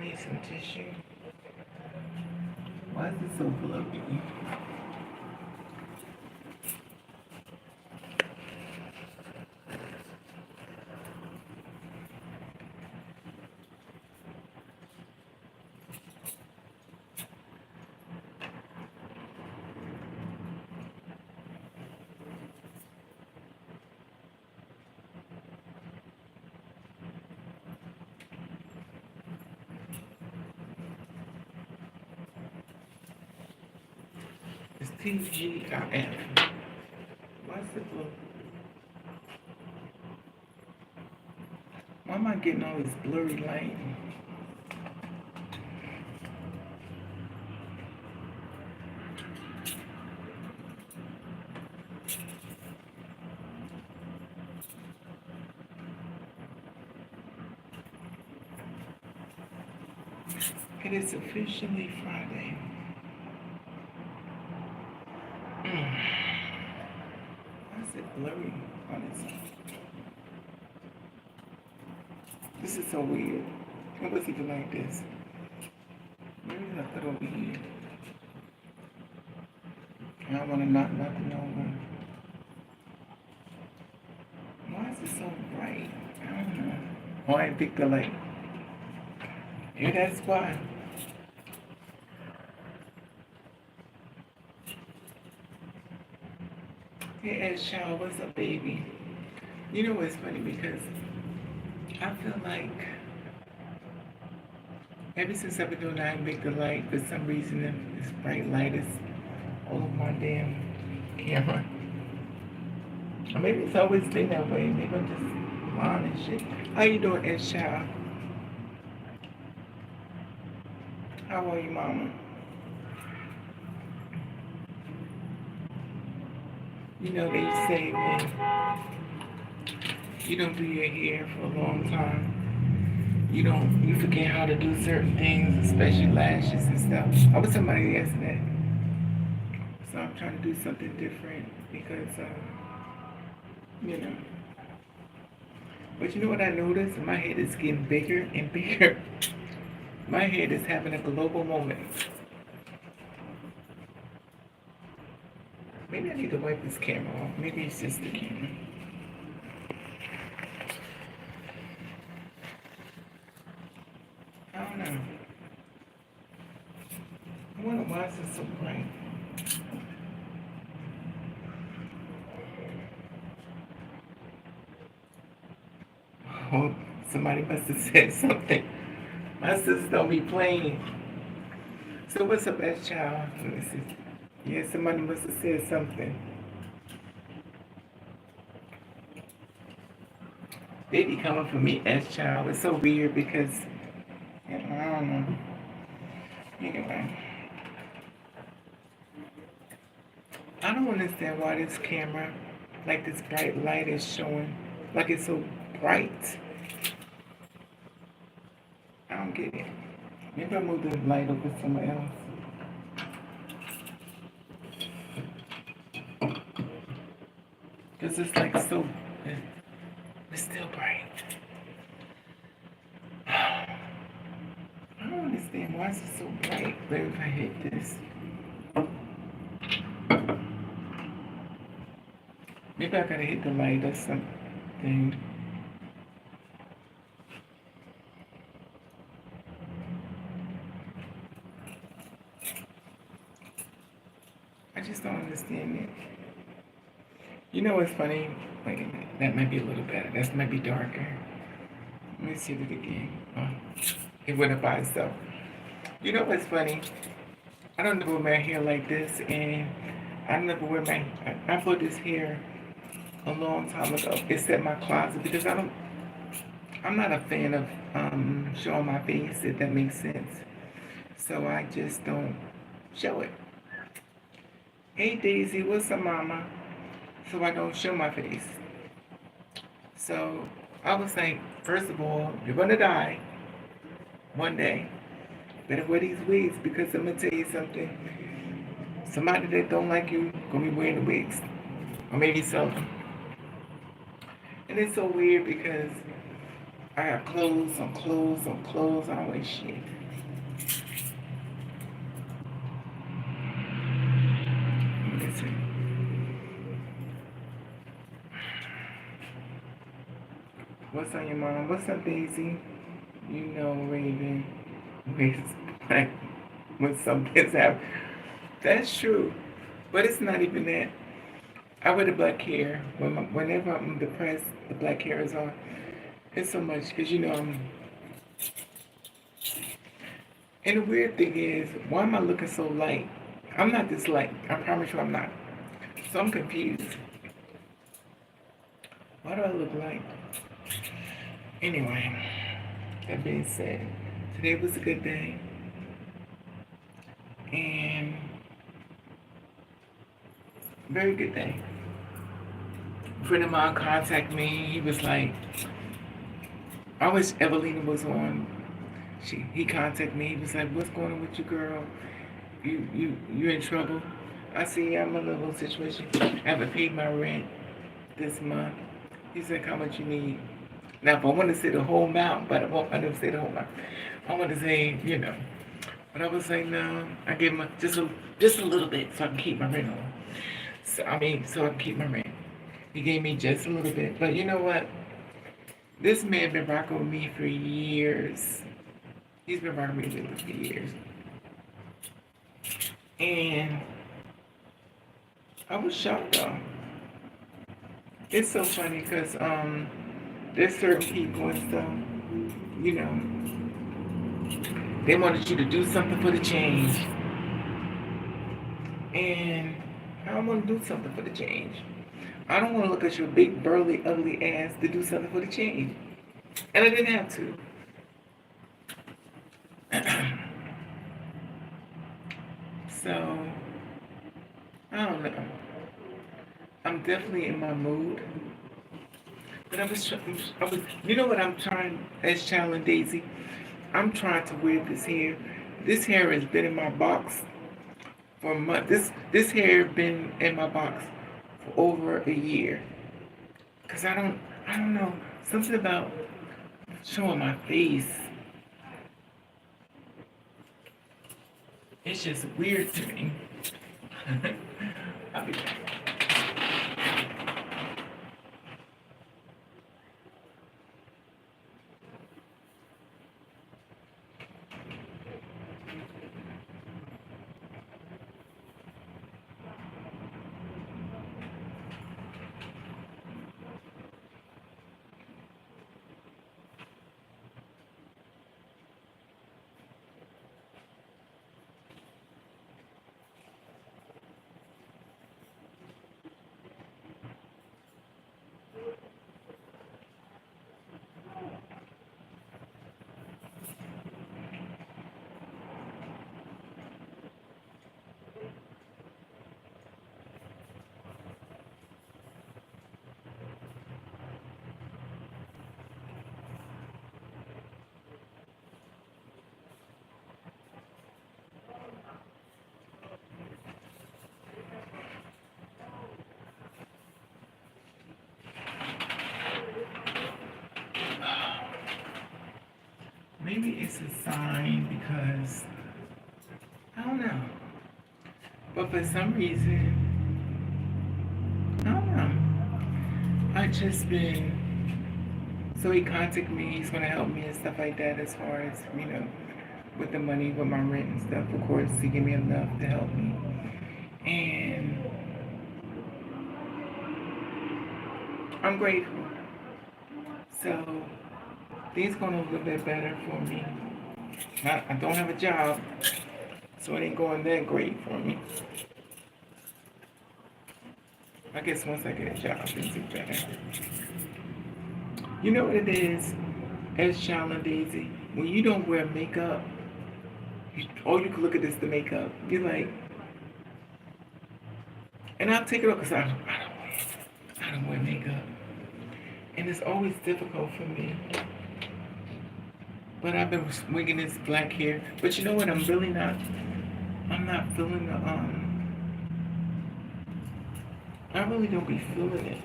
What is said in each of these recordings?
need some tissue. Why is it so fluffy? It's TGIF. Why is it blue? Why am I getting all this blurry light? It is officially Friday. Why is it blurry on its own? This is so weird. It was even like this. Maybe I put over here. I don't want to knock nothing over. Why is it so bright? I don't know. Oh, I picked the light. Here, that's why. Hey, Shaw, what's up, baby? You know what's funny? Because I feel like ever since I've been doing I make the light, for some reason this bright light is all over my damn camera. Or maybe it's always been that way. Maybe I'm just blind and shit. How you doing, Ed Shaw? How are you, mama? You know, they say when you don't do your hair for a long time, you forget how to do certain things, especially lashes and stuff. I was somebody yesterday, so I'm trying to do something different because, you know. But you know what I noticed? My head is getting bigger and bigger. My head is having a global moment. Maybe I need to wipe this camera off. Maybe it's just the camera. I don't know. I wonder why is it so bright. Oh, somebody must have said something. My sister don't be playing. So what's up, best child? Let me see. Yeah, somebody must have said something. They be coming for me as child. It's so weird because, I don't know. Anyway. I don't understand why this camera, like this bright light is showing, like it's so bright. I don't get it. Maybe I move the light over somewhere else. Because it's like so, it's still bright. I don't understand why is it so bright. But if I hit this, maybe I gotta hit the light or something. I just don't understand it. You know what's funny? Wait a minute. That might be a little better. That might be darker. Let me see it again. Oh, it went up by itself. You know what's funny? I don't never wear my hair like this, and I never wear my. I put this hair a long time ago. It's in my closet because I'm not a fan of showing my face, if that makes sense. So I just don't show it. Hey Daisy, what's up, mama? So I don't show my face. So I was like, first of all, you're gonna die one day. Better wear these wigs because I'm gonna tell you something. Somebody that don't like you gonna be wearing the wigs, or maybe sell them. And it's so weird because I got clothes on clothes on clothes on way shit. Listen. What's on your mind? What's up, Daisy? You know, Raven. Like, when some kids have. That's true. But it's not even that. I wear the black hair. Whenever I'm depressed, the black hair is on. It's so much. Because, you know, and the weird thing is, why am I looking so light? I'm not this light. I promise you I'm not. So I'm confused. Why do I look light? Anyway, that being said, today was a good day. And very good day. A friend of mine contacted me. He was like, I wish Evelina was on. He contacted me. He was like, "What's going on with you, girl? You in trouble?" I said, "Yeah, I'm in a little situation. I haven't paid my rent this month." He said, "How much you need?" Now, if I want to say the whole amount, but I don't say the whole amount. I want to say, you know. But I was like, no. I gave him just a little bit so I can keep my rent on. So I can keep my rent. He gave me just a little bit. But you know what? This man been rocking with me for years. He's been rocking with me for years. And I was shocked though. It's so funny because there's certain people and stuff, you know, they wanted you to do something for the change. And I don't want to do something for the change. I don't want to look at your big, burly, ugly ass to do something for the change. And I didn't have to. So, I don't know. I'm definitely in my mood. But I was, you know what I'm trying, as Child and Daisy? I'm trying to wear this hair. This hair has been in my box for a month. This hair has been in my box for over a year. Cause I don't know, something about showing my face. It's just weird to me. I'll be back. Maybe it's a sign because, I don't know. But for some reason, I don't know. I just been, so he contacted me, he's going to help me and stuff like that as far as, you know, with the money, with my rent and stuff. Of course, he gave me enough to help me. And I'm grateful. So, things going a little bit better for me. I don't have a job, so it ain't going that great for me. I guess once I get a job, things will be better. You know what it is, as Child and Daisy, when you don't wear makeup, all you can look at is the makeup. You're like, and I'll take it off because I don't wear makeup. And it's always difficult for me. But I've been swinging this black hair. But you know what? I'm not feeling the, I really don't be feeling it.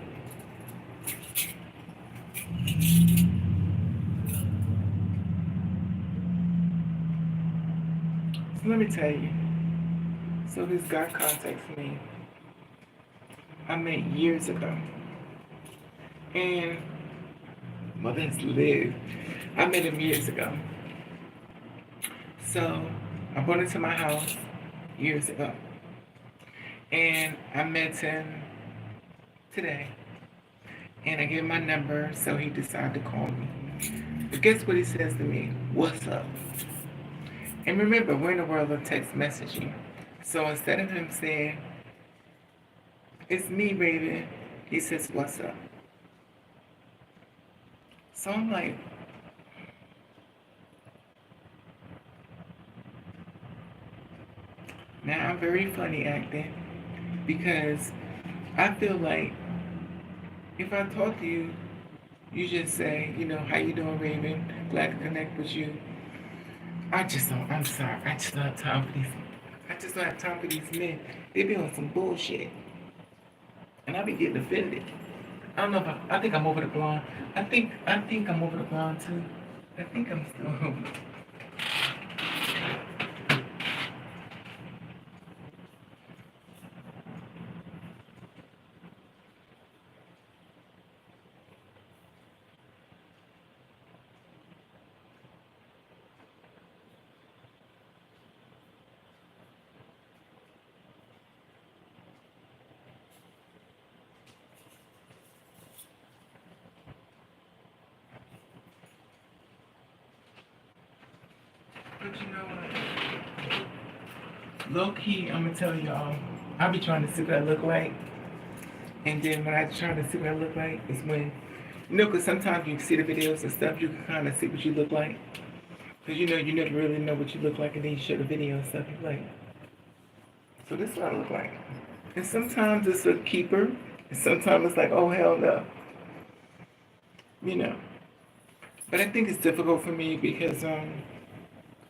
So let me tell you. So this guy contacts me. I met years ago. And mother has lived. I met him years ago. So I brought him to my house years ago. And I met him today. And I gave him my number, so he decided to call me. But guess what he says to me? What's up? And remember, we're in the world of text messaging. So instead of him saying, it's me, Raven, he says, what's up? So I'm like, now I'm very funny acting because I feel like if I talk to you, you just say, how you doing, Raven? Glad to connect with you. I'm sorry, I just don't have time for these. I just don't have time for these men. They be on some bullshit. And I be getting offended. I don't know if I think I'm over the blonde. I think I'm over the blonde too. I think I'm still But you know what? Low key, I'm gonna tell y'all, I be trying to see what I look like. And then when I try to see what I look like, it's when, because sometimes you see the videos and stuff, you can kind of see what you look like. Because you never really know what you look like, and then you show the video and stuff, you're like, so this is what I look like. And sometimes it's a keeper, and sometimes it's like, oh, hell no. But I think it's difficult for me because I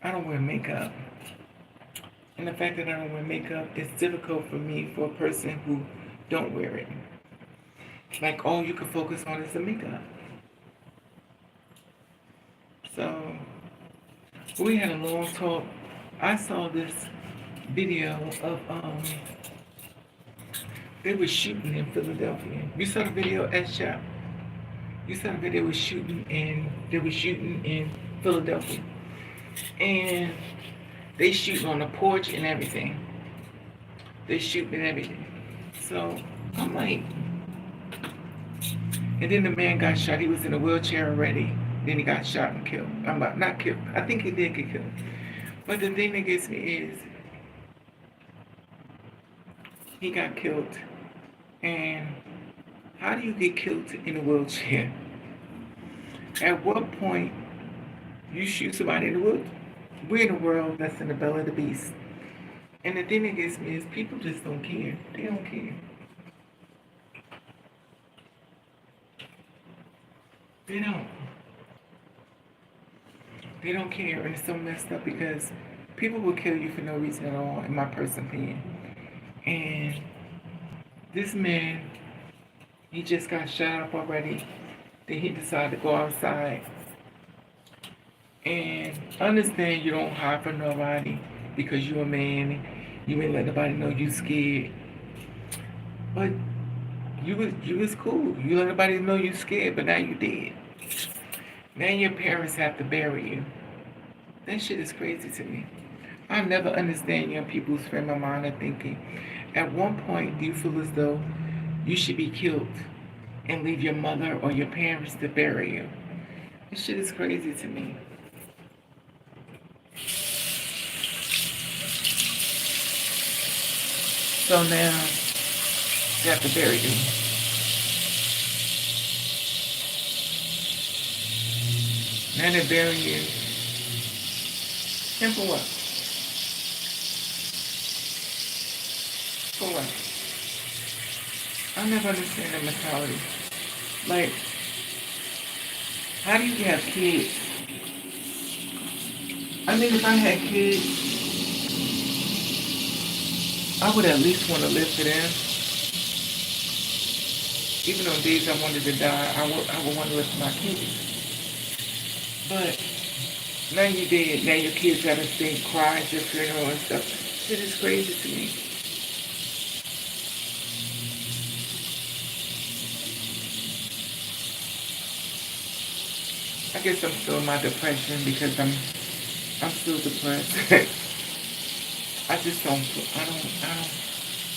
don't wear makeup. And the fact that I don't wear makeup, it's difficult for me for a person who don't wear it. Like all you can focus on is the makeup. So we had a long talk. I saw this video of they were shooting in Philadelphia. You saw the video at Shop? You saw the video was shooting they were shooting in Philadelphia. And they shooting on the porch and everything. They shooting and everything. So I'm like, and then the man got shot. He was in a wheelchair already. Then he got shot and killed. Not killed. I think he did get killed. But the thing that gets me is he got killed. And how do you get killed in a wheelchair? At what point you shoot somebody in the wheelchair? We're in a world that's in the belly of the beast. And the thing that gets me is people just don't care. They don't care. They don't. They don't care, and it's so messed up because people will kill you for no reason at all, in my personal opinion. And this man, he just got shot up already. Then he decided to go outside. And understand you don't hide from nobody because you're a man. You ain't let nobody know you scared. But you was cool. You let nobody know you scared, but now you dead. Now your parents have to bury you. That shit is crazy to me. I never understand young people's frame of mind or thinking. At one point, do you feel as though you should be killed and leave your mother or your parents to bury you? This shit is crazy to me. So now, they have to bury you. Now they bury you. And for what? For what? I never understand that mentality. Like, how do you have kids? I think if I had kids, I would at least want to live for them. Even on days I wanted to die, I would want to live for my kids. But Now you dead. Now your kids gotta sing, cry at your funeral and stuff. Shit is crazy to me. I guess I'm still in my depression because I'm still depressed. I just don't.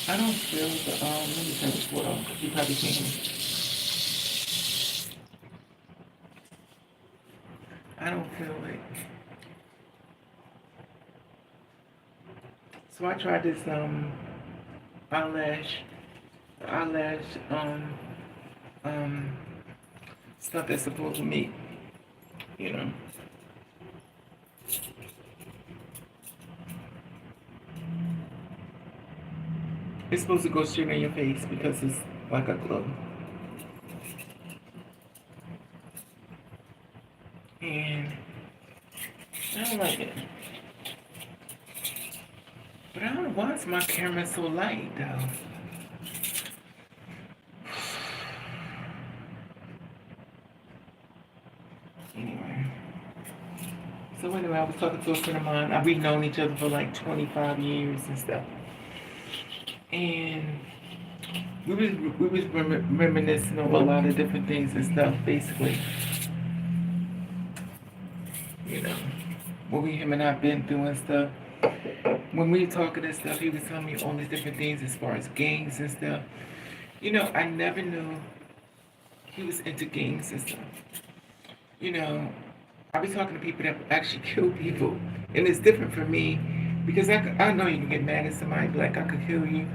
I don't feel the. Let me turn this water on because you probably can't hear me. I don't feel it. So I tried this eyelash eyelash um stuff that's supposed to make, you know. It's supposed to go straight on your face because it's like a glue. And I don't like it. But I don't know why is my camera so light though. Anyway. So anyway, I was talking to a friend of mine. We've known each other for like 25 years and stuff. And we was reminiscing over a lot of different things and stuff, basically. You know, what him and I been through and stuff. When we were talking and stuff, he was telling me all these different things as far as gangs and stuff. You know, I never knew he was into gangs and stuff. You know, I be talking to people that actually kill people, and it's different for me because I know you can get mad at somebody like I could kill you,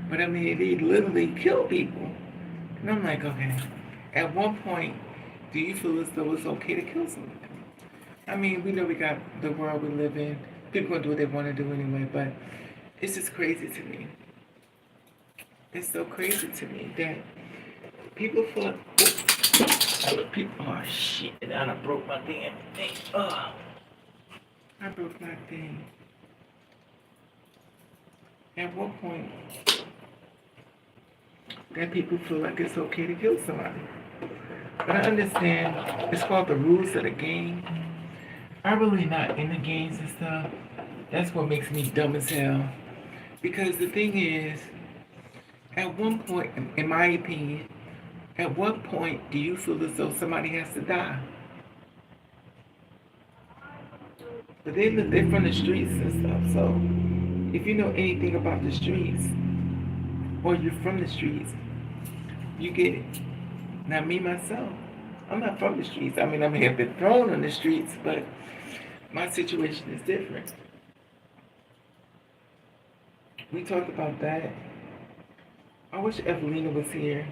but I mean they literally kill people, and I'm like, okay. At one point, do you feel as though it's okay to kill somebody? I mean, we know we got the world we live in. People gonna do what they want to do anyway, but it's just crazy to me. It's so crazy to me that people feel like people. Oh shit! I done broke my damn thing. Oh, I broke my thing. At what point that people feel like it's okay to kill somebody? But I understand it's called the rules of the game. I'm really not in the games and stuff. That's what makes me dumb as hell. Because the thing is, at one point, in my opinion, at what point do you feel as though somebody has to die? But they're from the streets and stuff. So if you know anything about the streets, or you're from the streets, you get it. Now me myself, I'm not from the streets. I mean, I may have been thrown on the streets, but my situation is different. We talked about that. I wish Evelina was here.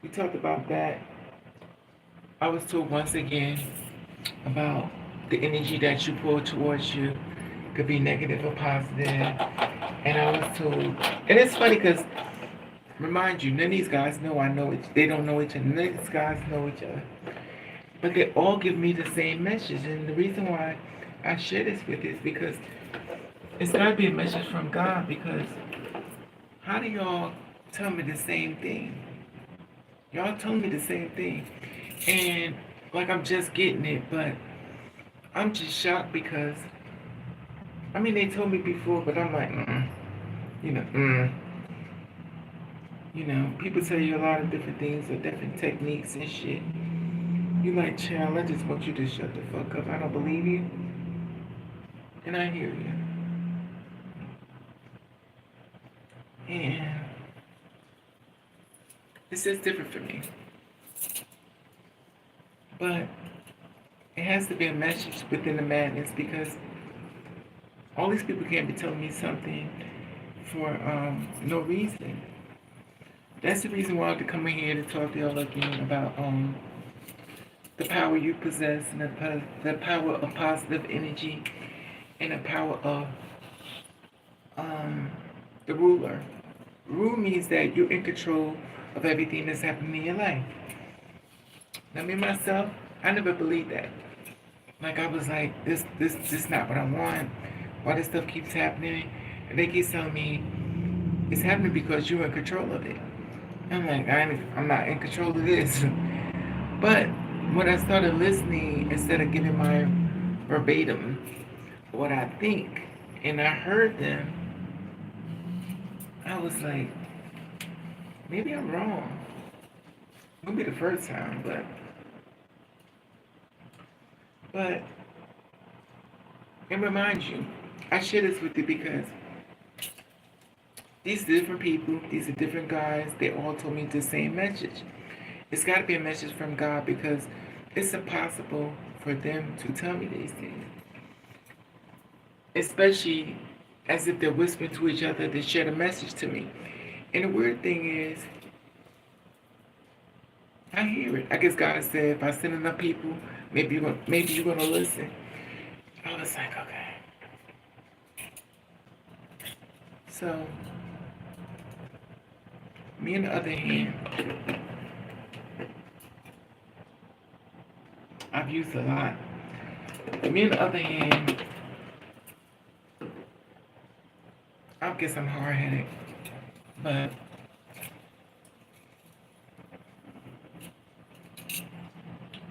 We talked about that. I was told once again about the energy that you pull towards you could be negative or positive. And I was told, and it's funny because, remind you, none of these guys know I know it. They don't know each other. None of these guys know each other. But they all give me the same message. And the reason why I share this with you is because it's got to be a message from God. Because how do y'all tell me the same thing? Y'all tell me the same thing. And like I'm just getting it, but I'm just shocked because, I mean, they told me before, but I'm like, You know, people tell you a lot of different things or different techniques and shit. You like, child, I just want you to shut the fuck up. I don't believe you. And I hear you. And it's just different for me. But it has to be a message within the madness because all these people can't be telling me something for no reason. That's the reason why I have to come in here to talk to y'all again about the power you possess and the power of positive energy and the power of the ruler. Rule means that you're in control of everything that's happening in your life. Now me myself, I never believed that. Like I was like, this not what I want. Why this stuff keeps happening? And they keep telling me it's happening because you're in control of it. I'm like, I'm not in control of this. But when I started listening, instead of giving my verbatim what I think. And I heard them. I was like, maybe I'm wrong. It won't be the first time, but it reminds you. I share this with you because these different people, these are different guys, they all told me the same message. It's got to be a message from God because it's impossible for them to tell me these things. Especially as if they're whispering to each other to share the message to me. And the weird thing is, I hear it. I guess God said, if I send enough people, maybe you're gonna listen. I was like, okay. So, me on the other hand, I've used a lot. Me on the other hand, I guess I'm hard-headed, but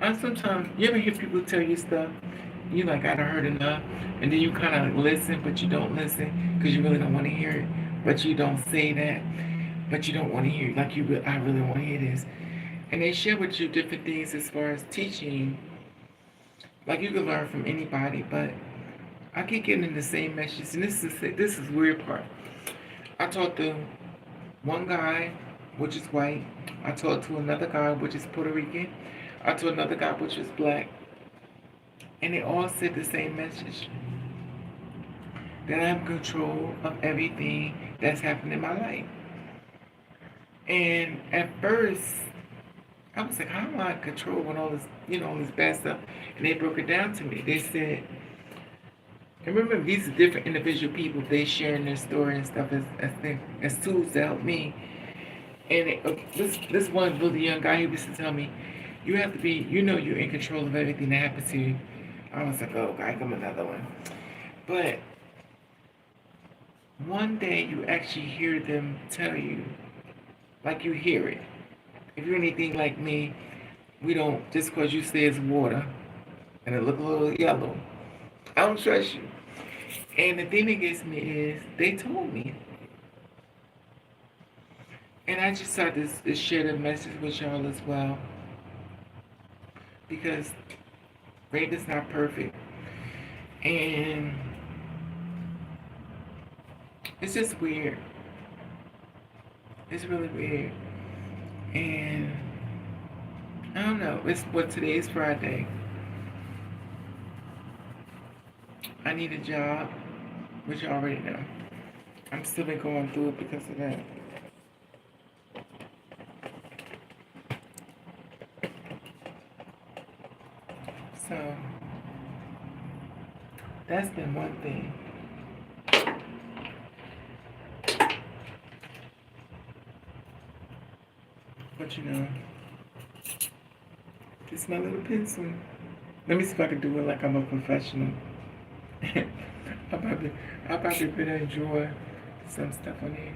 I sometimes, you ever hear people tell you stuff, you like, I done heard enough, and then you kind of listen, but you don't listen, because you really don't want to hear it, but you don't say that, but you don't want to hear it, like I really want to hear this. And they share with you different things as far as teaching, like you can learn from anybody, but I keep getting the same message, and this is weird part. I talked to one guy, which is white. I talked to another guy, which is Puerto Rican. I talked to another guy, which is black. And they all said the same message. That I have control of everything that's happening in my life. And at first, I was like, how am I in control when all this, all this bad stuff? And they broke it down to me. They said, and remember, these are different individual people. They sharing their story and stuff as tools to help me. And this one really young guy, he used to tell me, you have to be, you're in control of everything that happens to you. I was like, oh, God, come another one. But one day you actually hear them tell you, like you hear it. If you're anything like me, we don't, just because you say it's water and it look a little yellow, I don't trust you. And the thing that gets me is, they told me. And I just started to share the message with y'all as well. Because rape is not perfect. And it's just weird. It's really weird. And I don't know. Today is Friday. I need a job, which you already know. I'm still been going through it because of that. So that's been one thing. But this is my little pencil. Let me see if I can do it like I'm a professional. I probably better enjoy some stuff on here.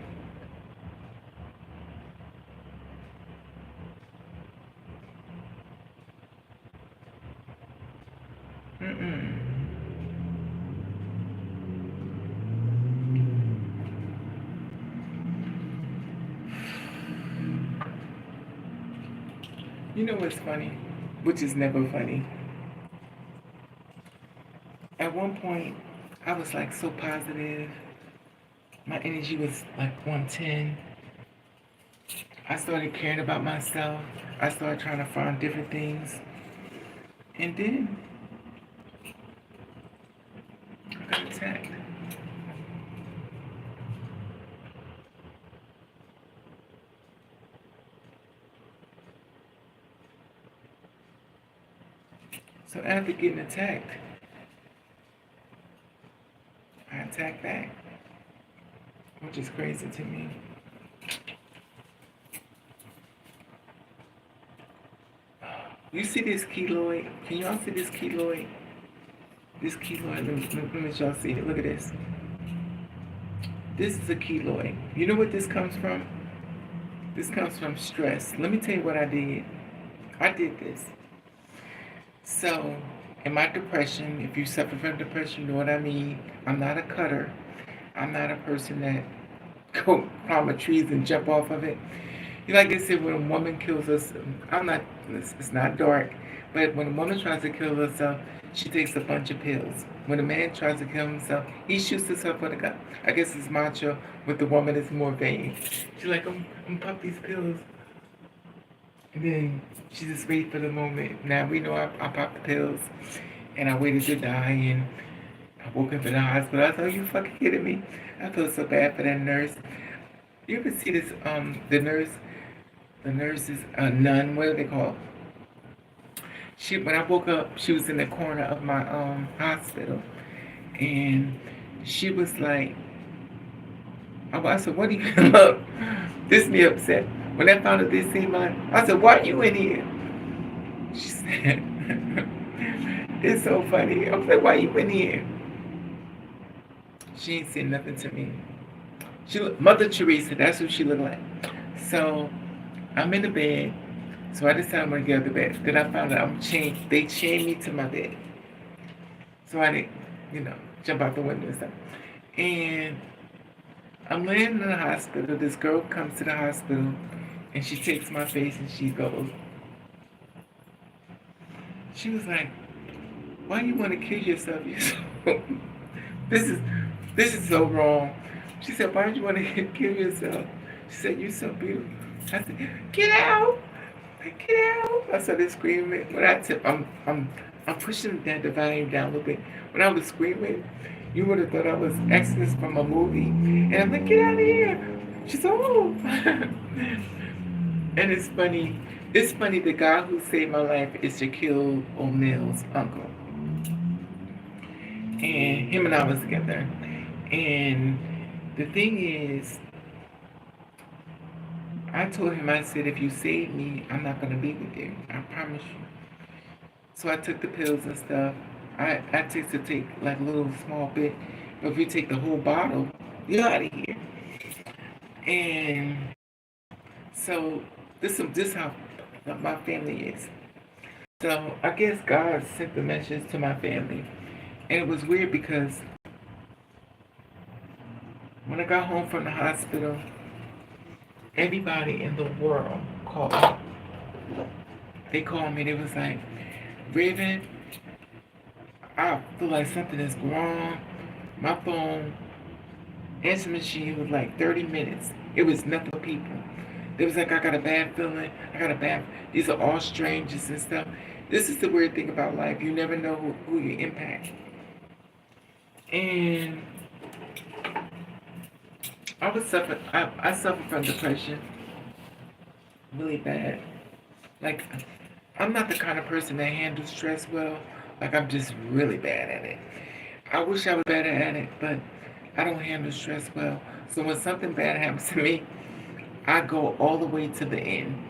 You know what's funny? Which is never funny. At one point, I was like so positive. My energy was like 110. I started caring about myself. I started trying to find different things. And then I got attacked. So after getting attacked, I attacked back, which is crazy to me. You see this keloid? Can y'all see this keloid? This keloid, let me y'all see it. Look at this. This is a keloid. You know what this comes from? This comes from stress. Let me tell you what I did. I did this. So, in my depression, if you suffer from depression, you know what I mean. I'm not a cutter. I'm not a person that go climb a trees and jump off of it. You like they said, when a woman kills us, I'm not. It's not dark, but when a woman tries to kill herself, she takes a bunch of pills. When a man tries to kill himself, he shoots himself with a gun. I guess it's macho. With the woman, it's more vain. She's like, I'm pop these pills, and then she just waits for the moment. Now we know I popped the pills, and I waited to die, and I woke up in the hospital. I thought, you fucking kidding me? I felt so bad for that nurse. You ever see this? The nurse is a nun. What do they call? She when I woke up, she was in the corner of my hospital, and she was like, I said, what do you look? This me upset. When I found out this seemed like, I said, why are you in here? She said, it's so funny. I was like, why you in here? She ain't said nothing to me. She looked, Mother Teresa, that's who she looked like. So I'm in the bed. So I decided I'm gonna get out of the bed. Then I found out I'm chained. They chained me to my bed. So I didn't, jump out the window and stuff. And I'm laying in the hospital. This girl comes to the hospital and she takes my face and she goes, she was like, why you want to kill yourself? this is this is so wrong. She said, why did you want to kill yourself? She said, you're so beautiful. I said, get out. Get out. I started screaming. When I tip, I'm pushing the volume down a little bit. When I was screaming, you would have thought I was Exodus from a movie. And I'm like, get out of here. She said, oh. And it's funny. It's funny, the guy who saved my life is Shaquille O'Neal's uncle. And him and I was together. And the thing is, I told him, I said, if you save me, I'm not going to be with you. I promise you. So I took the pills and stuff. I take like a little small bit. But if you take the whole bottle, you're out of here. And so this how my family is. So I guess God sent the message to my family. And it was weird because when I got home from the hospital, everybody in the world called me. They called me. They was like, Raven, I feel like something is wrong. My phone answer machine was like 30 minutes. It was nothing but people. They was like, I got a bad feeling. These are all strangers and stuff. This is the weird thing about life. You never know who you impact. And I suffered from depression really bad. Like, I'm not the kind of person that handles stress well. Like, I'm just really bad at it. I wish I was better at it, but I don't handle stress well. So when something bad happens to me, I go all the way to the end.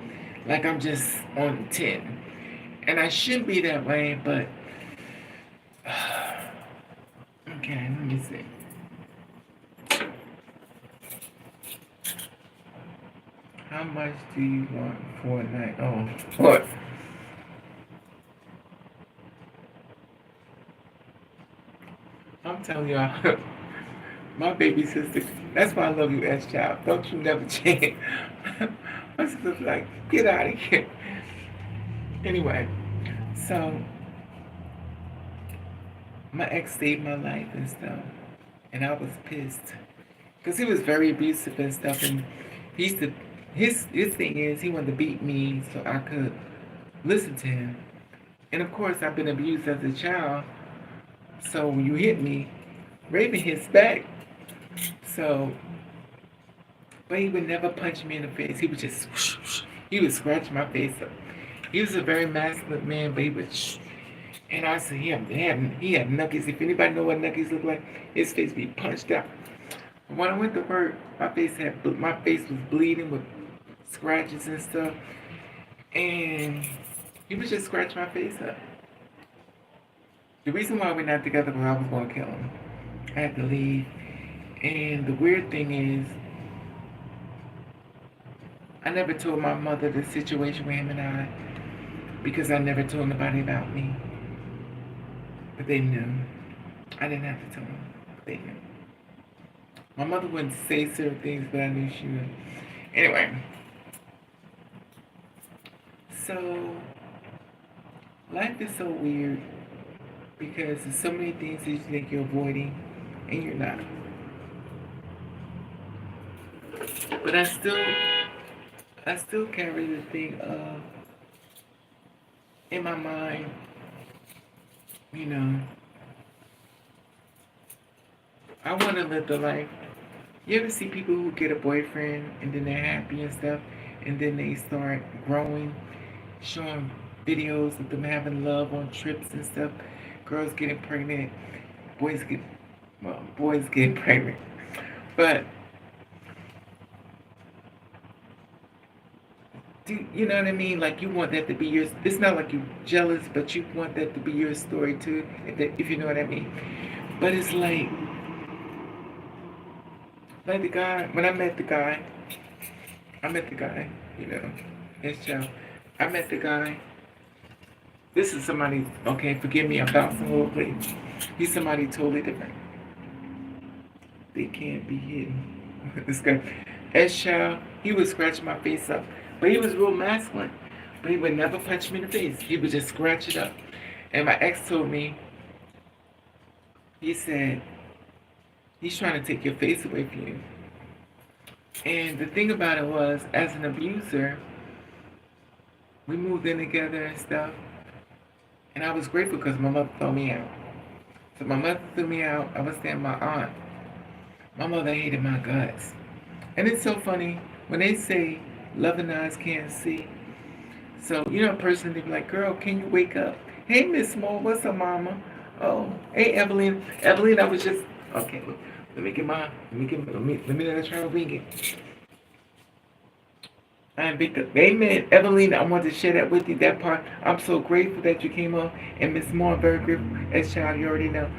Like I'm just on 10. And I shouldn't be that way, but okay, let me see. How much do you want for a night? Oh, what? I'm telling y'all, my baby sister, that's why I love you, S-Child. Don't you never change. My sister's like, get out of here. Anyway, so my ex saved my life and stuff. And I was pissed. Because he was very abusive and stuff. And he used to, his thing is, he wanted to beat me so I could listen to him. And of course, I've been abused as a child. So when you hit me, Raven hits back. So, but he would never punch me in the face. He would just, he would scratch my face up. He was a very masculine man, but he would, and I said, he had knuckles. If anybody know what knuckles look like, his face be punched out. When I went to work, my face was bleeding with scratches and stuff. And he would just scratch my face up. The reason why we're not together was I was going to kill him. I had to leave. And the weird thing is, I never told my mother the situation with him and I, because I never told nobody about me. But they knew. I didn't have to tell them. They knew. My mother wouldn't say certain things, but I knew she would. Anyway, so life is so weird because there's so many things that you think you're avoiding and you're not. But I still carry the thing of in my mind, you know, I want to live the life. You ever see people who get a boyfriend and then they're happy and stuff, and then they start growing, showing videos of them having love on trips and stuff, girls getting pregnant, boys get, well, boys getting pregnant. But do you know what I mean? Like you want that to be yours. It's not like you're jealous, but you want that to be your story too, if you know what I mean. But it's like the guy when I met the guy, you know, his child. I met the guy. This is somebody. Okay, forgive me. I'm bouncing a little bit. He's somebody totally different. They can't be hidden. This guy, his child. He would scratch my face up, but he was real masculine. But he would never punch me in the face. He would just scratch it up. And my ex told me, he said, he's trying to take your face away from you. And the thing about it was, as an abuser, we moved in together and stuff. And I was grateful because my mother threw me out. So my mother threw me out. I was staying with my aunt. My mother hated my guts. And it's so funny when they say loving eyes can't see. So, you know, a person, they be like, girl, can you wake up? Hey, Miss Small, what's up, mama? Oh, hey, Evelyn. Evelyn, I was just, okay, let me let her try to wing it. And because, amen, Evelyn, I wanted to share that with you, that part. I'm so grateful that you came up. And Miss Moore, I'm very grateful, as child, you already know.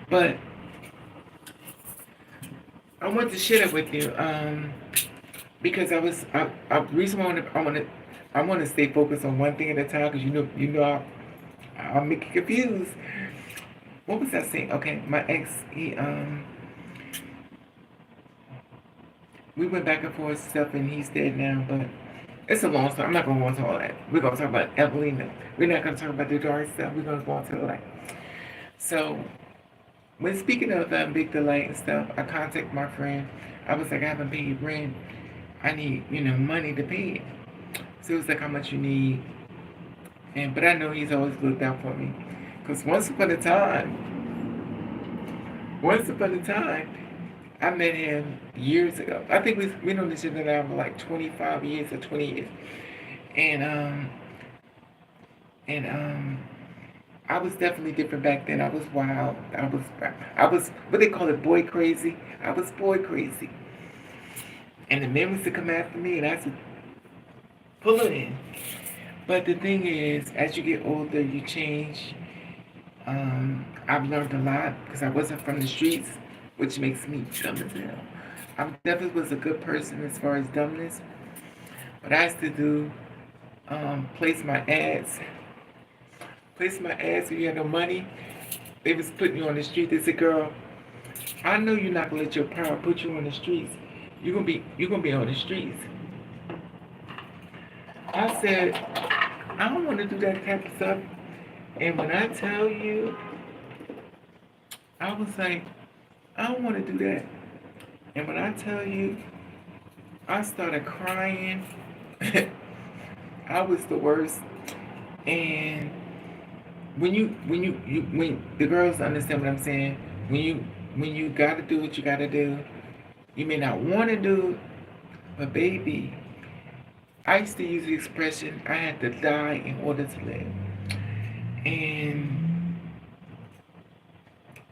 But I want to share that with you, because reason I want to stay focused on one thing at a time, because I'll make you confused. What was I saying? Okay, my ex, we went back and forth stuff, and he's dead now. But it's a long story. I'm not gonna go into all that. We're gonna talk about Evelina. We're not gonna talk about the dark stuff. We're gonna go into the light. So, when speaking of Big Delight and stuff, I contacted my friend. I was like, I haven't paid rent. I need, money to pay it. So he was like, how much you need? But I know he's always looked out for me. Because once upon a time, I met him years ago. I think we know this other now for like 25 years or 20 years. And I was definitely different back then. I was wild. I was what they call it, boy crazy. I was boy crazy. And the men used to come after me, and I used to pull it in. But the thing is, as you get older, you change. I've learned a lot because I wasn't from the streets, which makes me dumb as hell. I definitely was a good person as far as dumbness, but I used to do place my ads. Place my ads when you had no money. They was putting you on the street. They said, "Girl, I know you're not gonna let your power put you on the streets. You're gonna be on the streets." I said, I don't want to do that type of stuff. And when I tell you, I was like, I don't want to do that. And when I tell you, I started crying. I was the worst. And when the girls understand what I'm saying, when you gotta do what you gotta do, you may not want to do, but baby, I used to use the expression, I had to die in order to live. And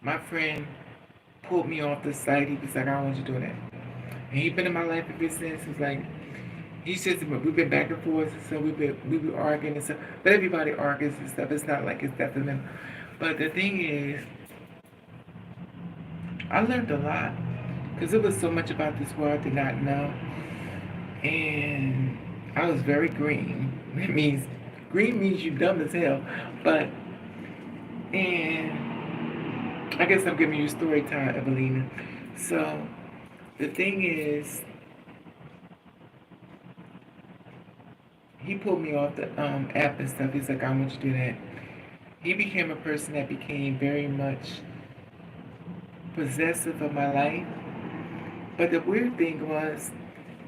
my friend pulled me off the site. He was like, I don't want you doing that. And he's been in my life ever since. He's like, we've been back and forth, so we been arguing and stuff. But everybody argues and stuff. It's not like it's definitely. But the thing is, I learned a lot because there was so much about this world I did not know. And I was very green. Green means you dumb as hell. But And I guess I'm giving you story time, Evelina. So the thing is, he pulled me off the app and stuff. He's like, I want you to do that. He became a person that became very much possessive of my life. But the weird thing was,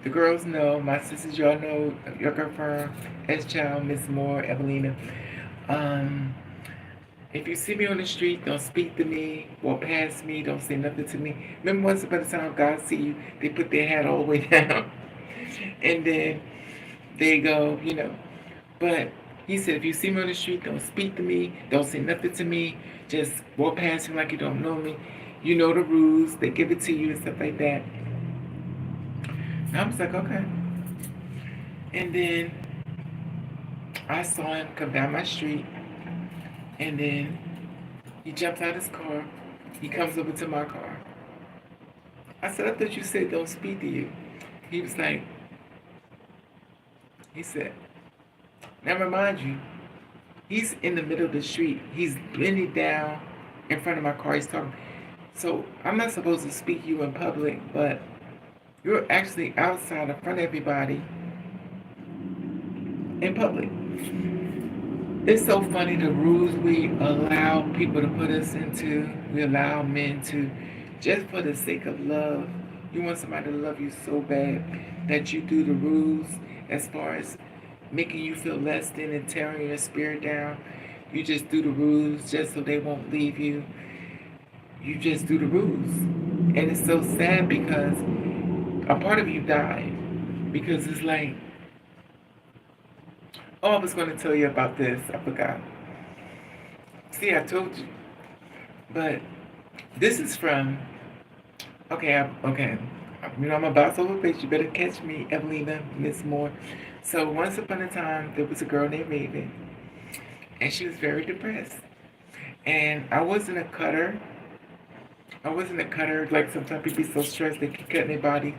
the girls know, my sisters, y'all know, your girlfriend, S-Child, Miss Moore, Evelina. Um, if you see me on the street, don't speak to me, walk past me, don't say nothing to me. Remember once upon a time, God see you, they put their hat all the way down. And then they go, But he said, if you see me on the street, don't speak to me, don't say nothing to me, just walk past me like you don't know me. You know the rules, they give it to you and stuff like that. And I was like, okay. And then I saw him come down my street, and then he jumps out his car. He comes over to my car. I said, I thought you said don't speak to you. He was like, he said, now remind you, he's in the middle of the street. He's bending down in front of my car. He's talking. So I'm not supposed to speak to you in public, but you're actually outside in front of everybody in public. It's so funny the rules we allow people to put us into. We allow men to, just for the sake of love. You want somebody to love you so bad that you do the rules as far as making you feel less than and tearing your spirit down. You just do the rules just so they won't leave you. You just do the rules. And it's so sad because a part of you died. Because it's like, oh, I was going to tell you about this. I forgot. See, I told you. But this is from, okay. I'm about to overface. You better catch me, Evelina, Miss Moore. So once upon a time, there was a girl named Raven. And she was very depressed. And I wasn't a cutter. Like sometimes people be so stressed they keep cutting their body.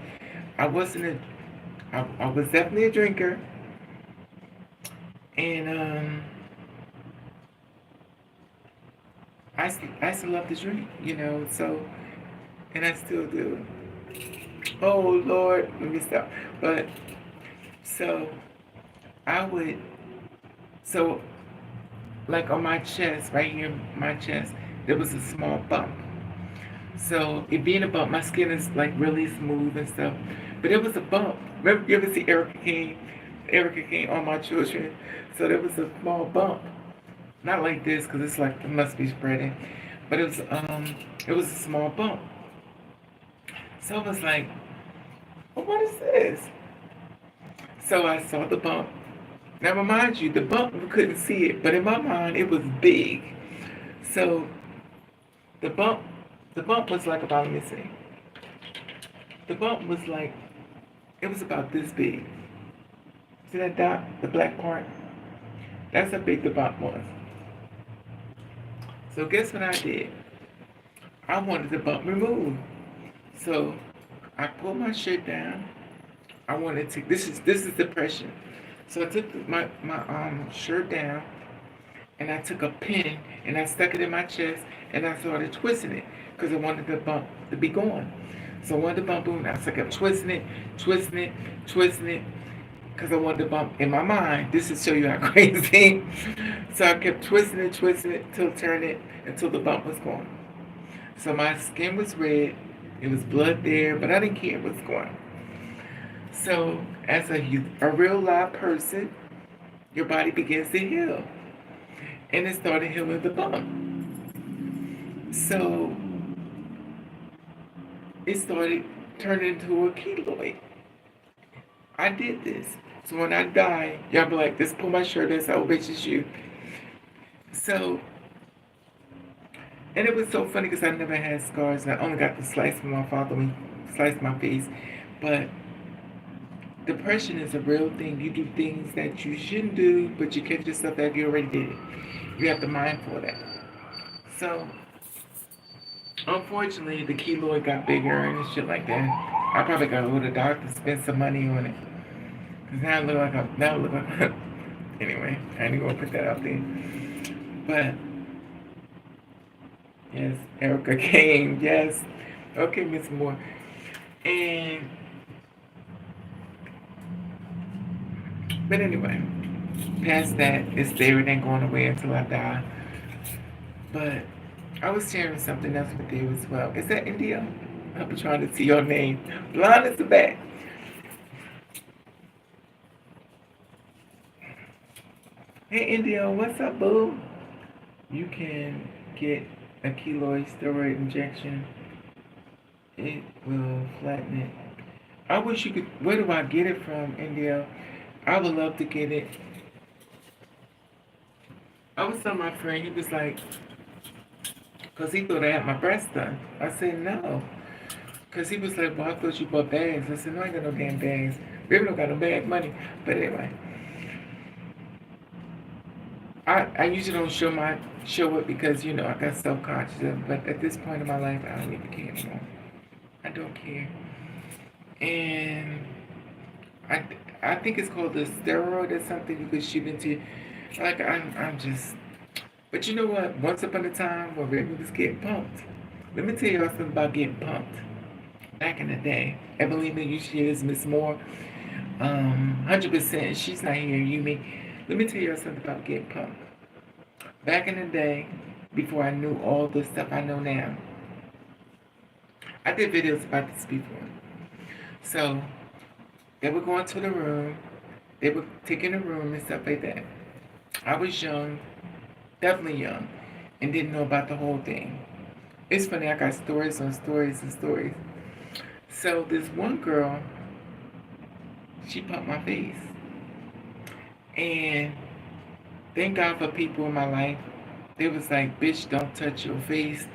I wasn't a, I was definitely a drinker. And I still love to drink, so, and I still do. Oh Lord, let me stop. But, so, I would, so, like on my chest, right here, my chest, there was a small bump. So, it being a bump, my skin is like really smooth and stuff. But it was a bump. Remember, you ever see Erica Kane? Erica Kane on my children. So there was a small bump. Not like this, because it's like, it must be spreading. But it was a small bump. So I was like, well, what is this? So I saw the bump. Now remind you, the bump, we couldn't see it, but in my mind, it was big. So the bump was like about, let me see. The bump was like, it was about this big. See that dot, the black part? That's how big the bump was. So guess what I did? I wanted the bump removed. So I pulled my shirt down. I wanted to, this is depression. So I took my shirt down, and I took a pin and I stuck it in my chest, and I started twisting it because I wanted the bump to be gone. So I wanted the bump boom. I kept twisting it, because I wanted the bump in my mind. This is to show you how crazy. So I kept twisting it till turning it until the bump was gone. So my skin was red. It was blood there, but I didn't care what's going on. So as a real live person, your body begins to heal. And it started healing the bump. So it started turning into a keloid. I did this. So when I die, y'all be like, just pull my shirt and say, oh, bitch, it's you. So, and it was so funny because I never had scars. And I only got the slice from my father when he sliced my face. But depression is a real thing. You do things that you shouldn't do, but you catch yourself that you already did it. You have to mindful of that. So, unfortunately, the keloid got bigger and shit like that. I probably got to go to the doctor, spend some money on it. Because now I look like anyway, I ain't gonna put that out there. But Yes, Erica came. Yes. Okay, Miss Moore. And but anyway, past that, it's there. It ain't going away until I die. But I was sharing something else with you as well. Is that India? I'll be trying to see your name. Blonde is the back. Hey India, what's up, boo? You can get a keloid steroid injection. It will flatten it. I wish you could. Where do I get it from, India? I would love to get it. I was telling my friend, he was like, because he thought I had my breast done. I said, no. Because he was like, well, I thought you bought bags. I said, no, I ain't got no damn bags. Baby don't got no bag money. But anyway, I usually don't show it because, I got self-conscious of it. But at this point in my life, I don't even care anymore. I don't care. And I, I think it's called a steroid or something you could shoot into. Like, I'm just, but you know what? Once upon a time when Raven was getting pumped, let me tell y'all something about getting pumped. Back in the day, Evelina, you hear this, Miss Moore, 100%. She's not here, you me. Let me tell y'all something about getting pumped. Back in the day, before I knew all the stuff I know now, I did videos about this before. So they would go into the room, they would take in the room and stuff like that. I was young, definitely young, and didn't know about the whole thing. It's funny, I got stories on stories and stories. So this one girl, she pumped my face. And thank God for people in my life. They was like, bitch, don't touch your face.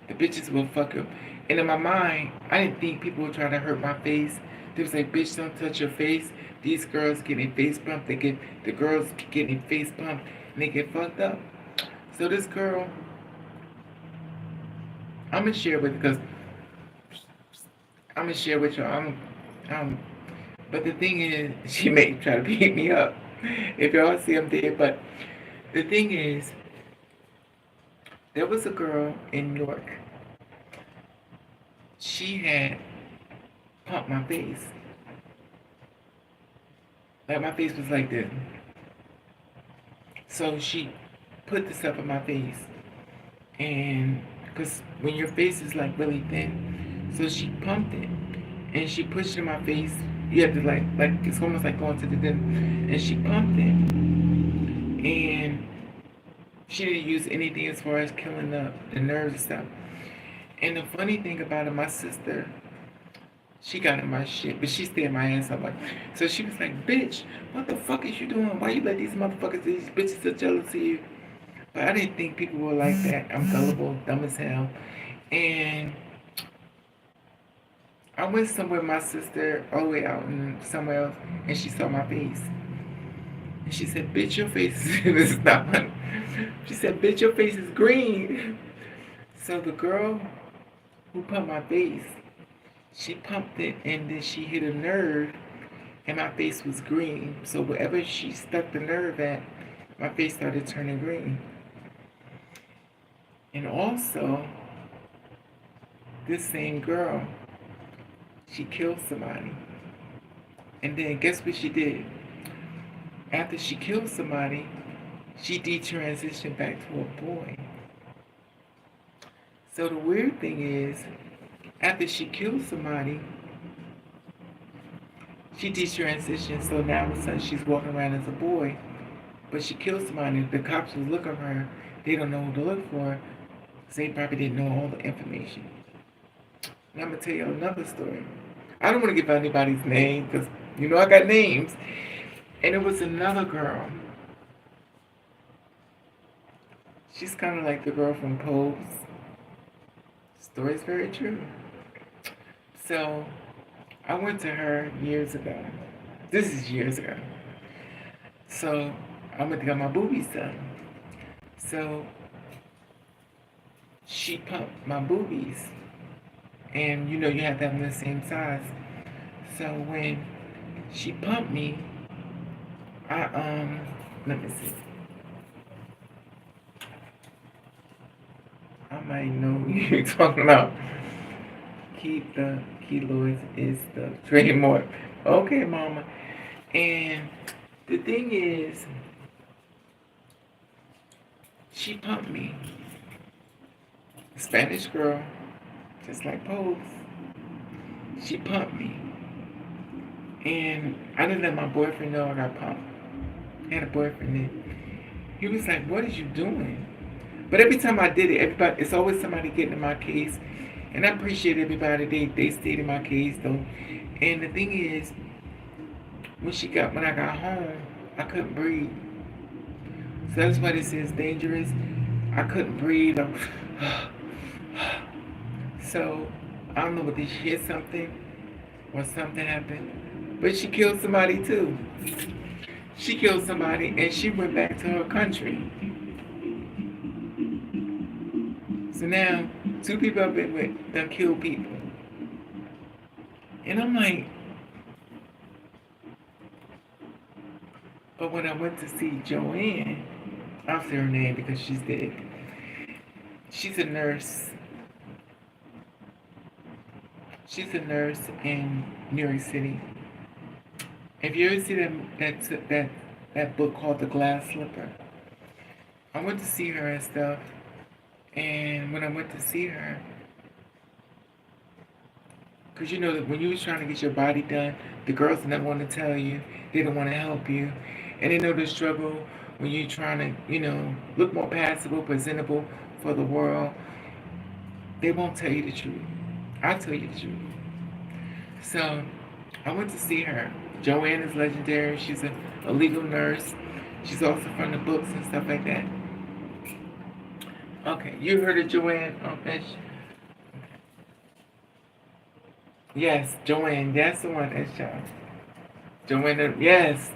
The bitches will fuck you. And in my mind, I didn't think people would try to hurt my face. They was like, bitch, don't touch your face. These girls getting face pumped. The girls getting face pumped and they get fucked up. So this girl, I'm gonna share with you because I'm gonna share with you. But the thing is, she may try to beat me up if y'all see I'm dead. But the thing is, there was a girl in New York. She had pumped my face. Like my face was like this. So she put this up on my face. And because when your face is like really thin, so she pumped it. And she pushed it in my face. You have to like it's almost like going to the dim. And she pumped it. And she didn't use anything as far as killing the nerves and stuff. And the funny thing about it, my sister, she got in my shit, but she stayed my ass up. Like, so she was like, bitch, what the fuck is you doing? Why you let these motherfuckers, these bitches are jealous of you? But I didn't think people were like that. I'm gullible, dumb as hell. And I went somewhere with my sister, all the way out in somewhere else, and she saw my face. And she said, bitch, your face is not funny. She said, bitch, your face is green. So the girl who pumped my face, she pumped it and then she hit a nerve and my face was green. So wherever she stuck the nerve at, my face started turning green. And also, this same girl, she killed somebody. And then guess what she did? After she killed somebody, she detransitioned back to a boy. So the weird thing is, after she killed somebody, she detransitioned, so now all of a sudden she's walking around as a boy. But she killed somebody. The cops was looking for her. They don't know who to look for. So they probably didn't know all the information. And I'm going to tell you another story. I don't want to give out anybody's name because, I got names. And it was another girl. She's kind of like the girl from Pose. Story's very true. So I went to her years ago. This is years ago. So I went to get my boobies done. So she pumped my boobies. And you have to have them the same size. So when she pumped me, let me see. I'm might know who you're talking about. Keep the keloids is the trademark. Okay, mama. And the thing is, she pumped me. Spanish girl, just like Pose. She pumped me. And I didn't let my boyfriend know I got pumped. I had a boyfriend then. He was like, what is you doing? But every time I did it, everybody, it's always somebody getting in my case. And I appreciate everybody. They stayed in my case though. And the thing is, when I got home, I couldn't breathe. So that's why this is dangerous. I couldn't breathe. So I don't know whether she hit something or something happened. But she killed somebody too. She killed somebody and she went back to her country. So now, two people I've been with done killed people. And I'm like, but when I went to see Joanne, I'll say her name because she's dead. She's a nurse. She's a nurse in New York City. If you ever see that book called The Glass Slipper, I went to see her and stuff. And when I went to see her, because you know that when you was trying to get your body done, the girls never want to tell you. They don't want to help you. And they know the struggle when you're trying to, look more passable, presentable for the world. They won't tell you the truth. I'll tell you the truth. So I went to see her. Joanne is legendary. She's a legal nurse. She's also from the books and stuff like that. Okay, you heard of Joanne? Okay. Yes, Joanne. That's the one. That's y'all. Joanne. Yes.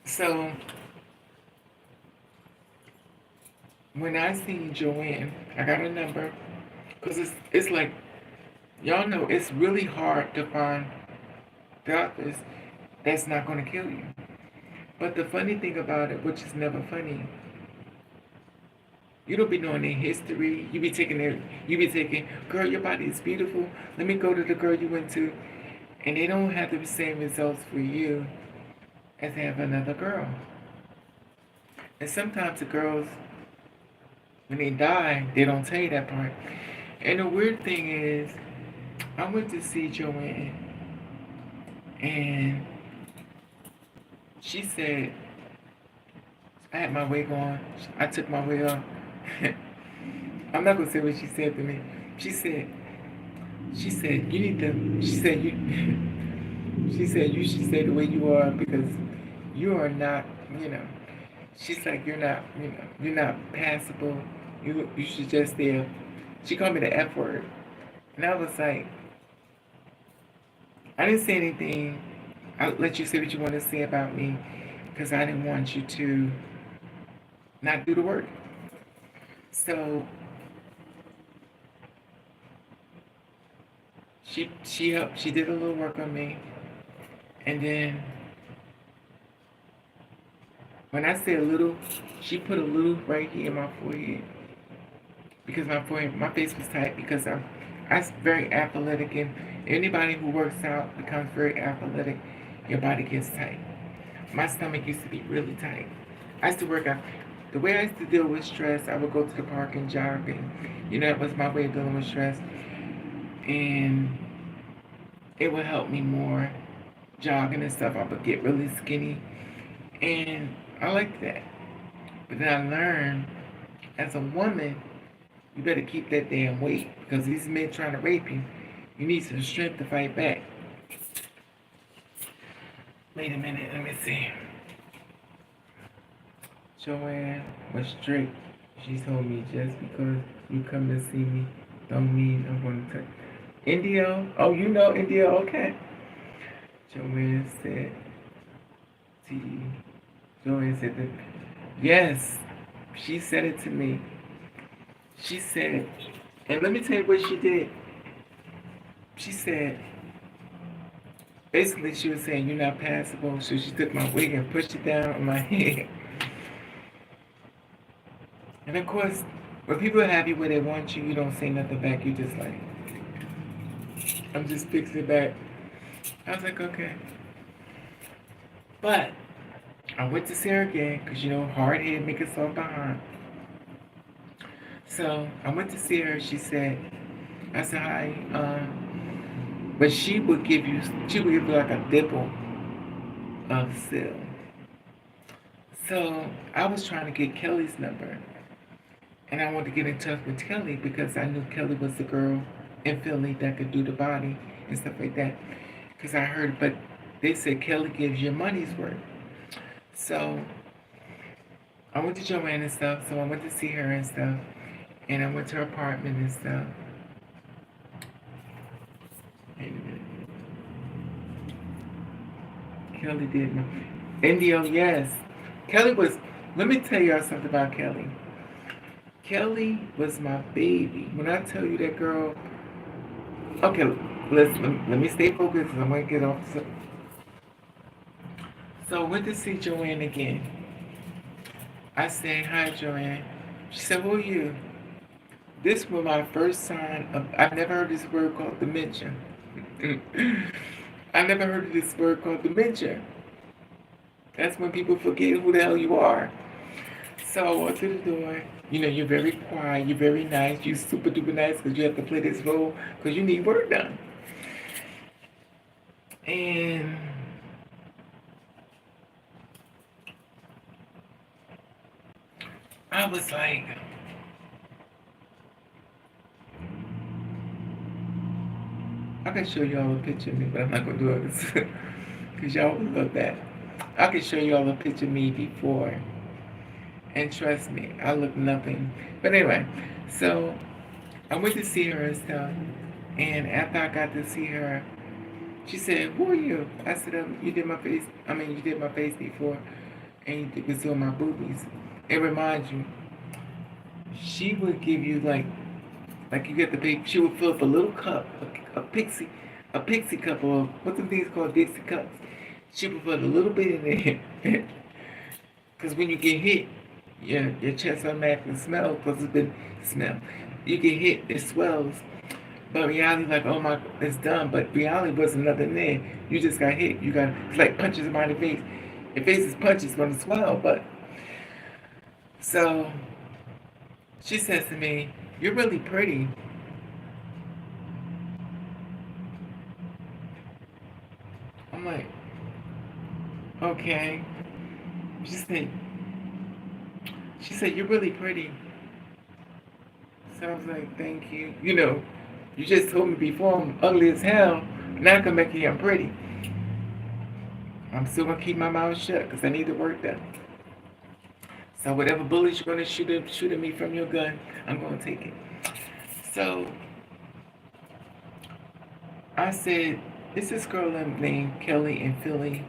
So when I seen Joanne, I got a number because it's like y'all know it's really hard to find doctors that's not going to kill you. But the funny thing about it, which is never funny, you don't be knowing their history. You be taking, girl, your body is beautiful. Let me go to the girl you went to. And they don't have the same results for you as they have another girl. And sometimes the girls, when they die, they don't tell you that part. And the weird thing is, I went to see Joanne, and she said, I had my wig on. I took my wig off. I'm not gonna say what she said to me. She said, you need to, she said you should stay the way you are because you are not, she's like, you're not passable. You should just stay. She called me the F word. And I was like, I didn't say anything. I'll let you say what you want to say about me because I didn't want you to not do the work. So she helped. She did a little work on me, and then when I say a little, she put a little right here in my forehead because my face was tight because I'm very athletic, and anybody who works out becomes very athletic. Your body gets tight. My stomach used to be really tight. I used to work out. The way I used to deal with stress, I would go to the park and jog, and that was my way of dealing with stress, and it would help me more jogging and stuff. I would get really skinny, and I liked that. But then I learned, as a woman, you better keep that damn weight because these men trying to rape you, you need some strength to fight back. Wait a minute, let me see. Joanne was strict. She told me just because you come to see me don't mean I'm going to touch. India? Oh, you know India? Okay. Joanne said to you. Joanne said that. Yes, she said it to me. She said, and let me tell you what she did. She said, basically she was saying you're not passable, so she took my wig and pushed it down on my head. And of course, when people are happy where they want you, you don't say nothing back. You just like, I'm just fixing it back. I was like, okay. But I went to see her again because, hard head make it soft behind. So I went to see her. She said, I said, hi. But she would give you like a dipple of seal. So I was trying to get Kelly's number. And I wanted to get in touch with Kelly because I knew Kelly was the girl in Philly that could do the body and stuff like that. Because I heard, but they said Kelly gives your money's worth. So I went to Joanne and stuff. So I went to see her and stuff. And I went to her apartment and stuff. Wait a minute. Kelly did know. Indio, yes. Kelly was, let me tell y'all something about Kelly. Kelly was my baby. When I tell you that girl, okay, let me stay focused because I'm going to get off. So I went to see Joanne again. I said, hi, Joanne. She said, who are you? This was my first sign of, I've never heard this word called dementia. I never heard of this word called dementia. That's when people forget who the hell you are. So I walked to the door. You're very quiet. You're very nice. You're super duper nice because you have to play this role because you need work done. And I was like, I can show y'all a picture of me, but I'm not going to do it because y'all would love that. I can show y'all a picture of me before. And trust me, I look nothing. But anyway, so I went to see her and stuff. And after I got to see her, she said, who are you? I said, you did my face before. And you was doing my boobies. It reminds you, she would give you like you get the pay, she would fill up a little cup, a pixie cup, or what's the things called Dixie cups. She would put a little bit in there. Because when you get hit, your chest automatically smells because it's been smell. You get hit, it swells. But reality, like, oh my, it's done. But reality wasn't nothing there. You just got hit. It's like punches in my face. Your face is punched, it's going to swell. But, so, she says to me, you're really pretty. I'm like, okay. She said, you're really pretty. So I was like, thank you. You just told me before I'm ugly as hell. Now I can make you I'm pretty. I'm still going to keep my mouth shut because I need to work done. So whatever bullets you're going to shoot at me from your gun, I'm going to take it. So I said, it's this girl named Kelly in Philly.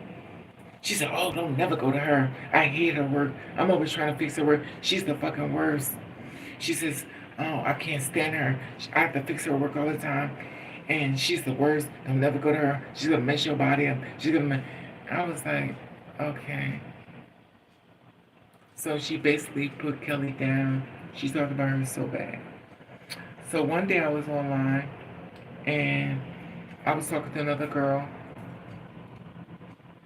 She said, oh, don't never go to her. I hate her work. I'm always trying to fix her work. She's the fucking worst. She says, oh, I can't stand her. I have to fix her work all the time. And she's the worst. Don't never go to her. She's going to mess your body up. I was like, okay. So she basically put Kelly down. She talked about her so bad. So one day I was online and I was talking to another girl.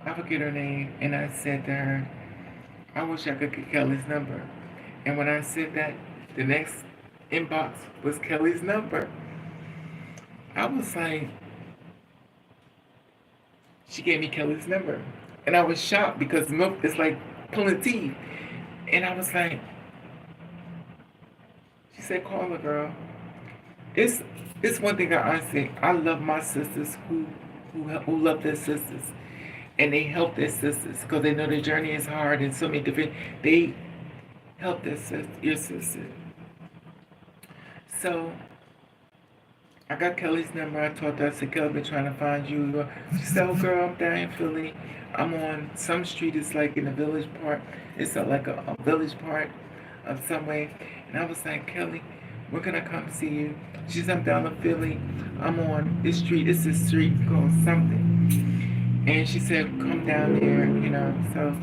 I forget her name, and I said to her, I wish I could get Kelly's number. And when I said that, the next inbox was Kelly's number. I was like, she gave me Kelly's number. And I was shocked because milk is like pulling teeth. And I was like, she said, call her, girl. It's one thing I say. I love my sisters who love their sisters. And they help their sisters because they know their journey is hard and so many different. They help your sister. So I got Kelly's number. I talked to her. I said, Kelly, I've been trying to find you. She said, oh, girl, I'm down in Philly. I'm on some street. It's like in a village part. It's like a village part of some way. And I was like, Kelly, when can I come see you? She said, I'm down in Philly. I'm on this street. It's a street called something. And she said, come down there, So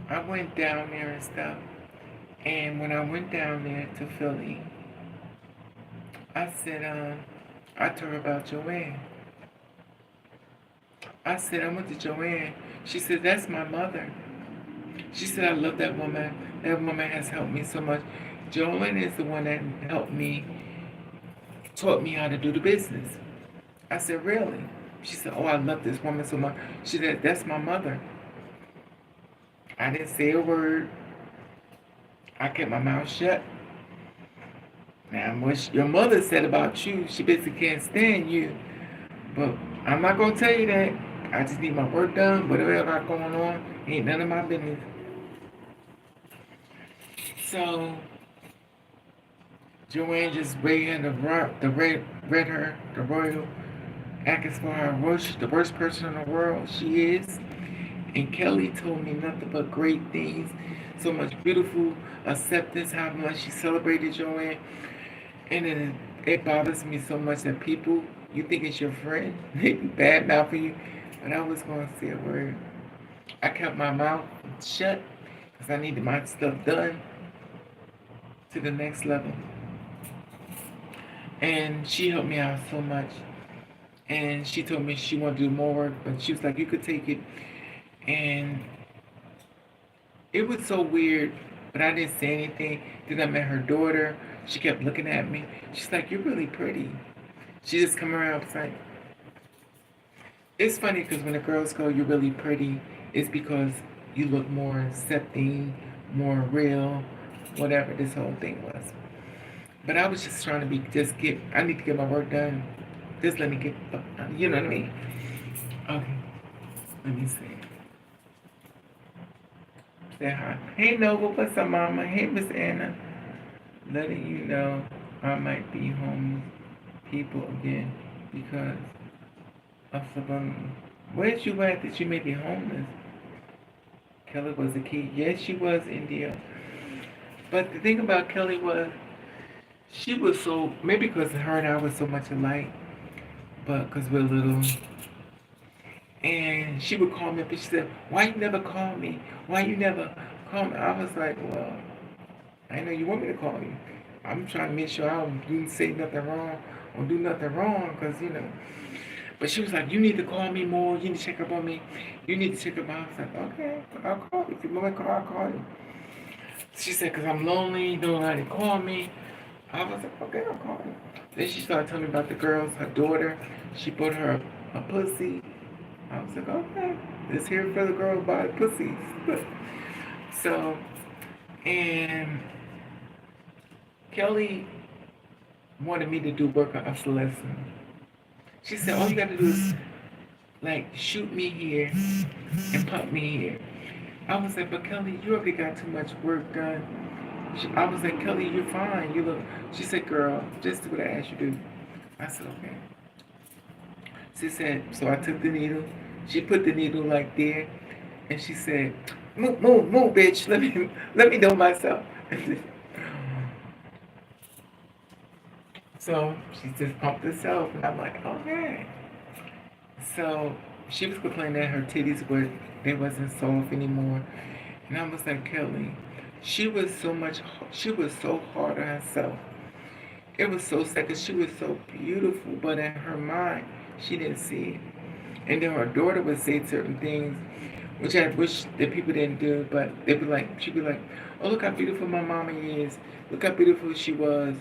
I went down there and stuff. And when I went down there to Philly, I said, I told her about Joanne. I said, I went to Joanne. She said, that's my mother. She said, I love that woman. That woman has helped me so much. Joanne is the one that helped me, taught me how to do the business. I said, really? She said, oh, I love this woman so much. She said, that's my mother. I didn't say a word. I kept my mouth shut. Now, what your mother said about you, she basically can't stand you. But I'm not going to tell you that. I just need my work done. Whatever I got going on, ain't none of my business. So, Joanne just read her the royal acting for her the worst person in the world she is. And Kelly told me nothing but great things. So much beautiful acceptance, how much she celebrated Joanne. And it bothers me so much that people, you think it's your friend, they be bad mouthing you. But I was going to say a word. I kept my mouth shut because I needed my stuff done to the next level. And she helped me out so much. And she told me she wanted to do more work, but she was like, you could take it. And it was so weird, but I didn't say anything. Then I met her daughter. She kept looking at me. She's like, you're really pretty. She just come around and was like, it's funny because when the girls go, you're really pretty, it's because you look more accepting, more real, whatever this whole thing was. But I was just trying to I need to get my work done. Just let me get, you know what I mean? Okay, let me see. Say hi. Hey, Nova, what's up, Mama? Hey, Miss Anna. Letting you know I might be homeless people again because of subliminal. Where'd you at that you may be homeless? Kelly was a key. Yes, she was, India. But the thing about Kelly was, she was so, maybe because her and I were so much alike, but because we're little. And she would call me up and she said, why you never call me? Why you never call me? I was like, well, I know you want me to call you. I'm trying to make sure I don't say nothing wrong or do nothing wrong because, you know. But she was like, you need to call me more. You need to check up on me. You need to check up on me. I was like, okay, I'll call you. If you want to call, I'll call you. She said, because I'm lonely. You don't know how to call me. I was like, okay, I'll call you. Then she started telling me about the girls, her daughter. She bought her a pussy. I was like, okay, let's hear for the girls buy pussies. So, and Kelly wanted me to do work on obsolescence. She said, all you got to do is, like, shoot me here and pump me here. I was like, but Kelly, you already got too much work done. I was like, Kelly, you're fine. You look. She said, girl, just do what I asked you to do. I said, okay. She said, so I took the needle. She put the needle like there, and she said, move, bitch. Let me know myself. So she just pumped herself, and I'm like, okay. So she was complaining that her titties they wasn't soft anymore, and I was like, Kelly, she was so hard on herself. It was so sad because she was so beautiful, but in her mind, she didn't see it. And then her daughter would say certain things, which I wish that people didn't do, but she'd be like, oh, look how beautiful my mama is. Look how beautiful she was.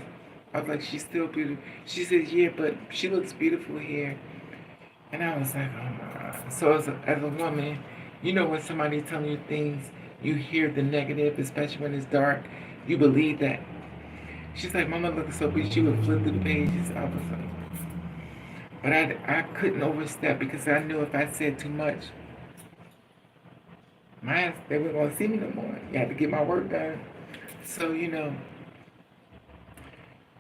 I was like, she's still beautiful. She says, yeah, but she looks beautiful here. And I was like, oh my God. So as a woman, you know when somebody telling you things, you hear the negative, especially when it's dark, you believe that. She's like, Mama looks so beautiful. She would flip through the pages. I was like, but I couldn't overstep because I knew if I said too much, they weren't going to see me no more. You had to get my work done. So, you know,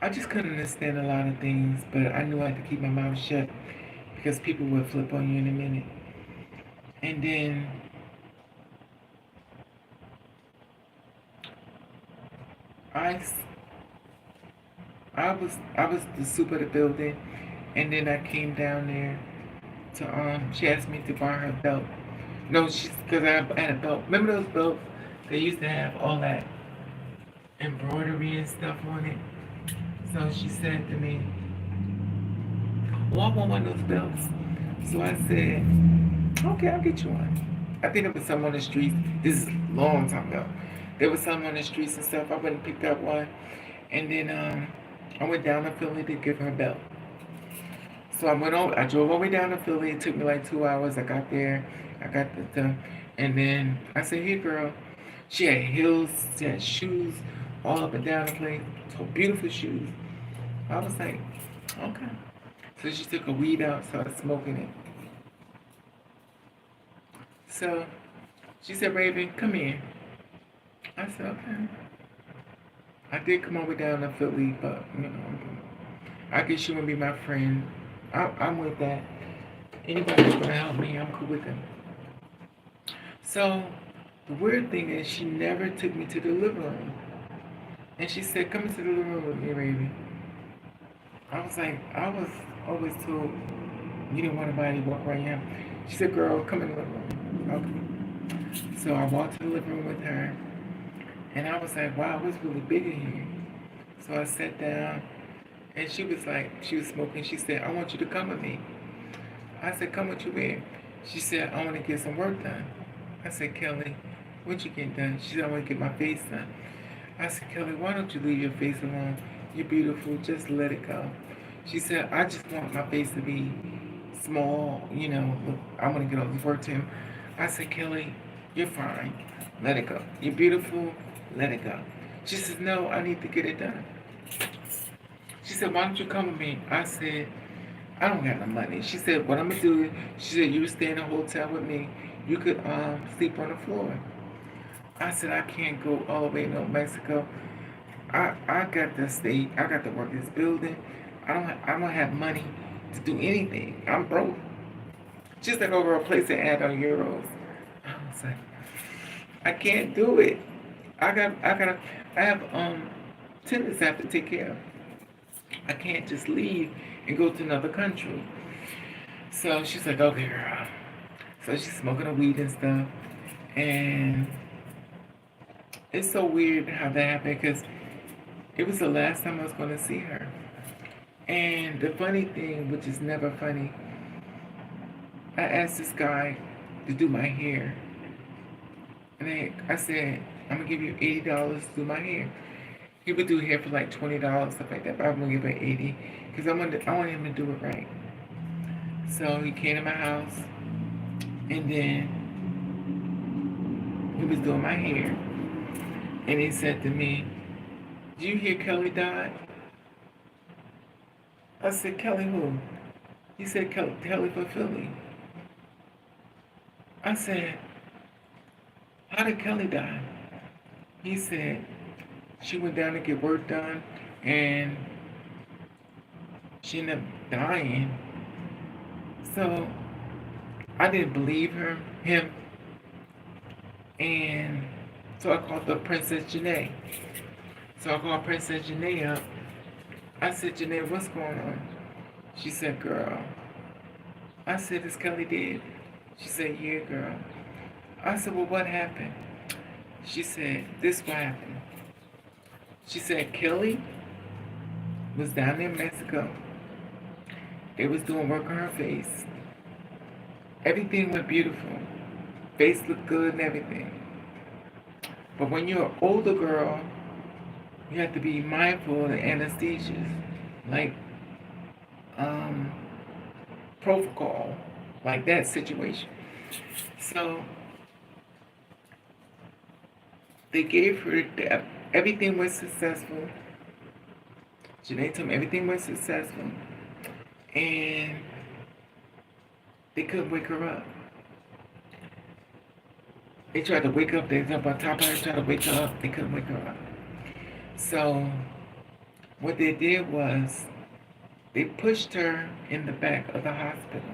I just couldn't understand a lot of things, but I knew I had to keep my mouth shut because people would flip on you in a minute. And then I was the soup of the building, and then I came down there to she asked me to buy her belt. No, because I had a belt. Remember those belts? They used to have all that embroidery and stuff on it. So she said to me, well, I want one of those belts. So I said, okay, I'll get you one. I think there was some on the streets. This is a long time ago. There was some on the streets and stuff. I went and picked up one. And then I went down to Philly to give her a belt. So I drove all the way down to Philly. It took me like 2 hours. I got there. I got the and then I said, hey girl. She had heels, she had shoes all up and down the place. So beautiful shoes. I was like, okay. So she took a weed out, started smoking it. So she said, Raven, come here. I said, okay. I did come over down to Philly, but I guess you want to be my friend. I'm with that. Anybody that's gonna help me, I'm cool with them. So the weird thing is she never took me to the living room. And she said, come into the living room with me, Raven. I was like, I was always told you didn't want anybody to walk around here. She said, girl, come in the living room. Okay. So I walked to the living room with her. And I was like, wow, it's really big in here. So I sat down, and she was smoking. She said, I want you to come with me. I said, come with you where? She said, I want to get some work done. I said, Kelly, what you getting done? She said, I want to get my face done. I said, Kelly, why don't you leave your face alone? You're beautiful, just let it go. She said, I just want my face to be small, look, I want to get all this work to him. I said, Kelly, you're fine. Let it go. You're beautiful. Let it go. She says, no, I need to get it done. She said, why don't you come with me? I said, I don't have the money. She said, what I'm going to do, she said, you stay in a hotel with me. You could sleep on the floor. I said, I can't go all the way to Mexico. I got to stay. I got to work this building. I don't have money to do anything. I'm broke. Just to go over a place and add on euros. I was like, I can't do it. I have tenants I have to take care of. I can't just leave and go to another country. So she's like, okay, girl. So she's smoking a weed and stuff. And it's so weird how that happened because it was the last time I was going to see her. And the funny thing, which is never funny, I asked this guy to do my hair. And I said, I'm going to give you $80 to do my hair. He would do hair for like $20, stuff like that, but I'm going to give him $80 because I want him to do it right. So he came to my house, and then he was doing my hair. And he said to me, did you hear Kelly died? I said, Kelly who? He said, Kelly for Philly. I said, how did Kelly die? He said, she went down to get work done, and she ended up dying. So I didn't believe him, and so I called up Princess Janae. So I called Princess Janae up. I said, Janae, what's going on? She said, girl. I said, is Kelly dead? She said, yeah, girl. I said, well, what happened? She said, this what happened. She said, Kelly was down there in Mexico. They was doing work on her face. Everything went beautiful. Face looked good and everything. But when you're an older girl, you have to be mindful of the anesthesias, like propofol, like that situation. So they gave her everything was successful. Janae told me everything was successful, and they couldn't wake her up. They tried to wake up, they jumped on top of her, tried to wake her up, they couldn't wake her up. So what they did was they pushed her in the back of the hospital.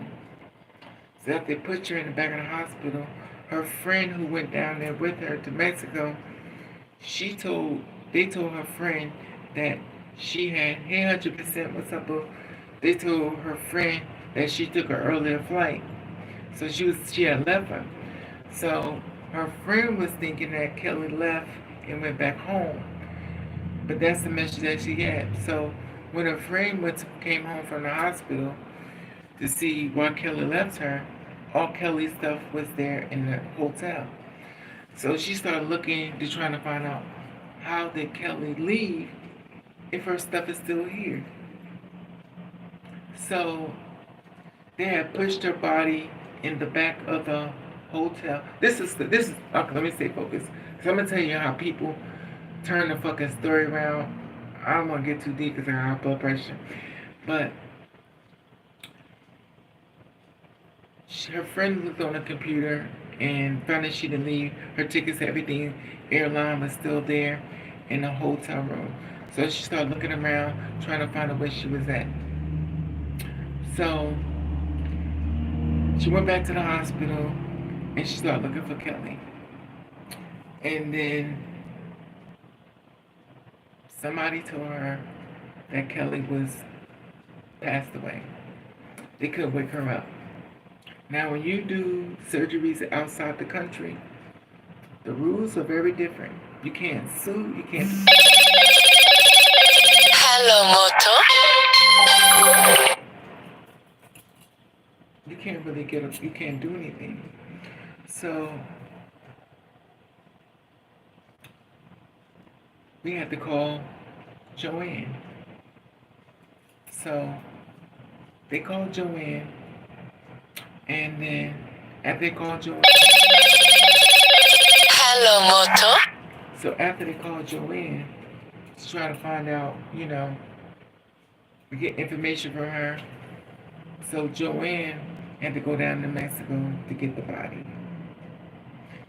So after they pushed her in the back of the hospital, her friend who went down there with her to Mexico, they told her friend that she had, hey, 100%, what's up, boo? They told her friend that she took an earlier flight. So she had left her. So her friend was thinking that Kelly left and went back home. But that's the message that she had. So when her friend came home from the hospital to see why Kelly left her, all Kelly's stuff was there in the hotel. So she started looking to trying to find out how did Kelly leave if her stuff is still here. So they had pushed her body in the back of the hotel. This is okay, let me stay focused. So I'm gonna tell you how people turn the fucking story around. I don't want to get too deep because I have high blood pressure. But her friend looked on the computer and found that she didn't leave. Her tickets, everything, airline was still there in the hotel room. So she started looking around, trying to find out where she was at. So she went back to the hospital and she started looking for Kelly. And then somebody told her that Kelly was passed away. They couldn't wake her up. Now, when you do surgeries outside the country, the rules are very different. You can't sue, you can't... Hello, Moto. You can't really you can't do anything. So, we had to call Joanne. So, they called Joanne, and then after they called Joanne... Hello, Moto. So after they called Joanne to try to find out, get information from her, so Joanne had to go down to Mexico to get the body.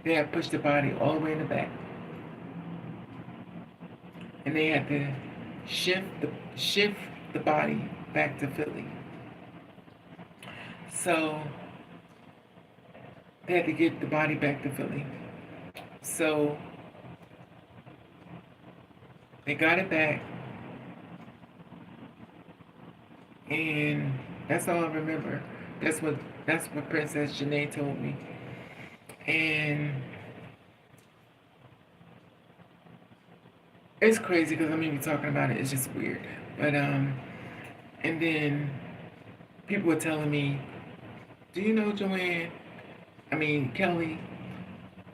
They had pushed the body all the way in the back. And they had to shift the body back to Philly. So they had to get the body back to Philly. So they got it back. And that's all I remember. That's what Princess Janae told me. And it's crazy because I'm even talking about it. It's just weird. But and then people were telling me, do you know Kelly?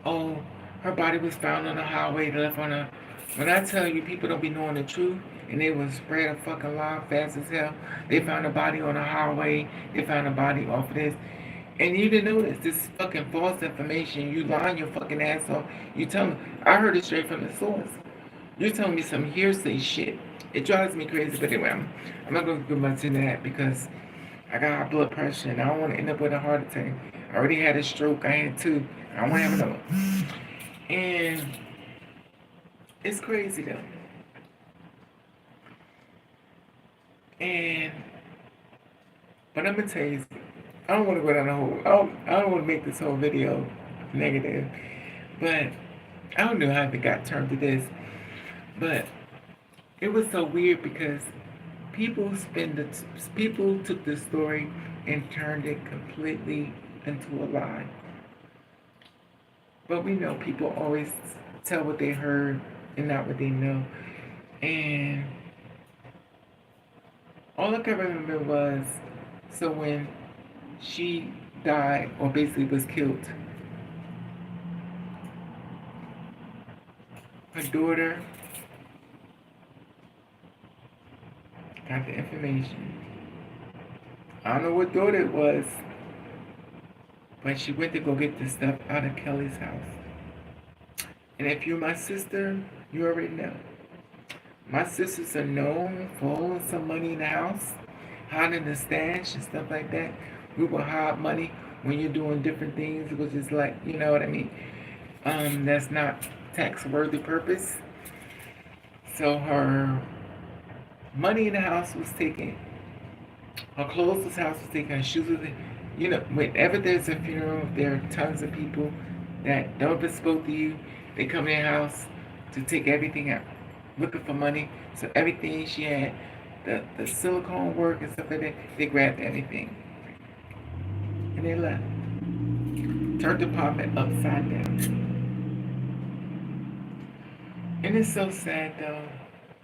Oh, her body was found on the highway, left on a... When I tell you people don't be knowing the truth, and they will spread a fucking lie fast as hell. They found a body on a highway. They found a body off of this. And you didn't know this fucking false information. You lying your fucking ass off. You tell me, I heard it straight from the source. You're telling me some hearsay shit. It drives me crazy, but anyway, I'm not going to go much into that because I got high blood pressure and I don't want to end up with a heart attack. I already had a stroke. I had 2. I don't want to have another one. And it's crazy though. But I'm going to tell you, I don't want to go down the whole, I don't want to make this whole video negative, but I don't know how it got turned to this, but it was so weird because people took this story and turned it completely into a lie. But we know people always tell what they heard and not what they know. And all I can remember was, so when she died, or basically was killed, her daughter got the information. I don't know what daughter it was, but she went to go get the stuff out of Kelly's house. And if you're my sister, you already know. My sisters are known for holding some money in the house, hiding the stash and stuff like that. We will hide money when you're doing different things, which is like, you know what I mean? That's not tax-worthy purpose. So her money in the house was taken. Her clothes was house was taken. Her shoes was taken. You know, whenever there's a funeral, there are tons of people that don't ever spoke to you. They come in their house to take everything out, looking for money. So everything she had, the silicone work and stuff like that, they grabbed everything. And they left. Turned the apartment upside down. And it's so sad though,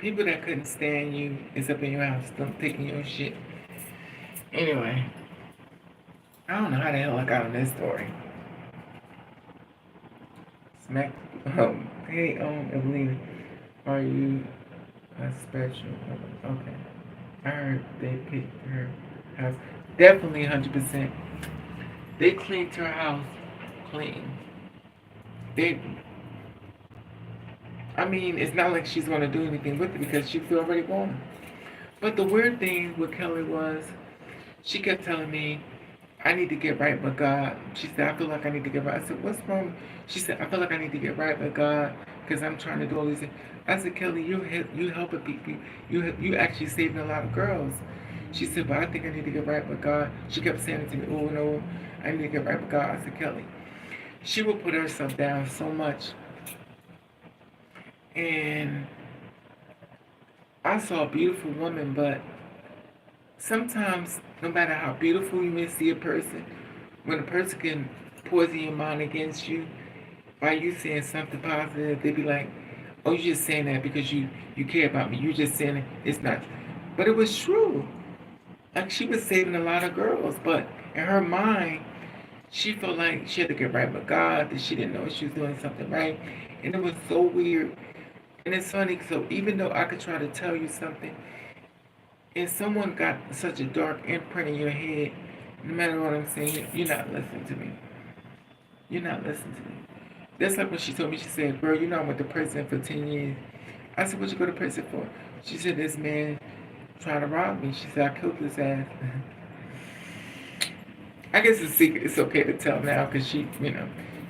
People that couldn't stand you is up in your house, still taking your shit. Anyway, I don't know how the hell I got on this story. Smack. Hey, Evelina, are you a special? Okay. I heard they picked her house. Definitely 100%. They cleaned her house clean. They, I mean, it's not like she's gonna do anything with it because she's already gone. But the weird thing with Kelly was, she kept telling me, I need to get right with God. She said, I feel like I need to get right. I said, what's wrong? She said, I feel like I need to get right with God because I'm trying to do all these things. I said, Kelly, you helping people. You actually saving a lot of girls. She said, but I think I need to get right with God. She kept saying it to me over and over. I need to get right with God. I said, Kelly, she would put herself down so much. And I saw a beautiful woman, but sometimes, no matter how beautiful you may see a person, when a person can poison your mind against you by you saying something positive, they be like, oh, you're just saying that because you care about me. You're just saying it. It's not. But it was true. Like, she was saving a lot of girls, but in her mind, she felt like she had to get right with God, that she didn't know she was doing something right. And it was so weird. And it's funny, so even though I could try to tell you something, if someone got such a dark imprint in your head, no matter what I'm saying, you're not listening to me. You're not listening to me. That's like when she told me, she said, girl, you know I went to prison for 10 years. I said, what you go to prison for? She said, this man tried to rob me. She said, I killed his ass. I guess it's secret. It's okay to tell now because she,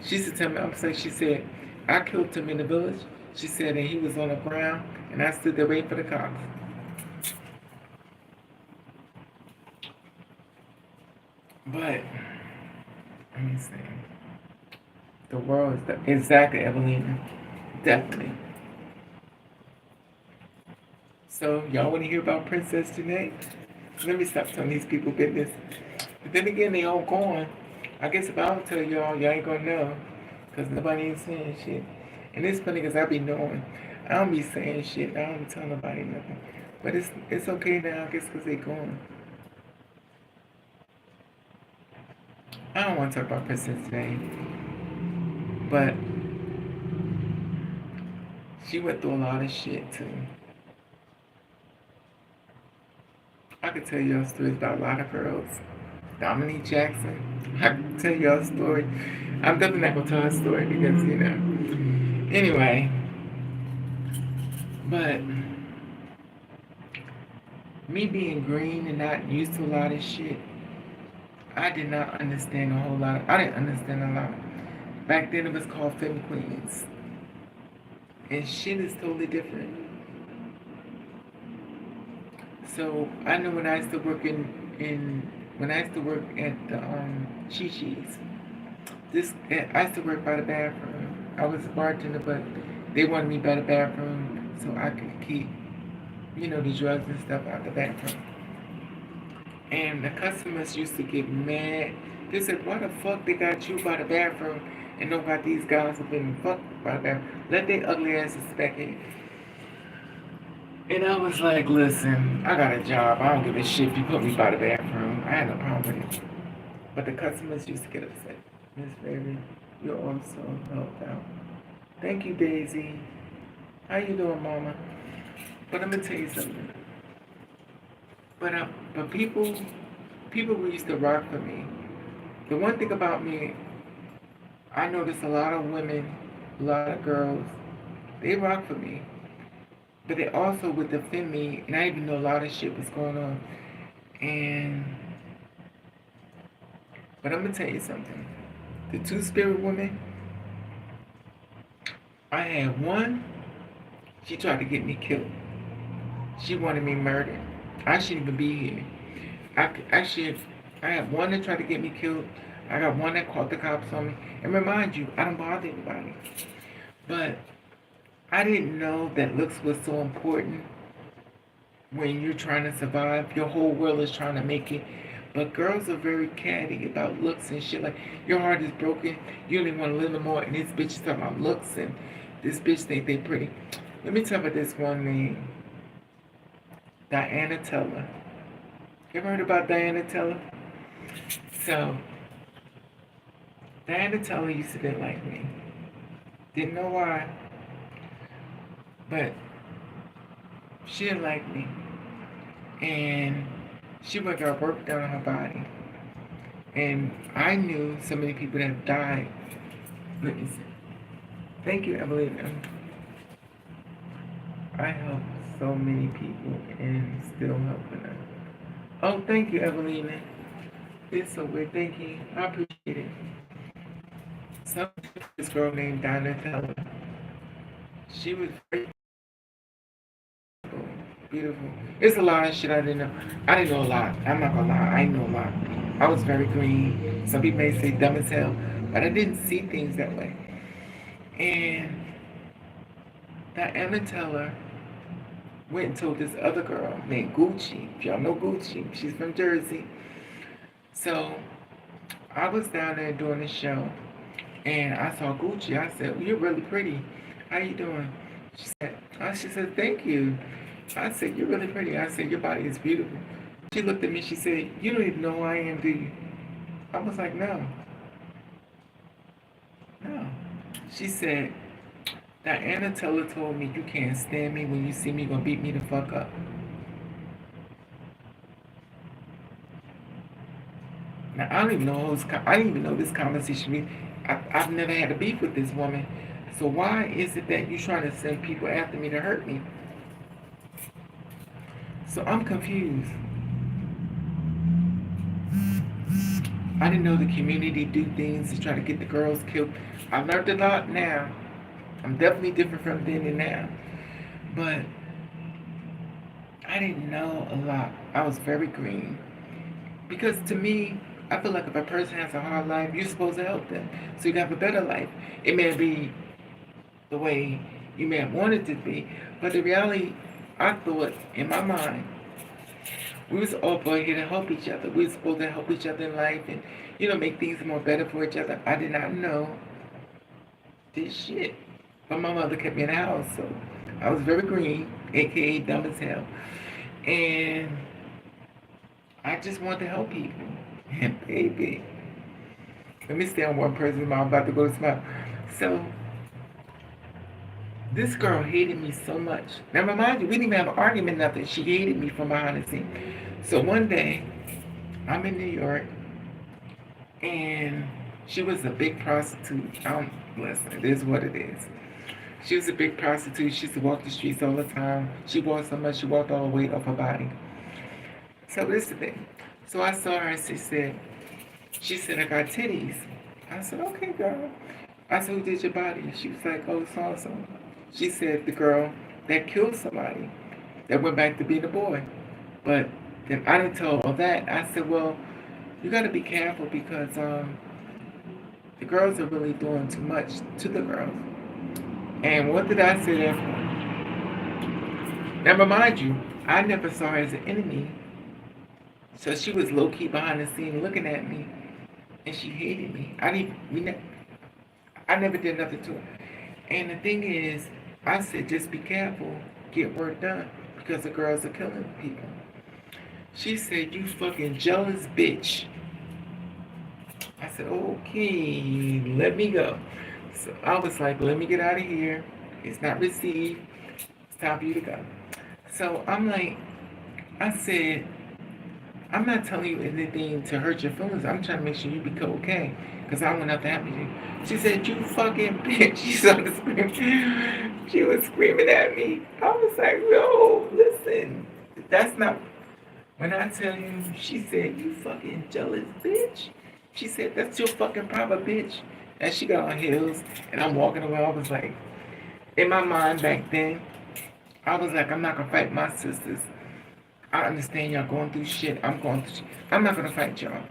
she used to tell me, I'm saying, she said, I killed him in the village. She said, and he was on the ground, and I stood there waiting for the cops. But, let me see. The world is exactly, Evelina. Definitely. So, y'all want to hear about Princess Janae? Let me stop telling these people business. But then again, they all gone. I guess if I don't tell y'all, y'all ain't gonna know. Because nobody ain't saying shit. And it's funny because I be knowing. I don't be saying shit. I don't tell nobody nothing. But it's okay now, I guess, because they gone. I don't want to talk about Princess Janae. But she went through a lot of shit, too. I could tell y'all stories about a lot of girls. Dominique Jackson. I could tell y'all a story. I'm definitely not going to tell a story because, Anyway. But me being green and not used to a lot of shit, I did not understand a whole lot. I didn't understand a lot. Back then it was called Femme Queens. And shit is totally different. So I know when I used to work when I used to work at the Chi-Chi's, I used to work by the bathroom. I was a bartender, but they wanted me by the bathroom so I could keep, the drugs and stuff out the bathroom. And the customers used to get mad. They said, why the fuck they got you by the bathroom and don't got these guys up in the fuck by the bathroom? Let their ugly asses back in. And I was like, listen, I got a job. I don't give a shit if you put me by the bathroom. I had no problem with it. But the customers used to get upset. Miss Raven, you're also helped out. Thank you, Daisy. How you doing, Mama? But I'm gonna tell you something. But people who used to rock for me. The one thing about me, I noticed a lot of women, a lot of girls, they rock for me. But they also would defend me, and I even know a lot of shit was going on. But I'm gonna tell you something. The two-spirit woman, I had one, she tried to get me killed. She wanted me murdered. I shouldn't even be here. I have one that tried to get me killed. I got one that called the cops on me. And remind you, I don't bother anybody. But I didn't know that looks was so important when you're trying to survive. Your whole world is trying to make it. But girls are very catty about looks and shit. Like, your heart is broken. You don't even want to live no more. And this bitch is talking about looks. And this bitch think they pretty. Let me tell you about this one thing. Diana Teller. You ever heard about Diana Teller? So, Diana Teller used to be like me. Didn't know why, but she didn't like me. And she would got work done on her body. And I knew so many people that have died. Let me see. Thank you, Evelina. I helped so many people and still helping them. Oh, thank you, Evelina. It's so weird. Thank you. I appreciate it. Some this girl named Dinah Teller. She was very beautiful. It's a lot of shit I didn't know. I didn't know a lot. I'm not gonna lie. I didn't know a lot. I was very green. Some people may say dumb as hell, but I didn't see things that way. And Diana Teller went and told this other girl named Gucci. If y'all know Gucci, she's from Jersey. So I was down there doing the show, and I saw Gucci. I said, well, "You're really pretty. How you doing?" She said, "Thank you." I said, "You're really pretty." I said, "Your body is beautiful." She looked at me. She said, "You don't even know who I am, do you?" I was like, "No, no." She said, "Diana Teller told me you can't stand me. When you see me, you're gonna beat me the fuck up." Now I don't even know I didn't even know this conversation. I've never had a beef with this woman. So why is it that you're trying to send people after me to hurt me? So I'm confused. I didn't know the community do things to try to get the girls killed. I learned a lot now. I'm definitely different from then and now. But I didn't know a lot. I was very green. Because to me, I feel like if a person has a hard life, you're supposed to help them so you can have a better life. It may be the way you may have wanted it to be, but the reality, I thought in my mind, we was all born here to help each other. We were supposed to help each other in life and, make things more better for each other. I did not know this shit. But my mother kept me in the house, so I was very green, aka dumb as hell. And I just wanted to help people. And baby, let me stay on one person. I'm about to go to smile. So this girl hated me so much. Now remind you, we didn't even have an argument, nothing. She hated me from behind the scene. So one day, I'm in New York, and she was a big prostitute. Listen, it is what it is. She was a big prostitute. She used to walk the streets all the time. She walked so much, she walked all the weight off her body. So this is the thing. So I saw her and she said, "I got titties." I said, "Okay, girl." I said, "Who did your body?" She was like, "Oh, so-and-so." She said, "The girl that killed somebody, that went back to being a boy." But then I didn't tell her all that. I said, "Well, you got to be careful because the girls are really doing too much to the girls." And what did I say there? Now, mind you, I never saw her as an enemy. So she was low key behind the scene looking at me, and she hated me. I never did nothing to her. And the thing is, I said, just be careful, get work done, because the girls are killing people. She said, "You fucking jealous bitch." I said, "Okay, let me go." So I was like, "Let me get out of here. It's not received. It's time for you to go." So I said, "I'm not telling you anything to hurt your feelings. I'm trying to make sure you be okay. Because I want nothing to happen to you." She said, "You fucking bitch." She started screaming. She was screaming at me. I was like, "No, listen. That's not." When I tell you, she said, "You fucking jealous bitch." She said, "That's your fucking problem, bitch." And she got on heels, and I'm walking away. I was like, in my mind back then, I was like, I'm not gonna fight my sisters. I understand y'all going through shit. I'm going through shit. I'm not gonna fight y'all.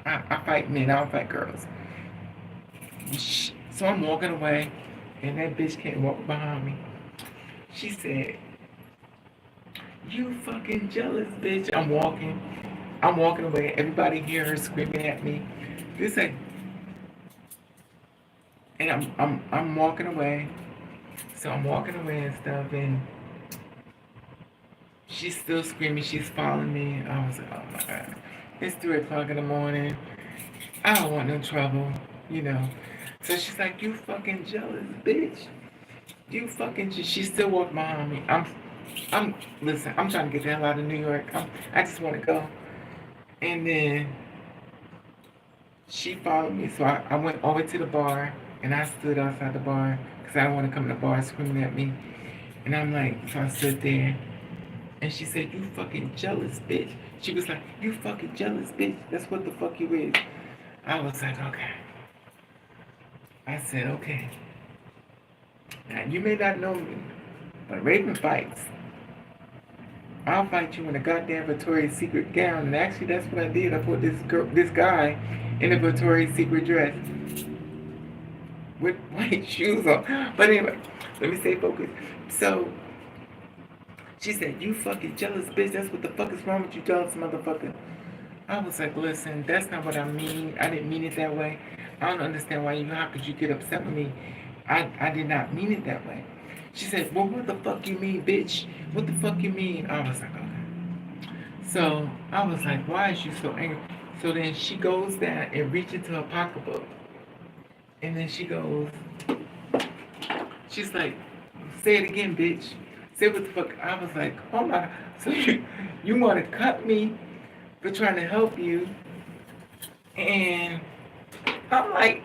I fight men, I don't fight girls. So I'm walking away, and that bitch came walk behind me. She said, "You fucking jealous bitch." I'm walking away. Everybody hear her screaming at me. This like, and I'm walking away. So I'm walking away and stuff, and She's still screaming. She's following me. I was like, oh my God. It's 3 o'clock in the morning. I don't want no trouble, you know. So she's like, you fucking jealous, bitch. You fucking, she still walked behind me. Listen, I'm trying to get the hell out of New York. I just want to go. And then she followed me. So I went all the way to the bar and I stood outside the bar because I don't want to come to the bar screaming at me. And I'm like, so I stood there. And she said, you fucking jealous, bitch. She was like, you fucking jealous, bitch. That's what the fuck you is. I was like, okay. I said, okay. Now, you may not know me, but Raven fights. I'll fight you in a goddamn Victoria's Secret gown. And actually, that's what I did. I put this guy in a Victoria's Secret dress with white shoes on. But anyway, let me stay focused. So, she said, you fucking jealous bitch. That's what the fuck is wrong with you, jealous motherfucker. I was like, listen, that's not what I mean. I didn't mean it that way. I don't understand how could you get upset with me? I did not mean it that way. She said, well, what the fuck you mean, bitch? What the fuck you mean? I was like, okay. So I was like, why is you so angry? So then she goes down and reaches into her pocketbook. And then she's like, say it again, bitch. Say what the fuck. I was like, oh my God. So you want to cut me for trying to help you? And I'm like,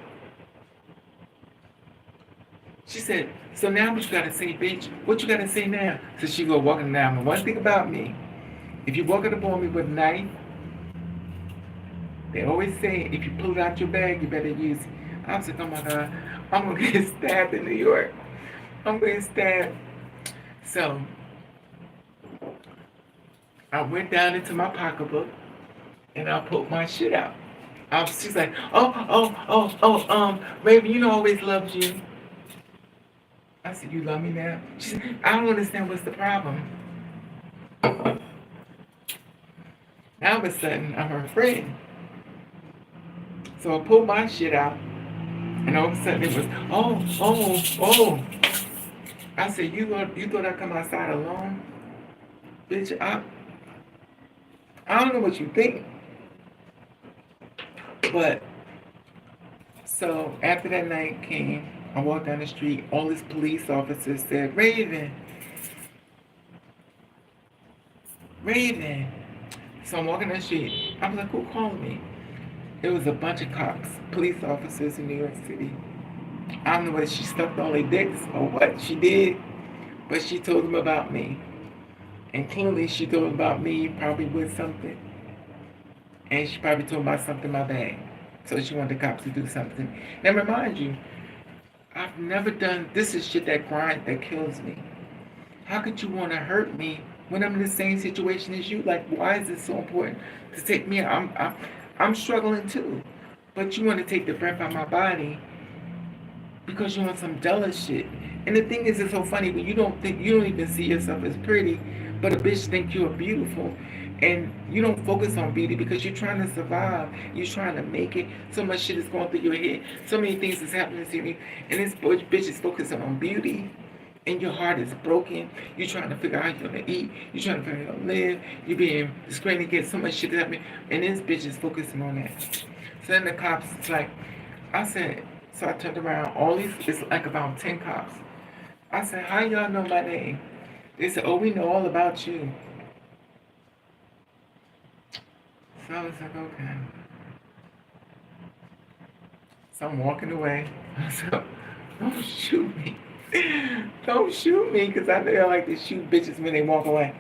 she said, so now what you gotta say, bitch? What you gotta say now? So she go walking down. And one thing about me, if you walking up on me with a knife, they always say, if you pull it out your bag, you better use it. I was like, oh my God, I'm gonna get stabbed in New York. I'm gonna get stabbed. So I went down into my pocketbook and I pulled my shit out. She's like, Raven, you know I always loved you. I said, you love me now? She said, I don't understand what's the problem. Now all of a sudden, I'm her friend. So I pulled my shit out, and all of a sudden it was, oh. I said, you thought I'd come outside alone? Bitch, I don't know what you think. But, so after that night came, I walked down the street, all these police officers said, Raven. So I'm walking down the street. I was like, who called me? It was a bunch of cops, police officers in New York City. I don't know whether she stuffed all their dicks or what she did, but she told them about me. And clearly she told them about me probably with something. And she probably told them about something in my bag. So she wanted the cops to do something. Now remind you, I've never done, this is shit that kills me. How could you want to hurt me when I'm in the same situation as you? Like, why is it so important to take me out? I'm struggling too. But you want to take the breath out of my body because you want some jealous shit. And the thing is, it's so funny when you don't even see yourself as pretty, but a bitch think you're beautiful. And you don't focus on beauty because you're trying to survive. You're trying to make it. So much shit is going through your head. So many things is happening to you. And this bitch is focusing on beauty. And your heart is broken. You're trying to figure out how you're going to eat. You're trying to figure out how to live. You're being screaming to get so much shit happening. And this bitch is focusing on that. So then the cops, it's like, I said, so I turned around. It's like about 10 cops. I said, how y'all know my name? They said, oh, we know all about you. So I was like, okay. So I'm walking away. So, don't shoot me. Don't shoot me, because I know they like to shoot bitches when they walk away.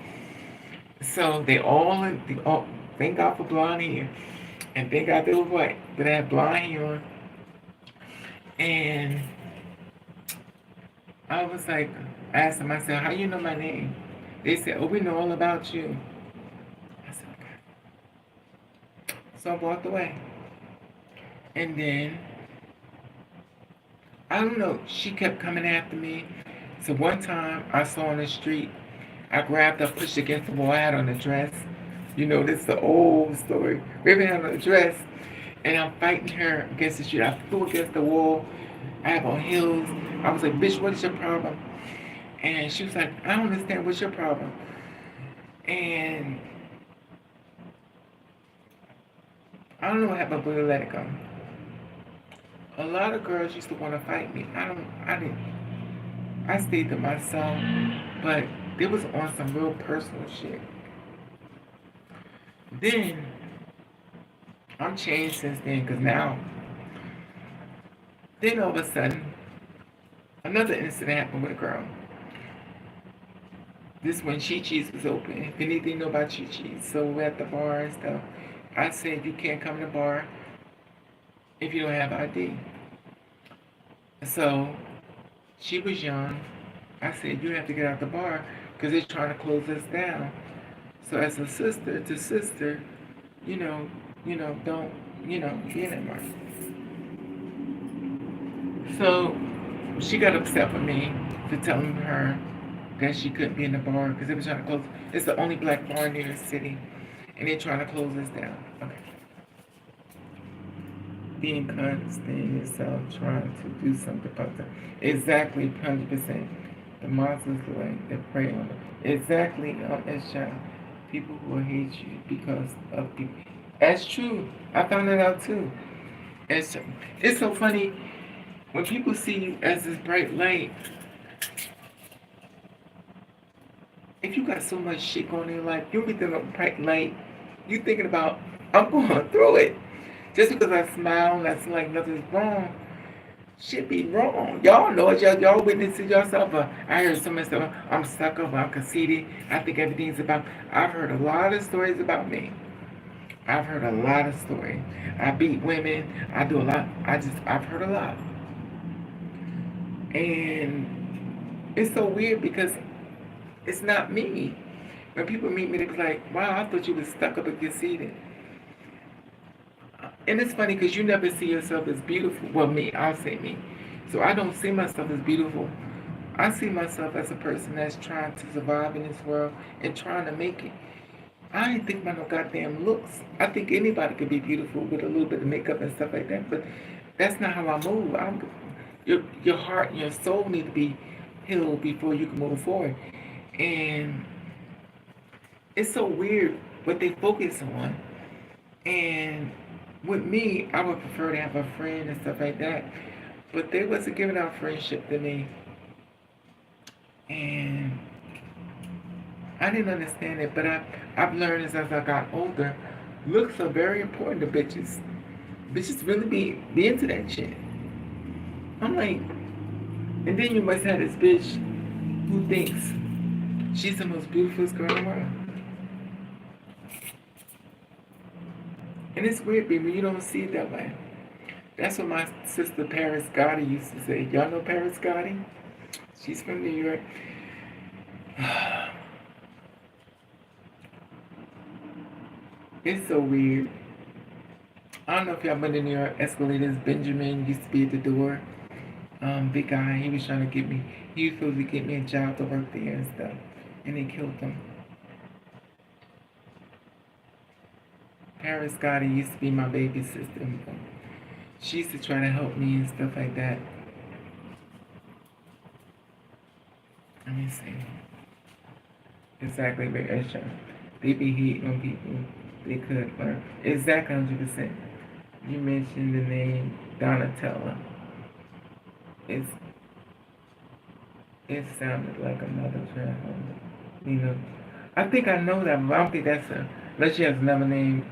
So they all, thank God for blonde hair. And thank God they were white, but they had blonde hair on. And I was like, I asked them, I said, how you know my name? They said, oh, we know all about you. I said, okay. So I walked away. And then, I don't know, she kept coming after me. So one time I saw on the street, I grabbed her, pushed against the wall, I had on a dress. You know, this is the old story. Raven had on a dress, and I'm fighting her against the street. I flew against the wall. I have on heels. I was like, bitch, what is your problem? And she was like, I don't understand, what's your problem? And I don't know what happened, but we let it go. A lot of girls used to want to fight me. I didn't. I stayed to myself, but it was on some real personal shit. Then I'm changed since then, because now, then all of a sudden, another incident happened with a girl. This when Chi Chi's was open. If anything know about Chi Chi's, so we're at the bar and stuff. I said you can't come to the bar if you don't have ID. So she was young. I said you have to get out the bar because they're trying to close us down. So as a sister to sister, you know, don't, be in that bar. So she got upset with me for telling her that she couldn't be in the bar because they were trying to close. It's the only black bar in New York City, and they're trying to close us down. Okay. Being constant yourself, trying to do something about that. Exactly, 100%. The monsters like they prey on them. Exactly, as child. People who hate you because of people. That's true. I found that out too. It's so funny when people see you as this bright light. If you got so much shit going in your life, you'll be thinking of bright light. You thinking about, I'm going through it. Just because I smile and I seem like nothing's wrong, shit be wrong. Y'all know it. Y'all witness it yourself. I heard so much stuff. I'm stuck up. I'm conceited. I think everything's about. I've heard a lot of stories about me. I've heard a lot of stories. I beat women. I do a lot. I've heard a lot. And it's so weird because it's not me. When people meet me, they be like, wow, I thought you was stuck up and conceited. And it's funny because you never see yourself as beautiful. Well, me, I'll say me. So I don't see myself as beautiful. I see myself as a person that's trying to survive in this world and trying to make it. I ain't think about no goddamn looks. I think anybody could be beautiful with a little bit of makeup and stuff like that, but that's not how I move. Your heart and your soul need to be healed before you can move forward. And it's so weird what they focus on. And with me, I would prefer to have a friend and stuff like that. But they wasn't giving out friendship to me. And I didn't understand it, but I've learned as I got older, looks are very important to bitches. Bitches really be into that shit. I'm like, and then you must have this bitch who thinks she's the most beautiful girl in the world. And it's weird, baby, you don't see it that way. That's what my sister Paris Gotti used to say. Y'all know Paris Gotti? She's from New York. It's so weird. I don't know if y'all been to New York escalators. Benjamin used to be at the door. Big guy, he was trying to get me. He was supposed to get me a job to work there and stuff. And they killed him. Paris Gotti used to be my baby sister. She used to try to help me and stuff like that. Let me see. Exactly, Big Esha. They be hating on people they could learn. Exactly, 100%. You mentioned the name Donatella. It sounded like another child. I think I know that, but I don't think that's her. Unless she has another name,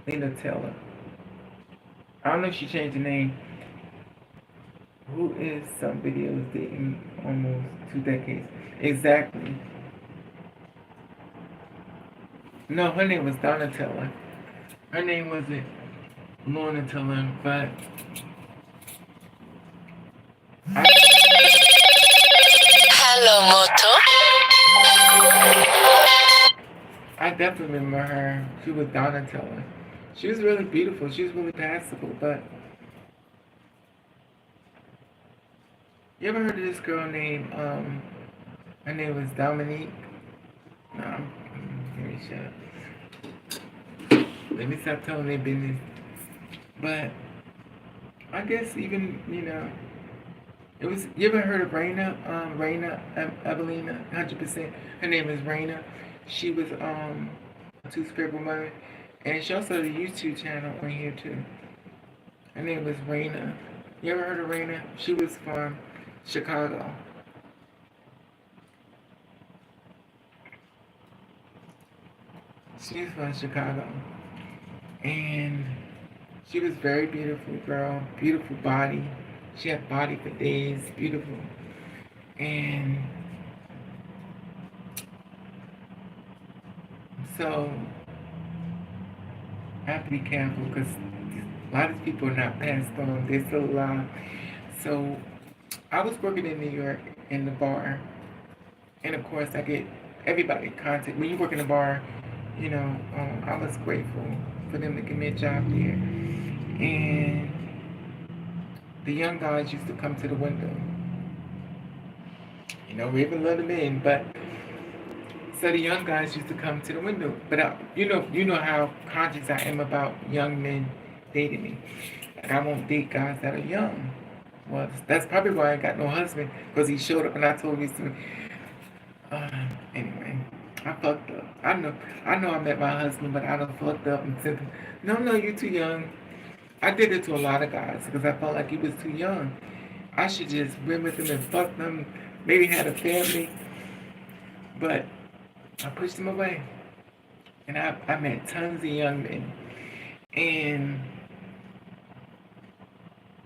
Lena Taylor. I don't know if she changed the name. Who is some videos dating almost 2 decades? Exactly. No, her name was Donatella. Her name wasn't Lorna Tiller, but Hello, Moto. I definitely remember her. She was Donatella. She was really beautiful. She was really passable, but you ever heard of this girl named, her name was Dominique? No, let me shut up. Let me stop telling their business. But I guess even, it was, you ever heard of Raina? Raina Evelina, 100%. Her name is Raina. She was two-spirit mother, and she also had a YouTube channel on here too. Her name was Raina. You ever heard of Raina? She was from Chicago. She's from Chicago, and she was very beautiful girl, beautiful body. She had body for days, beautiful, and so I have to be careful because a lot of people are not passed on. They're still alive. So I was working in New York in the bar, and of course I get everybody contact. When you work in the bar, I was grateful for them to give me a job there. And the young guys used to come to the window. We even let them in, but so the young guys used to come to the window. But you know how conscious I am about young men dating me. Like I won't date guys that are young. Well, that's probably why I got no husband, because he showed up and I told him to. Anyway, I fucked up. I know I met my husband, but I done fucked up and said, no, you're too young. I did it to a lot of guys because I felt like he was too young. I should just been with him and fuck them, maybe had a family, but I pushed him away. And I met tons of young men. And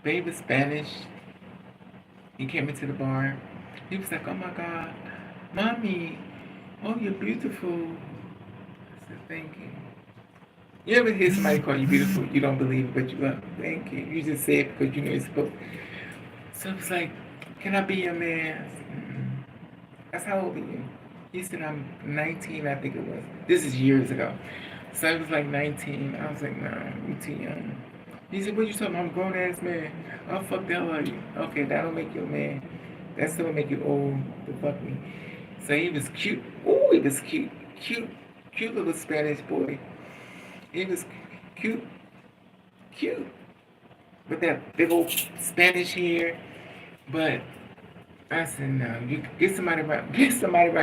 babe was Spanish. He came into the bar. He was like, oh my God, mommy, oh, you're beautiful. I said, thank you. You ever hear somebody call you beautiful? You don't believe it, but you love it. Thank you. You just say it because you know you're supposed to. So it was like, can I be your man? I said, that's how old are you? He said, I'm 19, I think it was. This is years ago. So I was like 19. I was like, nah, you're too young. He said, what you talking about? I'm a grown ass man. Oh, fuck the hell are you? Okay, that'll make you a man. That still make you old to fuck me. So he was cute. Ooh, he was cute. Cute little Spanish boy. He was cute. With that big old Spanish hair. But I said, no, you get somebody around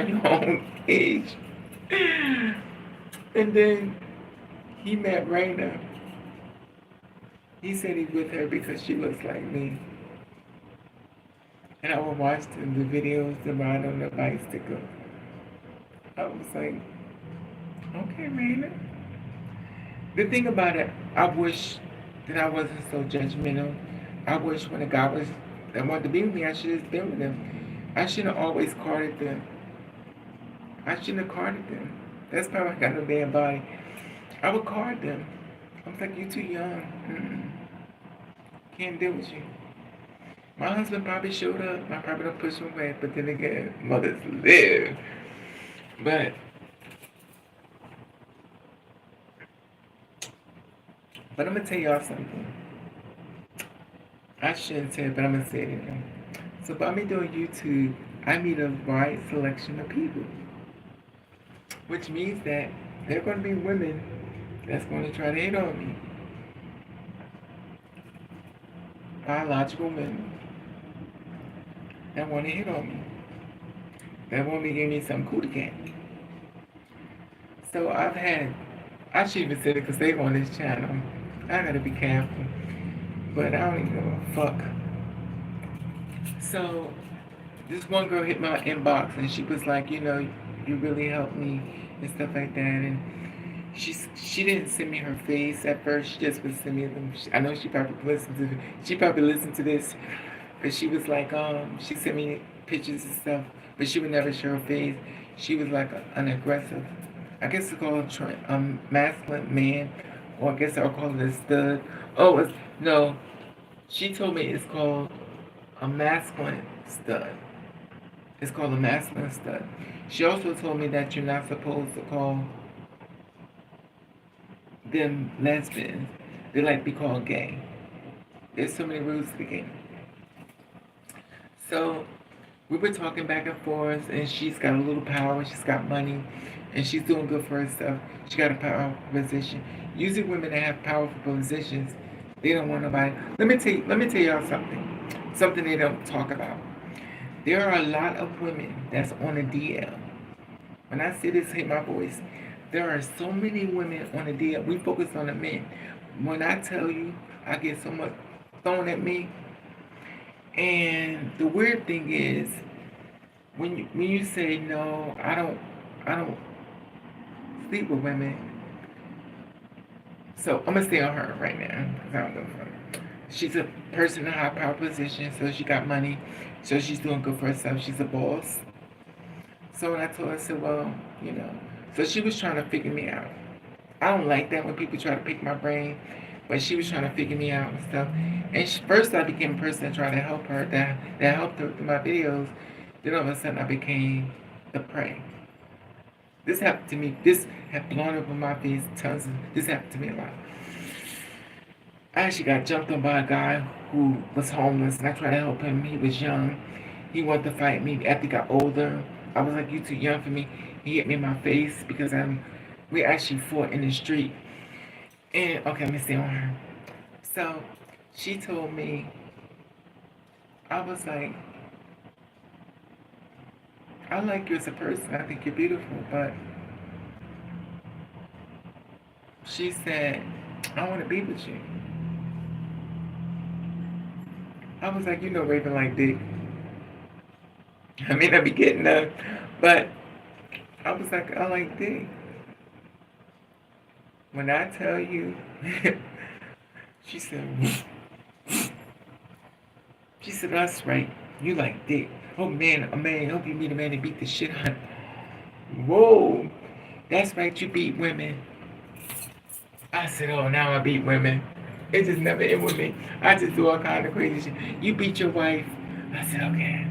your own age. And then he met Raina. He said he's with her because she looks like me. And I would watch the videos, the ride on the bicycle. I was like, okay, Raina. The thing about it, I wish that I wasn't so judgmental. I wish when a guy that wanted to be with me, I should have been with him. I shouldn't have always courted them. That's probably I got no damn body. I would card them. I was like, you too young. Can't deal with you. My husband probably showed up. I probably don't push him away. But then again, mothers live. But I'm going to tell y'all something. I shouldn't say it, but I'm going to say it anyway. So by me doing YouTube, I meet a wide selection of people. Which means that there are going to be women that's going to try to hit on me. Biological women that want to hit on me. That want me to give me some cootie cat. So I should even say it because they on this channel. I gotta be careful. But I don't even give a fuck. So this one girl hit my inbox and she was like, you really helped me and stuff like that. And she didn't send me her face at first. She just was sending me them. I know she probably listened to this, but she was like, she sent me pictures and stuff, but she would never show her face. She was like an aggressive, I guess it's called a masculine man, or I guess I'll call it a stud. Oh, no, she told me it's called a masculine stud. It's called a masculine stud. She also told me that you're not supposed to call them lesbians. They like to be called gay. There's so many rules to the game. So we were talking back and forth, and she's got a little power, she's got money, and she's doing good for herself. She got a powerful position. Usually women that have powerful positions, they don't want nobody. Let me tell y'all something they don't talk about. There are a lot of women that's on a DL When I say this, hit my voice. There are so many women on the deal. We focus on the men. When I tell you, I get so much thrown at me. And the weird thing is, when you say no, I don't sleep with women. So I'm gonna stay on her right now. 'Cause I don't know. She's a person in a high power position, so she got money, so she's doing good for herself. She's a boss. So when I told her, I said, well, you know, so she was trying to figure me out. I don't like that when people try to pick my brain, but she was trying to figure me out and stuff. And first, I became a person that tried to help her, that helped her through my videos. Then all of a sudden, I became the prey. This happened to me. This had blown up in my face tons of. This happened to me a lot. I actually got jumped on by a guy who was homeless, and I tried to help him. He was young. He wanted to fight me. After he got older, I was like, "You too young for me." He hit me in my face because we actually fought in the street. And okay, let me stay on her. So she told me, I was like, "I like you as a person. I think you're beautiful," but she said, "I want to be with you." I was like, "You know, Raven like dick. I may not be getting that, but I was like, I like dick." When I tell you, she said, she said, "That's right. You like dick. Oh man, a man. Hope you meet a man that beat the shit out." Whoa, that's right. You beat women. I said, "Oh, now I beat women." It just never ended with me. I just do all kind of crazy shit. You beat your wife. I said, "Okay."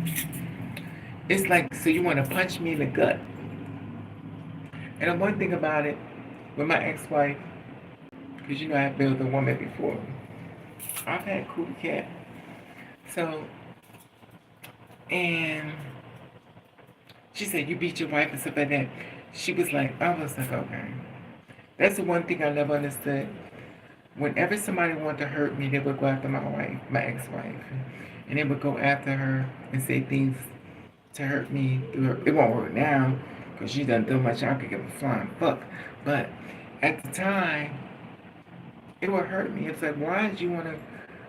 It's like, so you want to punch me in the gut. And the one thing about it, with my ex-wife, because you know I've been with a woman before, I've had cool cat. So, and she said, "You beat your wife," and stuff like that. She was like, I was like, okay. That's the one thing I never understood. Whenever somebody wanted to hurt me, they would go after my wife, my ex-wife. And they would go after her and say things to hurt me through her. It won't work now, because she done so much I could give a flying fuck. But at the time, it would hurt me. It's like, why did you want to,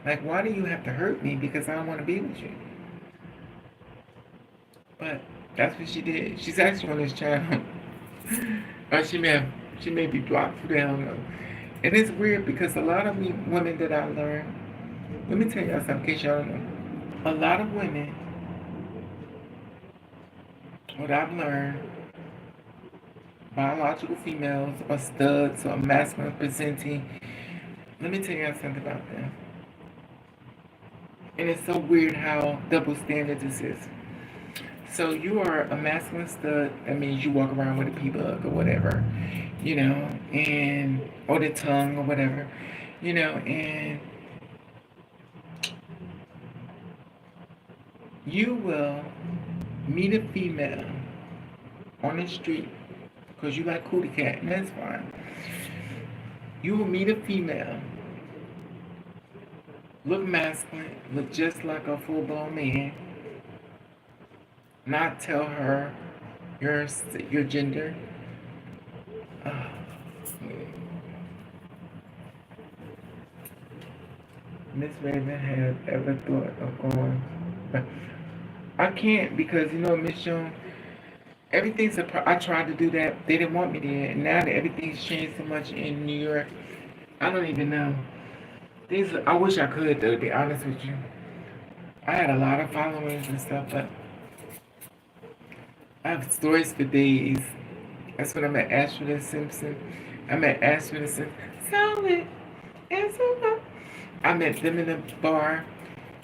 like, why do you have to hurt me because I don't want to be with you? But that's what she did. She's actually on this channel. Or she may be blocked for that, I don't know. And it's weird because a lot of women that I learned, let me tell y'all something in case y'all don't know. A lot of women, what I've learned, biological females are studs or masculine presenting. Let me tell y'all something about them. And it's so weird how double standard this is. So you are a masculine stud. That means you walk around with a P-bug or whatever, you know, and or the tongue or whatever, you know, and you will meet a female on the street because you like cootie cat, and that's fine. You will meet a female, look masculine, look just like a full-blown man, not tell her your gender. Uh, Miss Raven have ever thought of going, but I can't because you know Miss Jones. Everything's I tried to do that. They didn't want me there, and now that everything's changed so much in New York, I don't even know. I wish I could though. To be honest with you, I had a lot of followers and stuff, but I have stories for days. That's when I met Ashford and Simpson. I met Ashford and Simpson. Solid. And so I met them in the bar.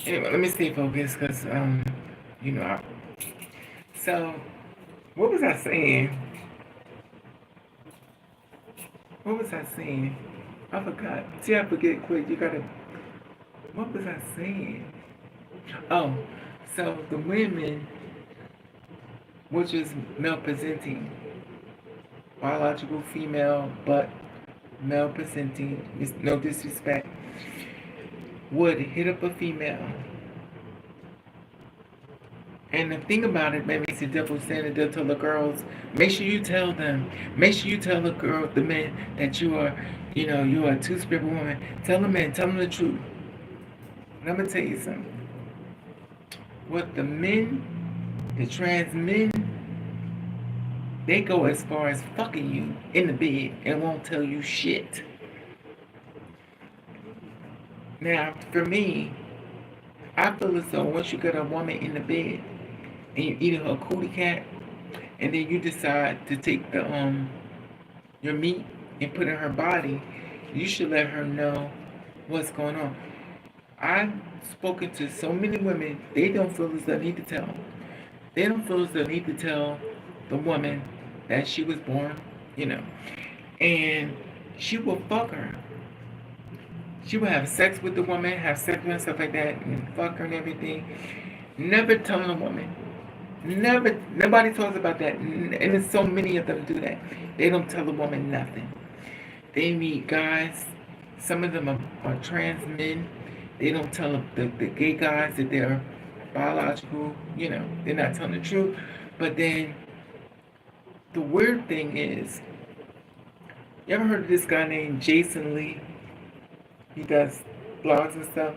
Anyway, let me stay focused because, you know, so what was I saying? What was I saying? I forgot. See, I forget quick. You gotta. What was I saying? Oh, so the women, which is male presenting, biological female, but male presenting, no disrespect, would hit up a female And the thing about it, maybe it's the devil saying they'll tell the girls, make sure you tell them, make sure you tell the girl, the men, that you are, you are a two-spirit woman. Tell the men, tell them the truth. And I'm going to tell you something. What the men, the trans men, they go as far as fucking you in the bed and won't tell you shit. Now, for me, I feel as though once you get a woman in the bed and you eat her cootie cat, and then you decide to take your meat and put it in her body, you should let her know what's going on. I've spoken to so many women, they don't feel as though they need to tell. They don't feel as though they need to tell the woman that she was born, and she will fuck her. She will have sex with the woman, have sex with her, stuff like that, and fuck her and everything. Never telling a woman. Never, nobody talks about that, and there's so many of them do that. They don't tell the woman nothing. They meet guys, some of them are trans men. They don't tell the gay guys that they're biological, they're not telling the truth. But then, the weird thing is, you ever heard of this guy named Jason Lee? He does blogs and stuff.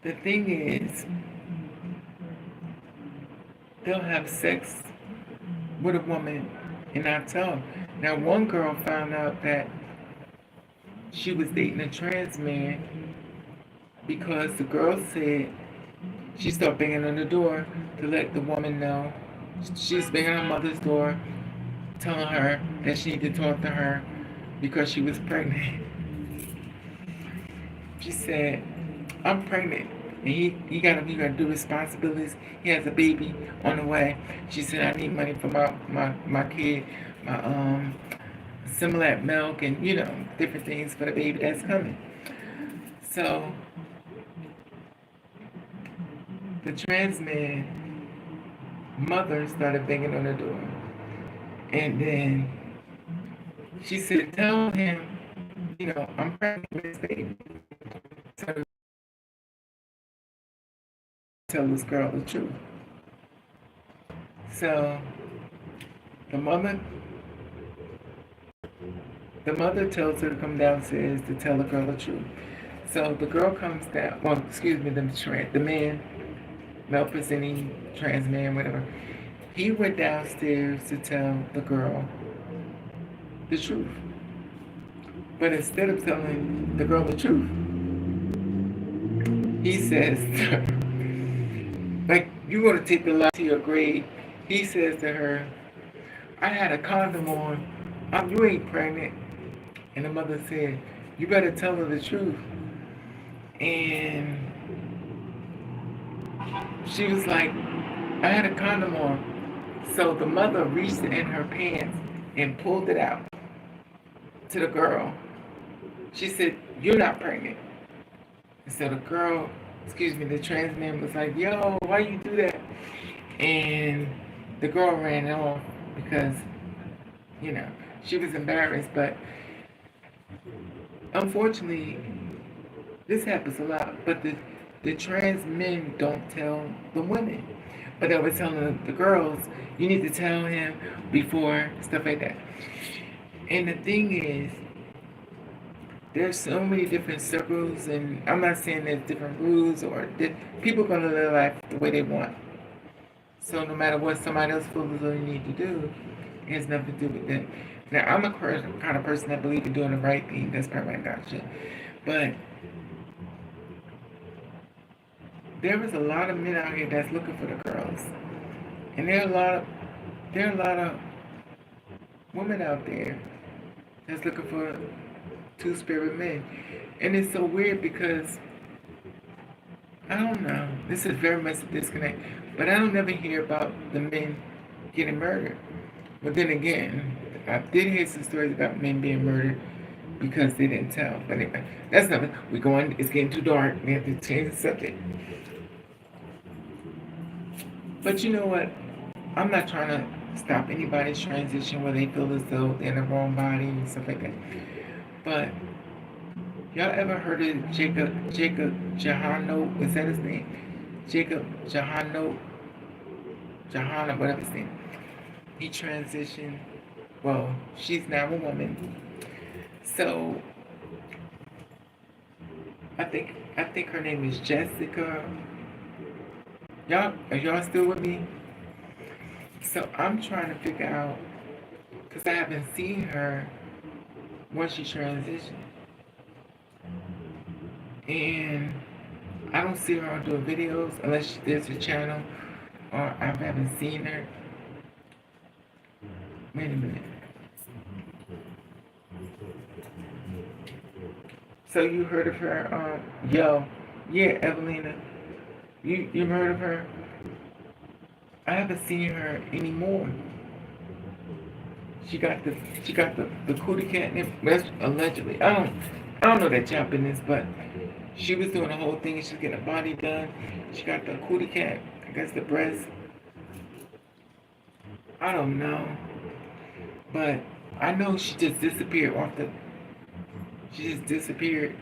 The thing is, they'll have sex with a woman and not tell them. Now, one girl found out that she was dating a trans man because the girl said she started banging on the door to let the woman know. She's banging on her mother's door, telling her that she needed to talk to her because she was pregnant. She said, I'm pregnant. And he got to do responsibilities. He has a baby on the way. She said, I need money for my kid, my Similac milk, and different things for the baby that's coming. So the trans man mother started banging on the door, and then she said, tell him, I'm pregnant with this baby. So tell this girl the truth. So the mother tells her to come downstairs to tell the girl the truth. So the girl comes down, the man, male presenting trans man, whatever, he went downstairs to tell the girl the truth. But instead of telling the girl the truth, he says to her, like, you want to take the lie to your grave. He says to her, I had a condom on. You ain't pregnant. And the mother said, you better tell her the truth. And she was like, I had a condom on. So the mother reached in her pants and pulled it out to the girl. She said, you're not pregnant. And so the trans man was like, yo, why you do that? And the girl ran off because, she was embarrassed. But unfortunately, this happens a lot. But the trans men don't tell the women. But they were telling the girls, you need to tell him before, stuff like that. And the thing is, there's so many different circles, and I'm not saying there's different rules or people are going to live life the way they want. So no matter what somebody else feels as though you need to do, it has nothing to do with them. Now, I'm a kind of person that believes in doing the right thing. That's part of my doctrine. But there is a lot of men out here that's looking for the girls. And there are a lot of women out there that's looking for two-spirit men. And it's so weird because, I don't know, this is very much a disconnect, but I don't ever hear about the men getting murdered. But then again, I did hear some stories about men being murdered because they didn't tell. But anyway, that's nothing. It's getting too dark. We have to change the subject. But you know what? I'm not trying to stop anybody's transition where they feel as though they're in the wrong body and stuff like that. But Y'all ever heard of Jacob Jahano? Is that his name? Jacob Jahana, whatever his name. He transitioned. Well, she's now a woman. So I think her name is Jessica. Are y'all still with me? So I'm trying to figure out, because I haven't seen her once she transitioned. And I don't see her on doing videos unless there's a channel or I haven't seen her. Wait a minute. So you heard of her? Yeah, Evelina. You heard of her? I haven't seen her anymore. She got the cootie catnip. That's allegedly. I don't know that y'all business, but she was doing the whole thing. She's getting her body done. She got the cootie cat. I guess the breast. I don't know, but I know she just disappeared off the. She just disappeared.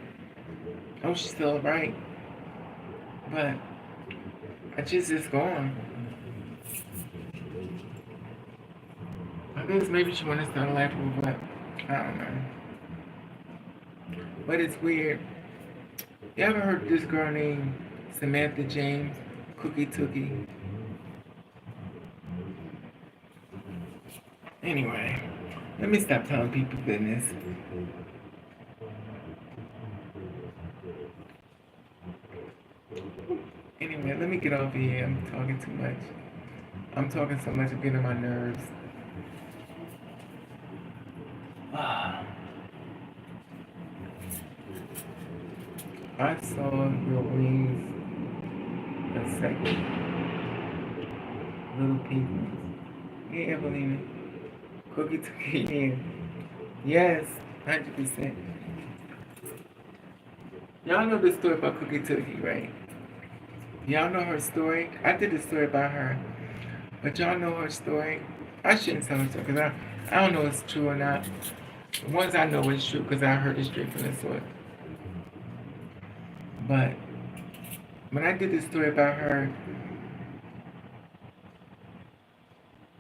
Oh, she's still right, but I just is gone. I guess maybe she wanted to start a life over, but I don't know. But it's weird. You ever heard this girl named Samantha James, Cookie Tookie? Anyway, let me stop telling people business. Anyway, let me get over here. I'm talking too much. I'm talking so much, I'm getting on my nerves. I saw your wings a second. Little pink ones. Hey, Evelina. Cookie Tookie, yeah. Yes, 100%. Y'all know the story about Cookie Tookie, right? Y'all know her story? I did a story about her. But y'all know her story? I shouldn't tell her story because I don't know if it's true or not. The ones I know is true because I heard it straight from the source. But when I did this story about her,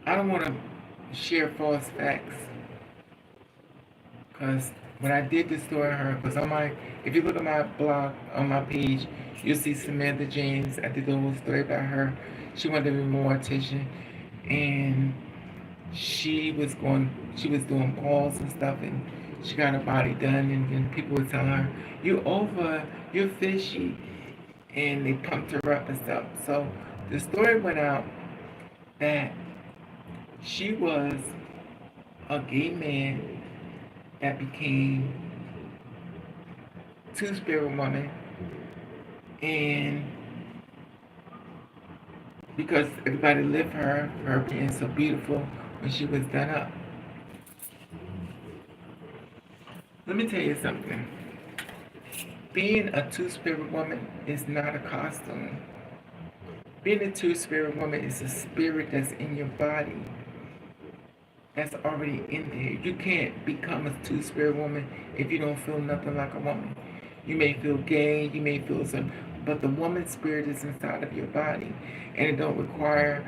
I don't want to share false facts. Because when I did this story on her, because if you look at my blog on my page, you'll see Samantha James. I did the whole story about her. She wanted to be a mortician, and she was doing balls and stuff, and she got her body done, and then people would tell her, you're fishy, and they pumped her up and stuff. So the story went out that she was a gay man that became two-spirit woman, and because everybody lived her being so beautiful when she was done up. Let me tell you something. Being a two-spirit woman is not a costume. Being a two-spirit woman is a spirit that's in your body. That's already in there. You can't become a two-spirit woman if you don't feel nothing like a woman. You may feel gay, you may feel some, but the woman spirit is inside of your body, and it don't require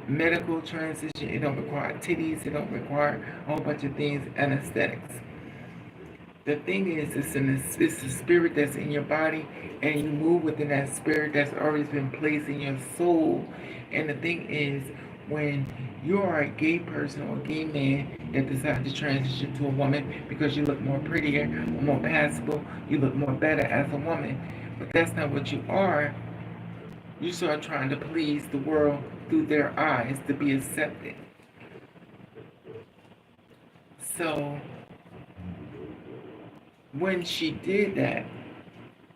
medical transition. It don't require titties. It don't require a whole bunch of things, anesthetics. The thing is, it's the spirit that's in your body, and you move within that spirit that's already been placed in your soul. And the thing is, when you are a gay person or a gay man that decides to transition to a woman because you look more prettier, more passable, you look more better as a woman, but that's not what you are. You start trying to please the world through their eyes to be accepted. So when she did that,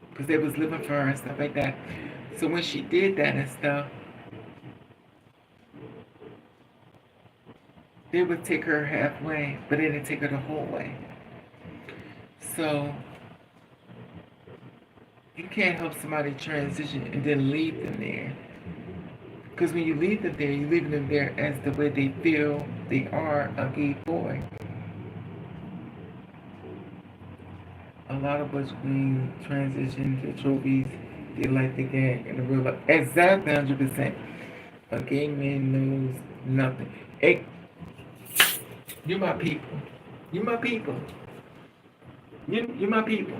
because they was living for her and stuff like that, so when she did that and stuff, they would take her halfway, but they didn't take her the whole way. So you can't help somebody transition and then leave them there. Because when you leave them there, you're leaving them there as the way they feel they are a gay boy. A lot of Butch Queens transition to trophies. They like the gag and the real life. Exactly 100%. A gay man knows nothing. Hey, you my people. You my people. You my people.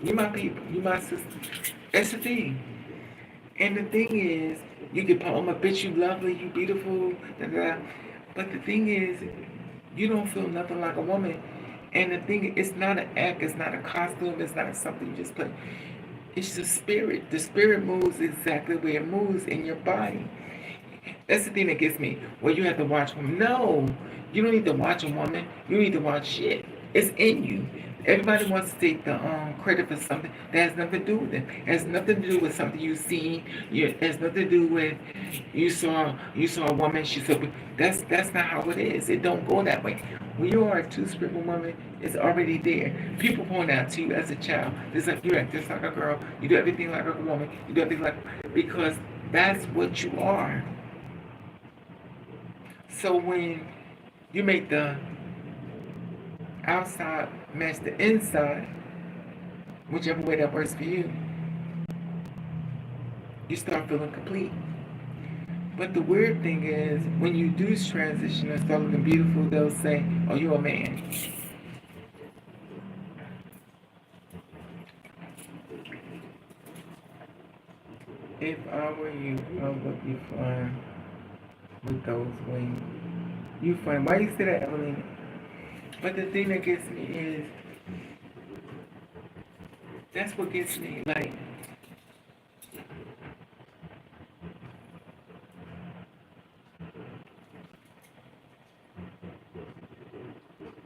You my people. You my sister. That's the thing. And the thing is, you can put, oh my bitch, you lovely, you beautiful, da, da, da. But the thing is, you don't feel nothing like a woman. And the thing, it's not an act, it's not a costume, it's not something you just play. It's the spirit. The spirit moves exactly where it moves in your body. That's the thing that gets me. Well, you have to watch women. No, you don't need to watch a woman. You need to watch shit. It's in you. Everybody wants to take the credit for something that has nothing to do with it. It has nothing to do with something you've seen. It has nothing to do with you saw a woman. She said that's not how it is. It don't go that way. When you are a two-spirit woman, it's already there. People point out to you as a child. It's like you act just like a girl. You do everything like a woman. You do everything like because that's what you are. So when you make the outside match the inside, whichever way that works for you, you start feeling complete. But the weird thing is, when you do transition and start looking beautiful, they'll say, "Oh, you're a man." If I were you, I would be flying with those wings. You flying? Why you say that, Evelyn? But the thing that gets me is, that's what gets me. Like,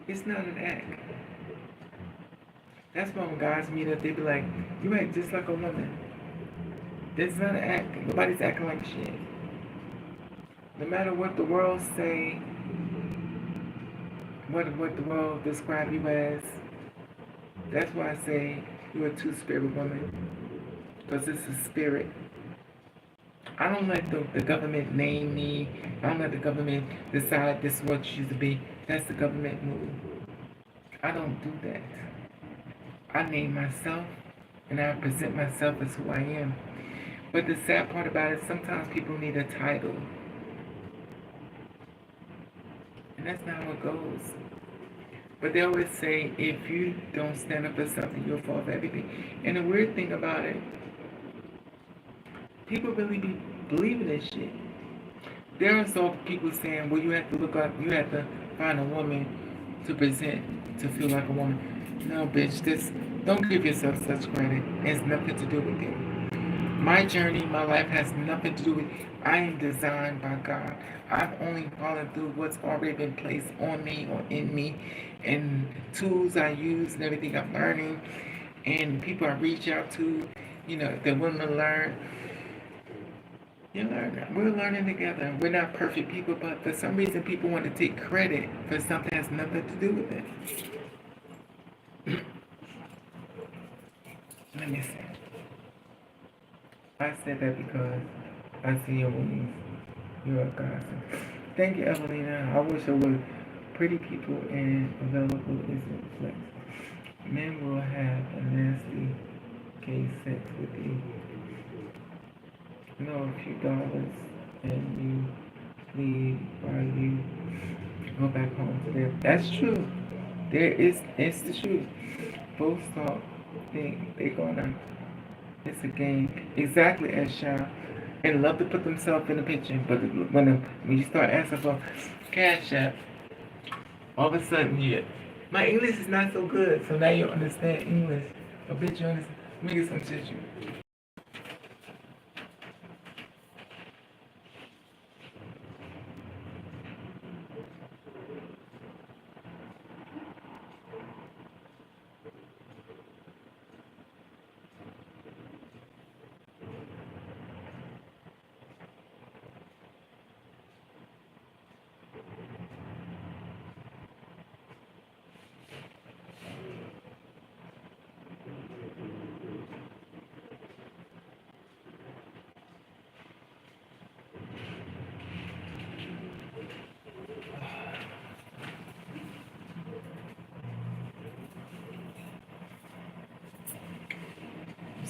it's not an act. That's why when guys meet up, they be like, "You act just like a woman." That's not an act. Nobody's acting like shit. No matter what the world say, what the world describe you as, that's why I say you're a two-spirit woman. Because it's a spirit. I don't let the government name me. I don't let the government decide this is what you should be. That's the government move. I don't do that. I name myself and I present myself as who I am. But the sad part about it, sometimes people need a title. And that's not how it goes. But they always say, if you don't stand up for something, you'll fall for everything. And the weird thing about it, people really be believing this shit. There are some people saying, well, you have to look up, you have to find a woman to present, to feel like a woman. No, bitch, don't give yourself such credit. It has nothing to do with it. My journey, my life has nothing to do with it. I am designed by God. I'm only following through what's already been placed on me or in me and tools I use and everything I'm learning and people I reach out to, if they're willing to learn. You learn. We're learning together. We're not perfect people, but for some reason people want to take credit for something that has nothing to do with it. Let me see. I said that because I see your wings. You're a gossip. Thank you, Evelina. I wish I would. Pretty people and available isn't flex. Men will have a nasty gay sex with you. A few dollars and you leave while you go back home to them. That's true. It's the truth. Both thought they gonna, it's a game. Exactly as Sean. And love to put themselves in the picture, but when you start asking for cash app, all of a sudden my English is not so good, so now you understand English. A bitch, you understand? Let me get some tissue.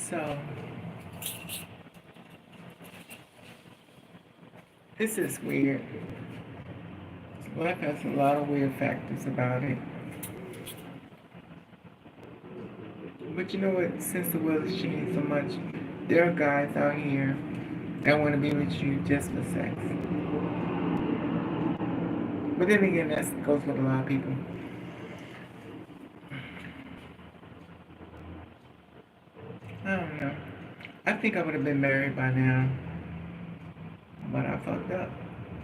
So, this is weird. Life has a lot of weird factors about it. But you know what? Since the world has changed so much, there are guys out here that want to be with you just for sex. But then again, that goes with a lot of people. I don't know. I think I would have been married by now, but I fucked up.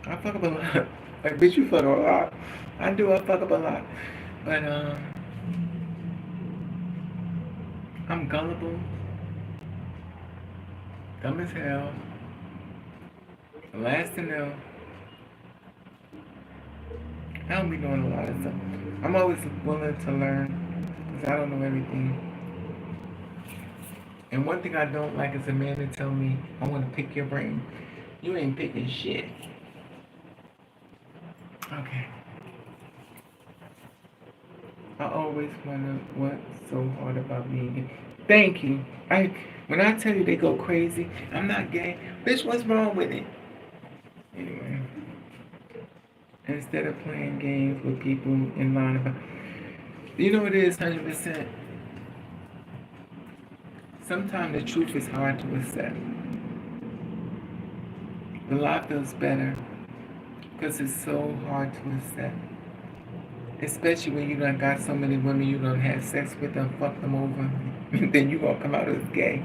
I fuck up a lot. Like, bitch, you fuck up a lot. I do. I fuck up a lot. But I'm gullible, dumb as hell, last to know. I don't be doing a lot of stuff. I'm always willing to learn because I don't know everything. And one thing I don't like is a man to tell me, I want to pick your brain. You ain't picking shit. Okay. I always wonder what's so hard about being gay. Thank you. When I tell you they go crazy, I'm not gay. Bitch, what's wrong with it? Anyway. Instead of playing games with people in line about, you know what it is, 100%. Sometimes the truth is hard to accept. The lie feels better because it's so hard to accept. Especially when you done got so many women you done had sex with and fuck them over, and then you gonna come out as gay.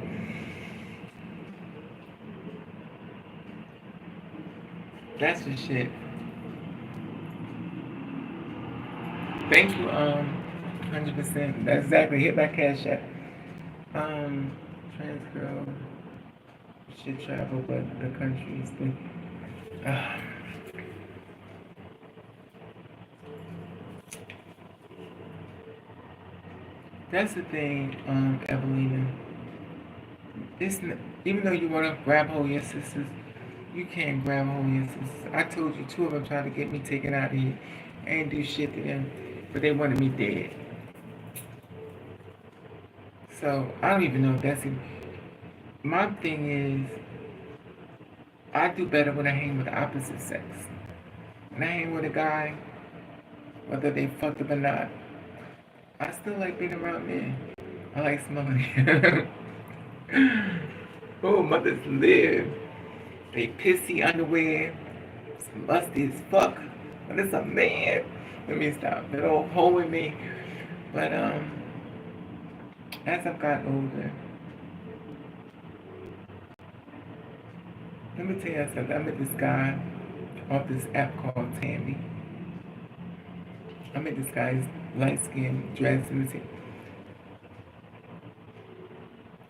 That's the shit. Thank you, 100%. That's exactly, hit my cash app. Trans girl should travel, but the country is the. That's the thing, Evelina. Even though you want to grab hold of your sisters, you can't grab hold of your sisters. I told you 2 of them tried to get me taken out of here. I ain't do shit to them, but they wanted me dead. So I don't even know if that's it. My thing is, I do better when I hang with the opposite sex. When I hang with a guy, whether they fucked up or not, I still like being around men. I like smelling. Oh, mothers live. They pissy underwear. It's musty as fuck. But it's a man. Let me stop. They don't hold with me. But as I've gotten older, let me tell you something. I met this guy off this app called Tammy. I met this guy's light skin, dressed in the.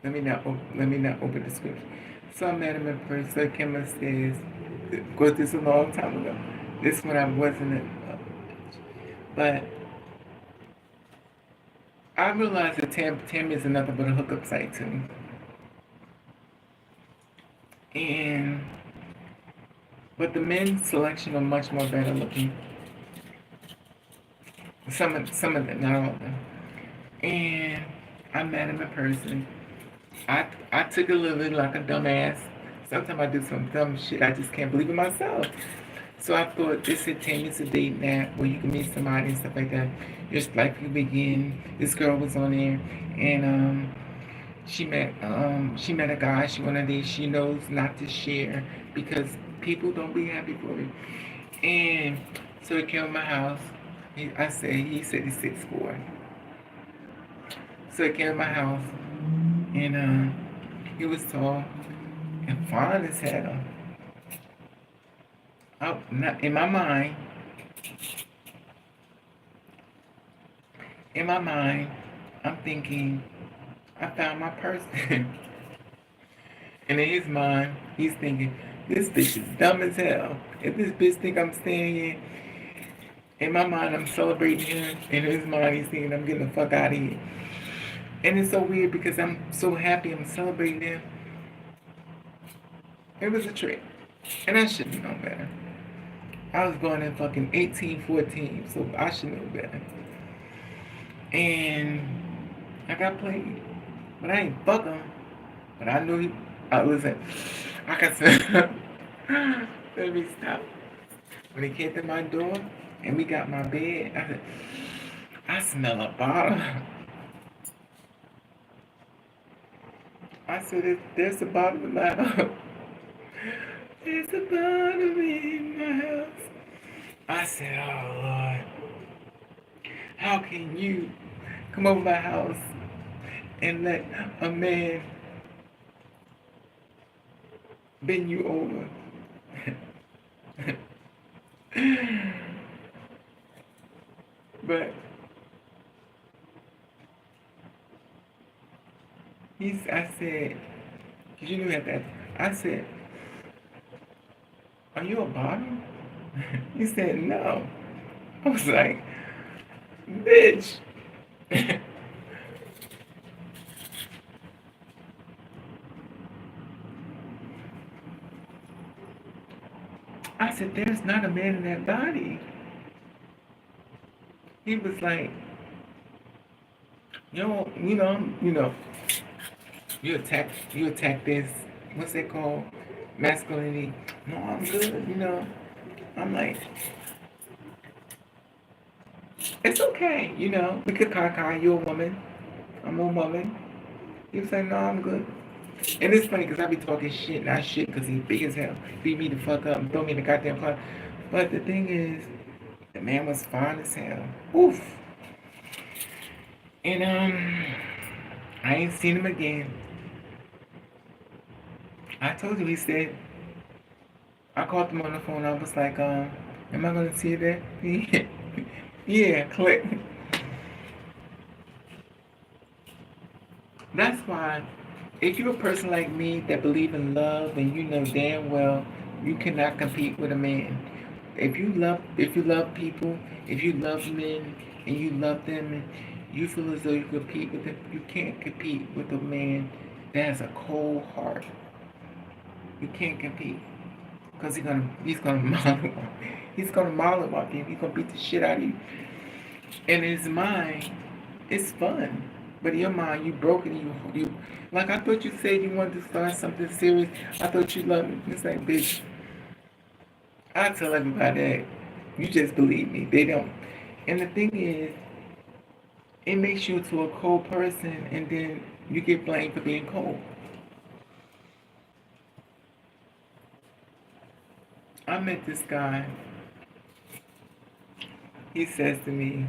Let me not open the script. So I met him in person. So I came upstairs. Of course, this was a long time ago. This when I wasn't but I realized that Tammy is nothing but a hookup site to me. But the men's selection are much more better looking. Some of them, not all of them. And I met him in person. I took it a little bit like a dumbass. Sometimes I do some dumb shit I just can't believe in myself. So I thought this is Tammy's a date night where you can meet somebody and stuff like that. Just like you begin. This girl was on there and she met a guy she wanted to, she knows not to share because people don't be happy for it. And so he came to my house. He said he's 6'4". So he came to my house and he was tall and fine as hell. Not in my mind, I'm thinking, I found my person. And in his mind, he's thinking, this bitch is dumb as hell. If this bitch think I'm staying here, in my mind, I'm celebrating him. In his mind, he's thinking I'm getting the fuck out of here. And it's so weird because I'm so happy I'm celebrating him. It was a trick. And I should have known better. I was going in fucking 18, 14, so I should know better. And I got played. But I ain't fuck him. But I knew listen, I could smell, let me stop. When he came to my door and we got my bed, I said, I smell a bottle. I said, there's a bottle in my house. There's a bottle in my house. I said, oh Lord, how can you come over my house and let a man bend you over? But I said, because you knew that. I said, are you a bottom? He said, no. I was like, bitch. I said, there's not a man in that body. He was like, yo, you attack this, what's it called? Masculinity. No, I'm good. I'm like, it's okay. We could cock you a woman. I'm a woman. He was like, no, I'm good. And it's funny because I be talking shit and I shit because he's big as hell. Beat me the fuck up and throw me in the goddamn car. But the thing is, the man was fine as hell. Oof. And I ain't seen him again. I told you, he said, I called him on the phone. I was like, am I gonna see that? Yeah, click. That's why, if you're a person like me that believe in love and you know damn well you cannot compete with a man. If you love people, if you love men and you love them and you feel as though you compete with them, you can't compete with a man that has a cold heart. You can't compete. Because he's gonna mollywop you. He's gonna beat the shit out of you. And in his mind, it's fun. But in your mind, you broken. You like I thought you said you wanted to start something serious. I thought you loved me. It's like, bitch. I tell everybody that. You just believe me. They don't. And the thing is, it makes you into a cold person, and then you get blamed for being cold. I met this guy. He says to me,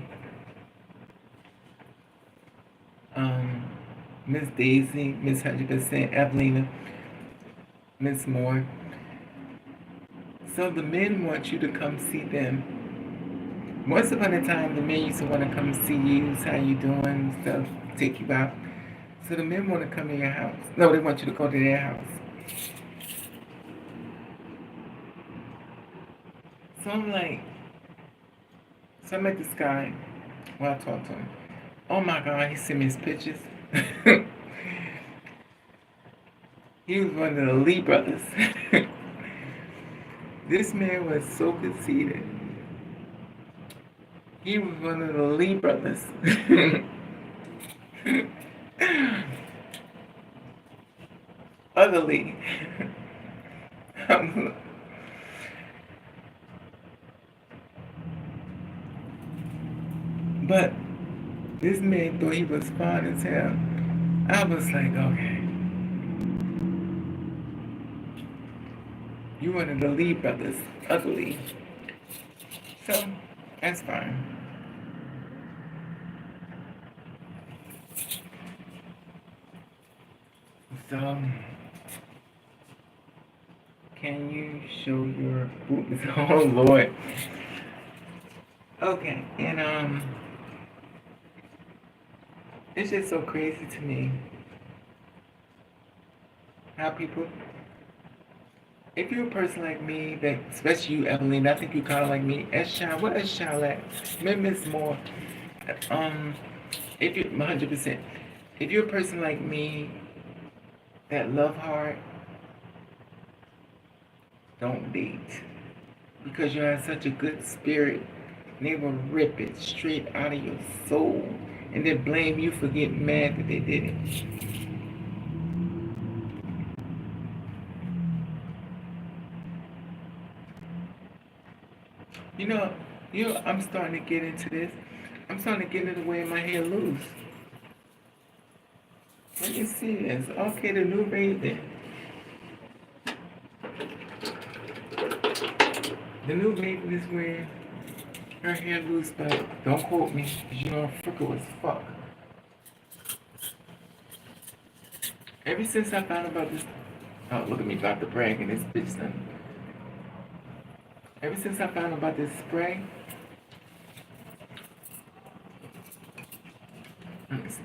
Miss Daisy, Miss 100%, Evelina, Miss Moore. So the men want you to come see them. Once upon a time, the men used to want to come see you, how you doing, stuff, take you out. So the men want to come to your house. No, they want you to go to their house. So I'm like, so I met this guy. Well, I talked to him. Oh my God, he sent me his pictures. He was one of the Lee brothers. This man was so conceited. He was one of the Lee brothers. Other Lee. But this man thought he was fine as hell. I was like, okay. You one of the Lee brothers, other Lee. So, that's fine. So, can you show your boobs? Oh Lord. Okay, and it's just so crazy to me how people, if you're a person like me, that especially you, Evelyn, I think you kind of like me. S-Child, what S-Child at? Maybe Miss Moore. If you're 100%, if you're a person like me that love hard, don't date because you have such a good spirit. And they will rip it straight out of your soul and then blame you for getting mad that they did it. You know, I'm starting to get into this. I'm starting to get into wearing my hair loose. Let me see this. Okay, the new Raven. The new Raven is wearing her hair loose, but don't quote me, because you know I'm fickle as fuck. Ever since I found about this, oh, look at me about to brag and this bitch done. Ever since I found about this spray, let me see.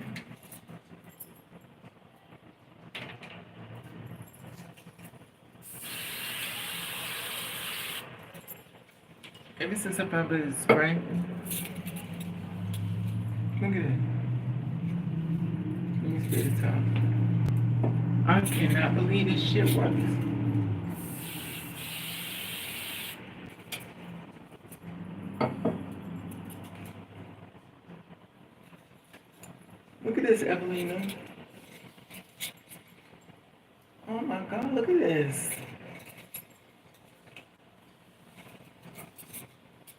Ever since I found about this spray, look at it. Let me spray the top. I cannot believe this shit works. Look at this, Evelina. Oh my god, look at this.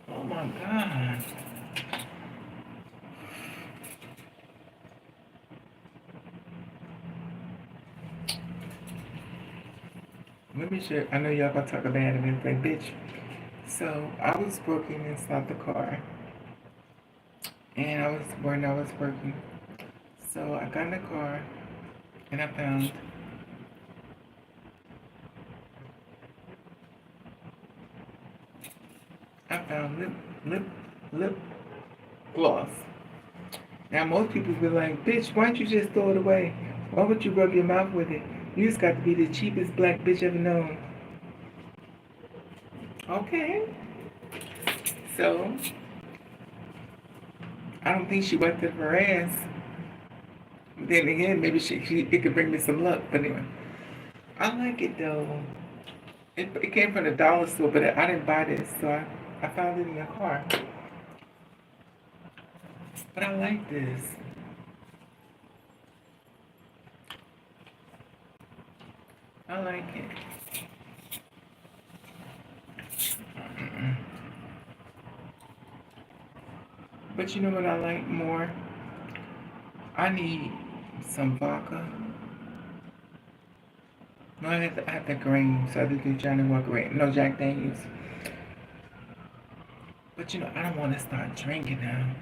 Oh my god. Let me show. I know y'all gonna talk about it and everything, bitch. So I was working inside the car, and I was working. So I got in the car, and I found lip gloss. Now most people be like, bitch, why don't you just throw it away? Why would you rub your mouth with it? You just got to be the cheapest black bitch ever known. Okay. So I don't think she wiped it her ass. Then again, maybe it could bring me some luck. But anyway, I like it though. It came from the dollar store, but I didn't buy this, so I found it in the car. But I like this. I like it. But you know what I like more? I need some vodka. No, I have the green, so I have to do Johnny Walker Red. No, Jack Daniels. But you know, I don't want to start drinking now.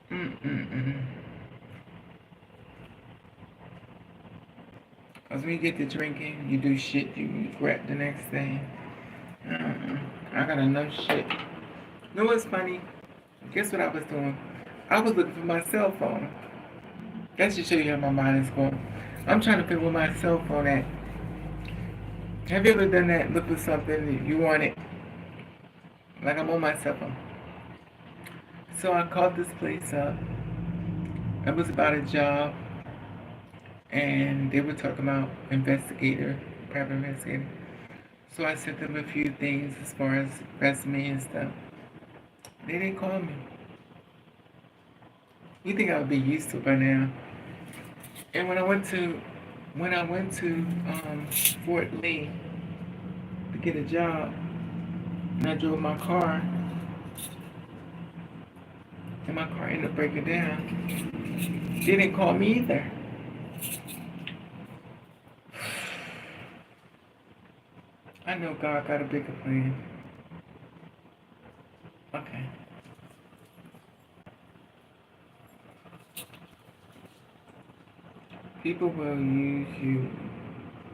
Mm-mm-mm. Because when you get to drinking, you do shit you regret the next day. I got enough shit. You know what's funny? Guess what I was doing? I was looking for my cell phone. That should show you how my mind is going. I'm trying to figure where my cell phone at. Have you ever done that? Look for something you want it. Like I'm on my cell phone. So I called this place up. It was about a job. And they were talking about private investigator. So I sent them a few things as far as resume and stuff. They didn't call me. You think I would be used to it by now? And when I went to Fort Lee to get a job, and I drove my car, and my car ended up breaking down. They didn't call me either. I know God got a bigger plan. Okay. People will use you,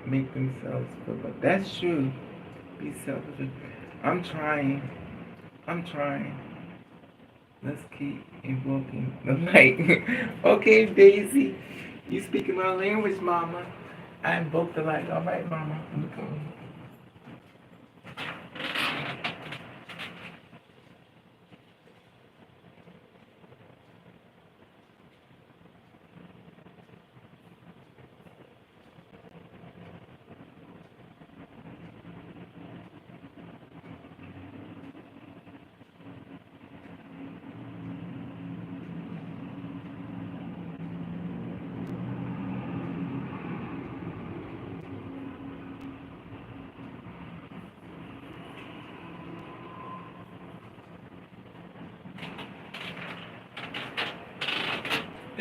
make themselves feel good. That's true. Be selfish. I'm trying. I'm trying. Let's keep invoking the light. Okay, Daisy. You speaking my language, Mama. I invoke the light. All right, Mama.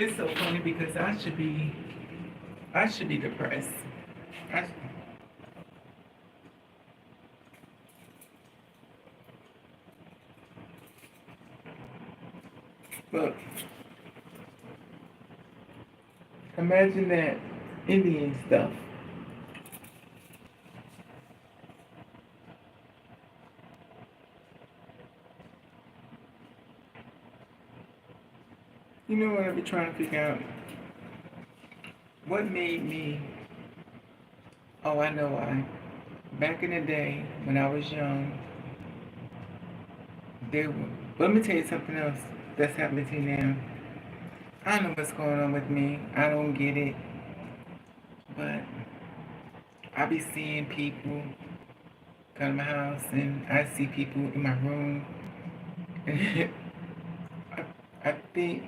It's so funny because I should be depressed. I, look, imagine that Indian stuff. You know what I be trying to figure out? What made me? Oh, I know why. Back in the day when I was young, there. Let me tell you something else that's happening to me now. I don't know what's going on with me. I don't get it, but I be seeing people come to my house, and I see people in my room. I, I think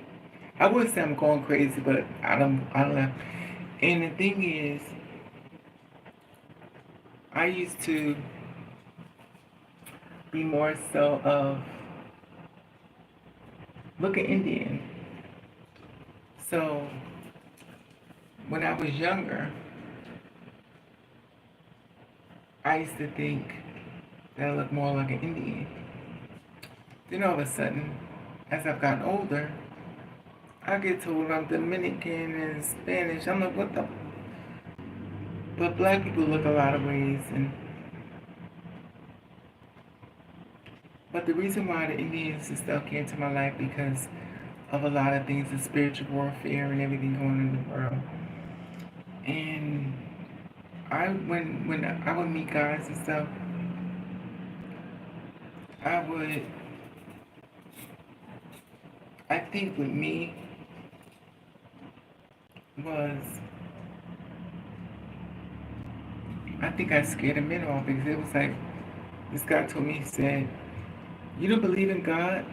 I wouldn't say I'm going crazy, but I don't know. And the thing is, I used to be more so of looking Indian. So when I was younger, I used to think that I looked more like an Indian. Then all of a sudden, as I've gotten older, I get told I'm Dominican and Spanish. I'm like, what the? But black people look a lot of ways, and but the reason why the Indians and stuff came to my life because of a lot of things, the spiritual warfare and everything going on in the world. And when I would meet guys and stuff, I would I think with me was I think I scared the men off because it was like this guy told me, he said, "You don't believe in God?"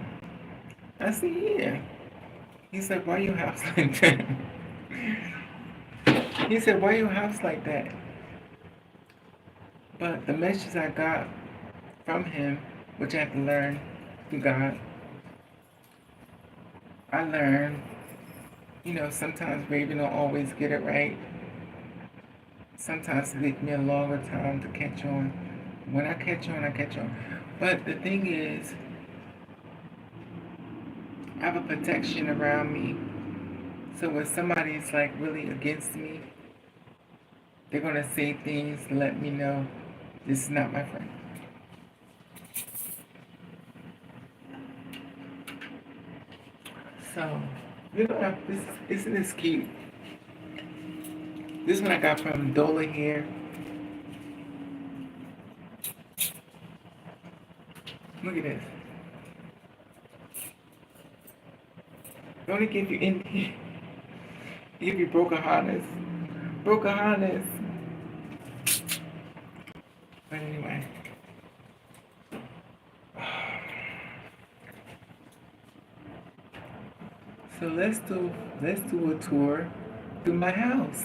I said, "Yeah." He's like, "Why your house like that?" He said, "Why your house like that?" But the message I got from him, which I had to learn through God, I learned, sometimes Raven don't always get it right. Sometimes it takes me a longer time to catch on. When I catch on, I catch on. But the thing is, I have a protection around me. So when somebody's like really against me, they're gonna say things to let me know this is not my friend. So, this isn't this cute? This one I got from Dola here. Look at this. They only give you Indian. Give you broken harness. Broken harness. But anyway. So let's do a tour through my house.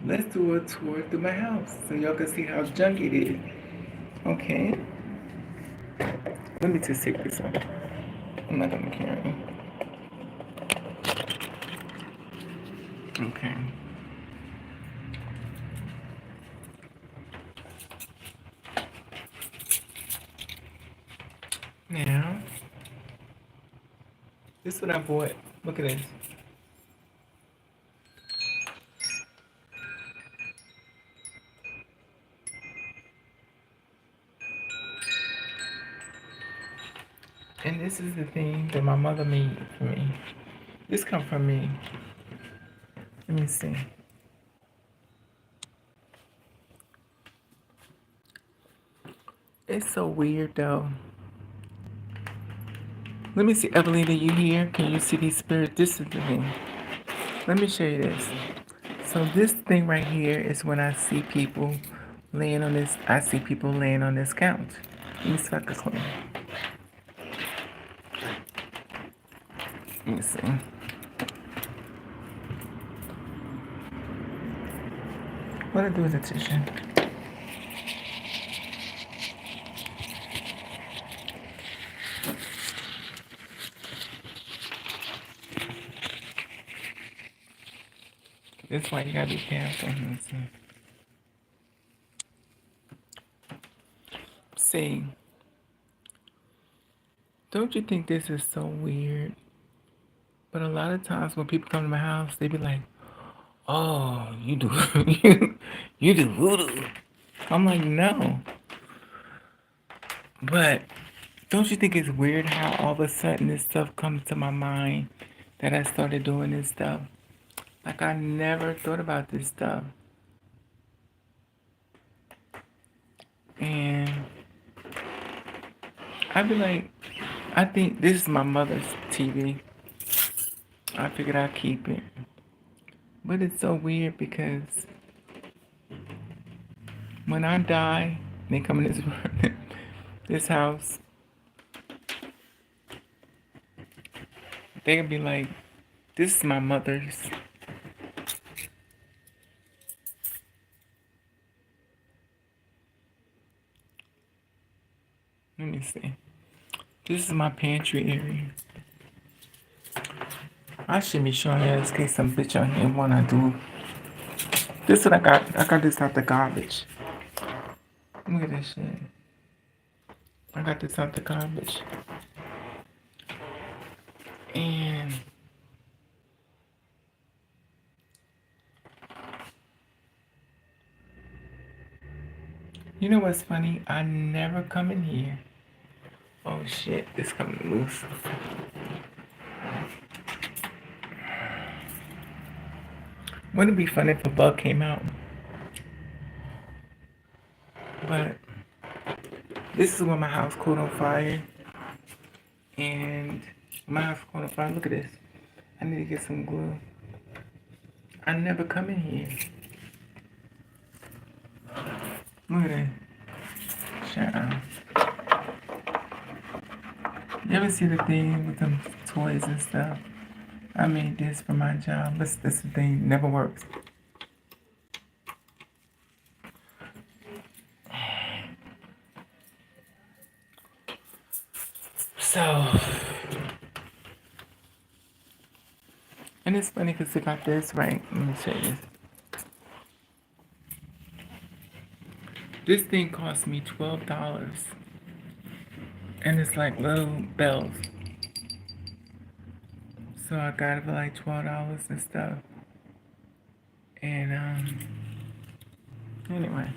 Let's do a tour through my house so y'all can see how junk it is. Okay? Let me just take this one. I'm not gonna carry it. Okay. Now, this is what I bought. Look at this. And this is the thing that my mother made for me. This come from me. Let me see. It's so weird though. Let me see, Evelyn, are you here? Can you see these spirits? This is the thing. Let me show you this. So this thing right here is when I see people laying on this. I see people laying on this couch. Let me see if I can clean. Let me see. What I do with the tissue? That's why you gotta be careful. See, don't you think this is so weird? But a lot of times when people come to my house, they be like, "Oh, you do, you do voodoo." I'm like, no. But don't you think it's weird how all of a sudden this stuff comes to my mind that I started doing this stuff? Like I never thought about this stuff. And I'd be like, I think this is my mother's TV. I figured I'd keep it. But it's so weird because when I die, they come in this this house, they can be like, this is my mother's. Let me see. This is my pantry area. I should be showing you this case some bitch on here when I do. This is what I got. I got this out the garbage. Look at this shit. I got this out the garbage. And you know what's funny? I never come in here. Oh shit, it's coming loose. Wouldn't it be funny if a bug came out? But this is when my house caught on fire. And my house caught on fire. Look at this. I need to get some glue. I never come in here. Look at that. Shut up. You ever see the thing with them toys and stuff? I made this for my job. But this thing never works. So, and it's funny because I got this right. Let me show you this. This thing cost me $12. And it's like little bells. So I got it for like $12 and stuff. And anyway.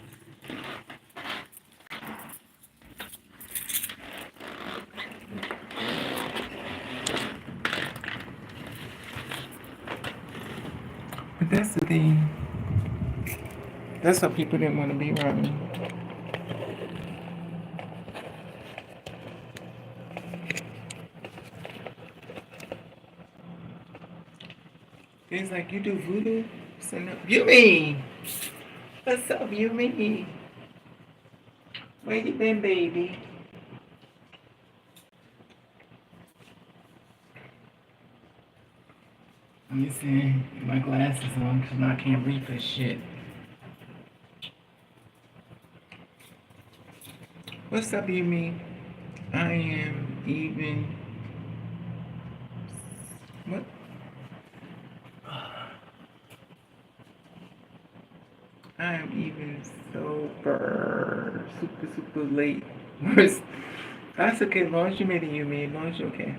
But that's the thing. That's what people didn't want to be around me. It's like, you do voodoo? So no, Yumi! What's up, Yumi? Where you been, baby? Let me see. My glasses on because I can't read this shit. What's up, Yumi? I am even. What? I am even sober. Super late. That's okay, as long as you made it, you made. As long as you're okay.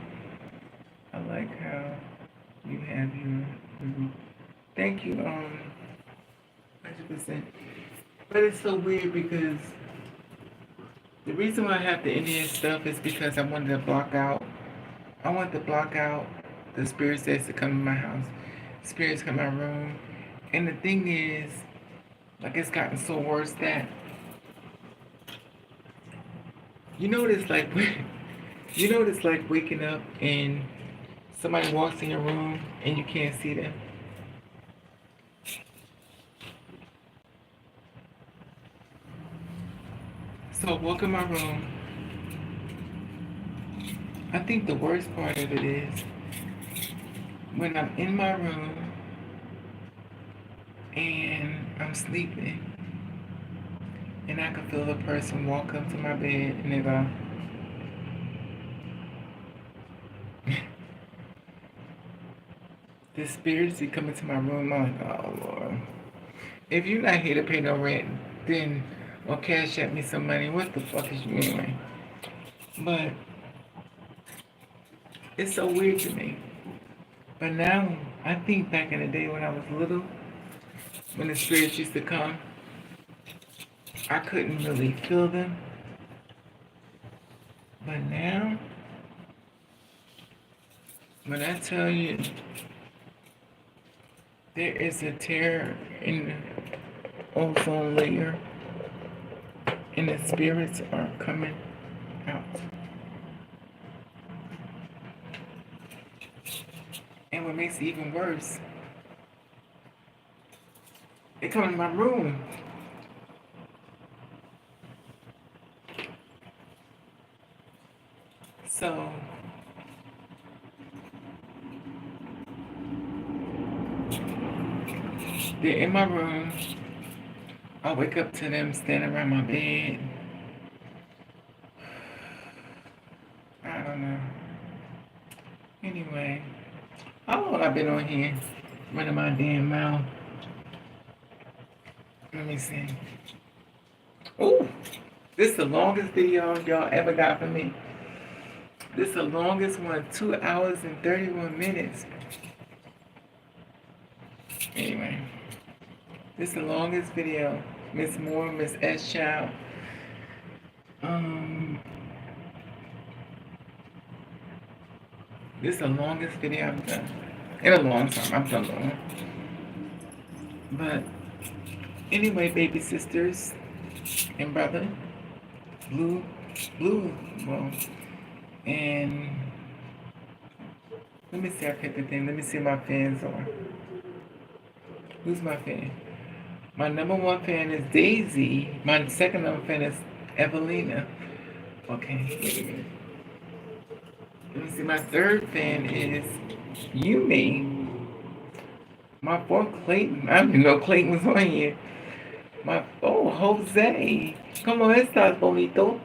I like how you have your. Thank you, 100%. But it's so weird because the reason why I have the Indian stuff is because I wanted to block out. I want to block out the spirits that's to come in my house. Spirits come in my room. And the thing is, like it's gotten so worse that you know what it's like you know what it's like waking up and somebody walks in your room and you can't see them. So walk in my room. I think the worst part of it is when I'm in my room and I'm sleeping and I can feel the person walk up to my bed and they go, The spirits that come into my room, I'm like, oh Lord. If you're not here to pay no rent, then or cash at me some money, what the fuck is you anyway? But it's so weird to me. But now I think back in the day when I was little, when the spirits used to come, I couldn't really feel them. But now, when I tell you there is a tear in the ozone layer and the spirits are coming out. And what makes it even worse, they come in my room. So they're in my room. I wake up to them standing around my bed. I don't know. Anyway, how long I've been on here running my damn mouth? Let me see. Ooh, this is the longest video y'all ever got from me. This is the longest one, 2 hours and 31 minutes. Anyway, this is the longest video. Miss Moore, Miss S. Child. This is the longest video I've done. In a long time, I've done long. But anyway, baby sisters and brother, blue, well, and let me see, I picked the thing. Let me see my fans are. Who's my fan? My number one fan is Daisy. My second number fan is Evelina. Okay, wait a minute. Let me see, my third fan is Yumi. My fourth, Clayton. I didn't know Clayton was on here. Jose. Como estas, bonito?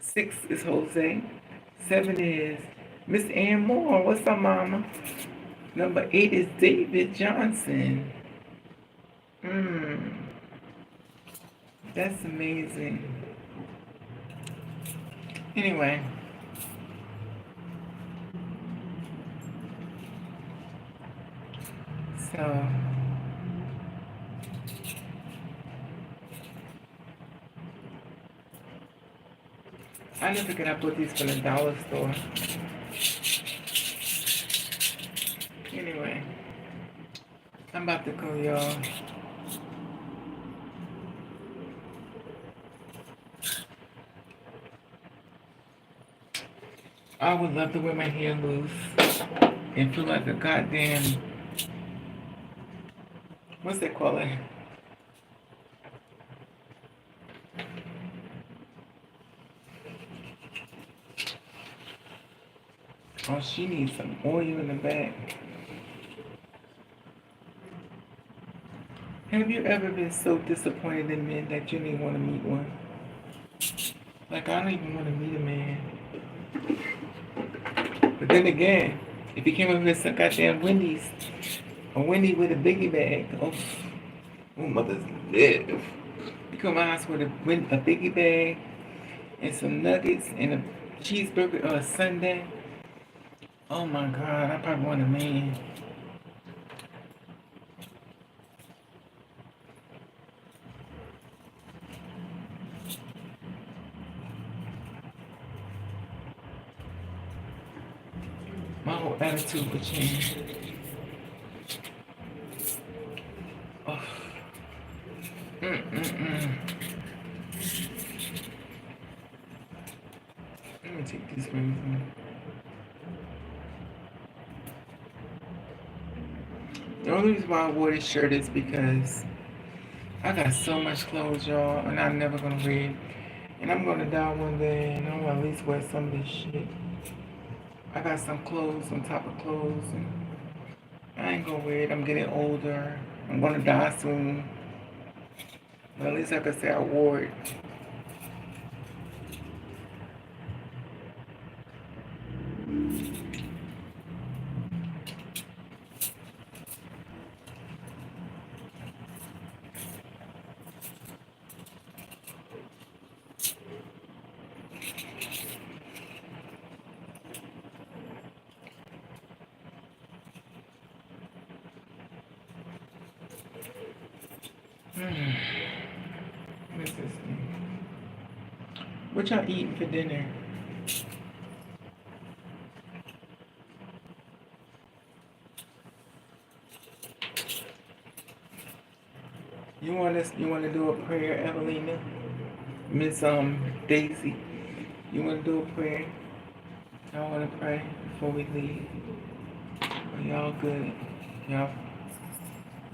6 is Jose. 7 is Miss Ann Moore. What's up, mama? Number 8 is David Johnson. That's amazing. Anyway. So I never could have bought these from the dollar store. Anyway, I'm about to go, y'all. I would love to wear my hair loose and feel like a goddamn, what's they call it? Oh, she needs some oil in the back. Have you ever been so disappointed in men that you didn't want to meet one? Like, I don't even want to meet a man. But then again, if he came over with some goddamn Wendy's, a Wendy with a biggie bag, oh mother's live. You come to my house with a biggie bag and some nuggets and a cheeseburger or a sundae. Oh my God, I probably want a man. My whole attitude would change. Oh. Let me take this one with me. The only reason why I wore this shirt is because I got so much clothes, y'all, and I'm never gonna wear it. And I'm gonna die one day, and I'm gonna at least wear some of this shit. I got some clothes on top of clothes, and I ain't gonna wear it. I'm getting older. I'm gonna die soon. But at least I could say I wore it. Hmm. What's this thing? What y'all eating for dinner? You want to do a prayer, Evelina? Miss Daisy. You want to do a prayer? Y'all want to pray before we leave? Are y'all good? Y'all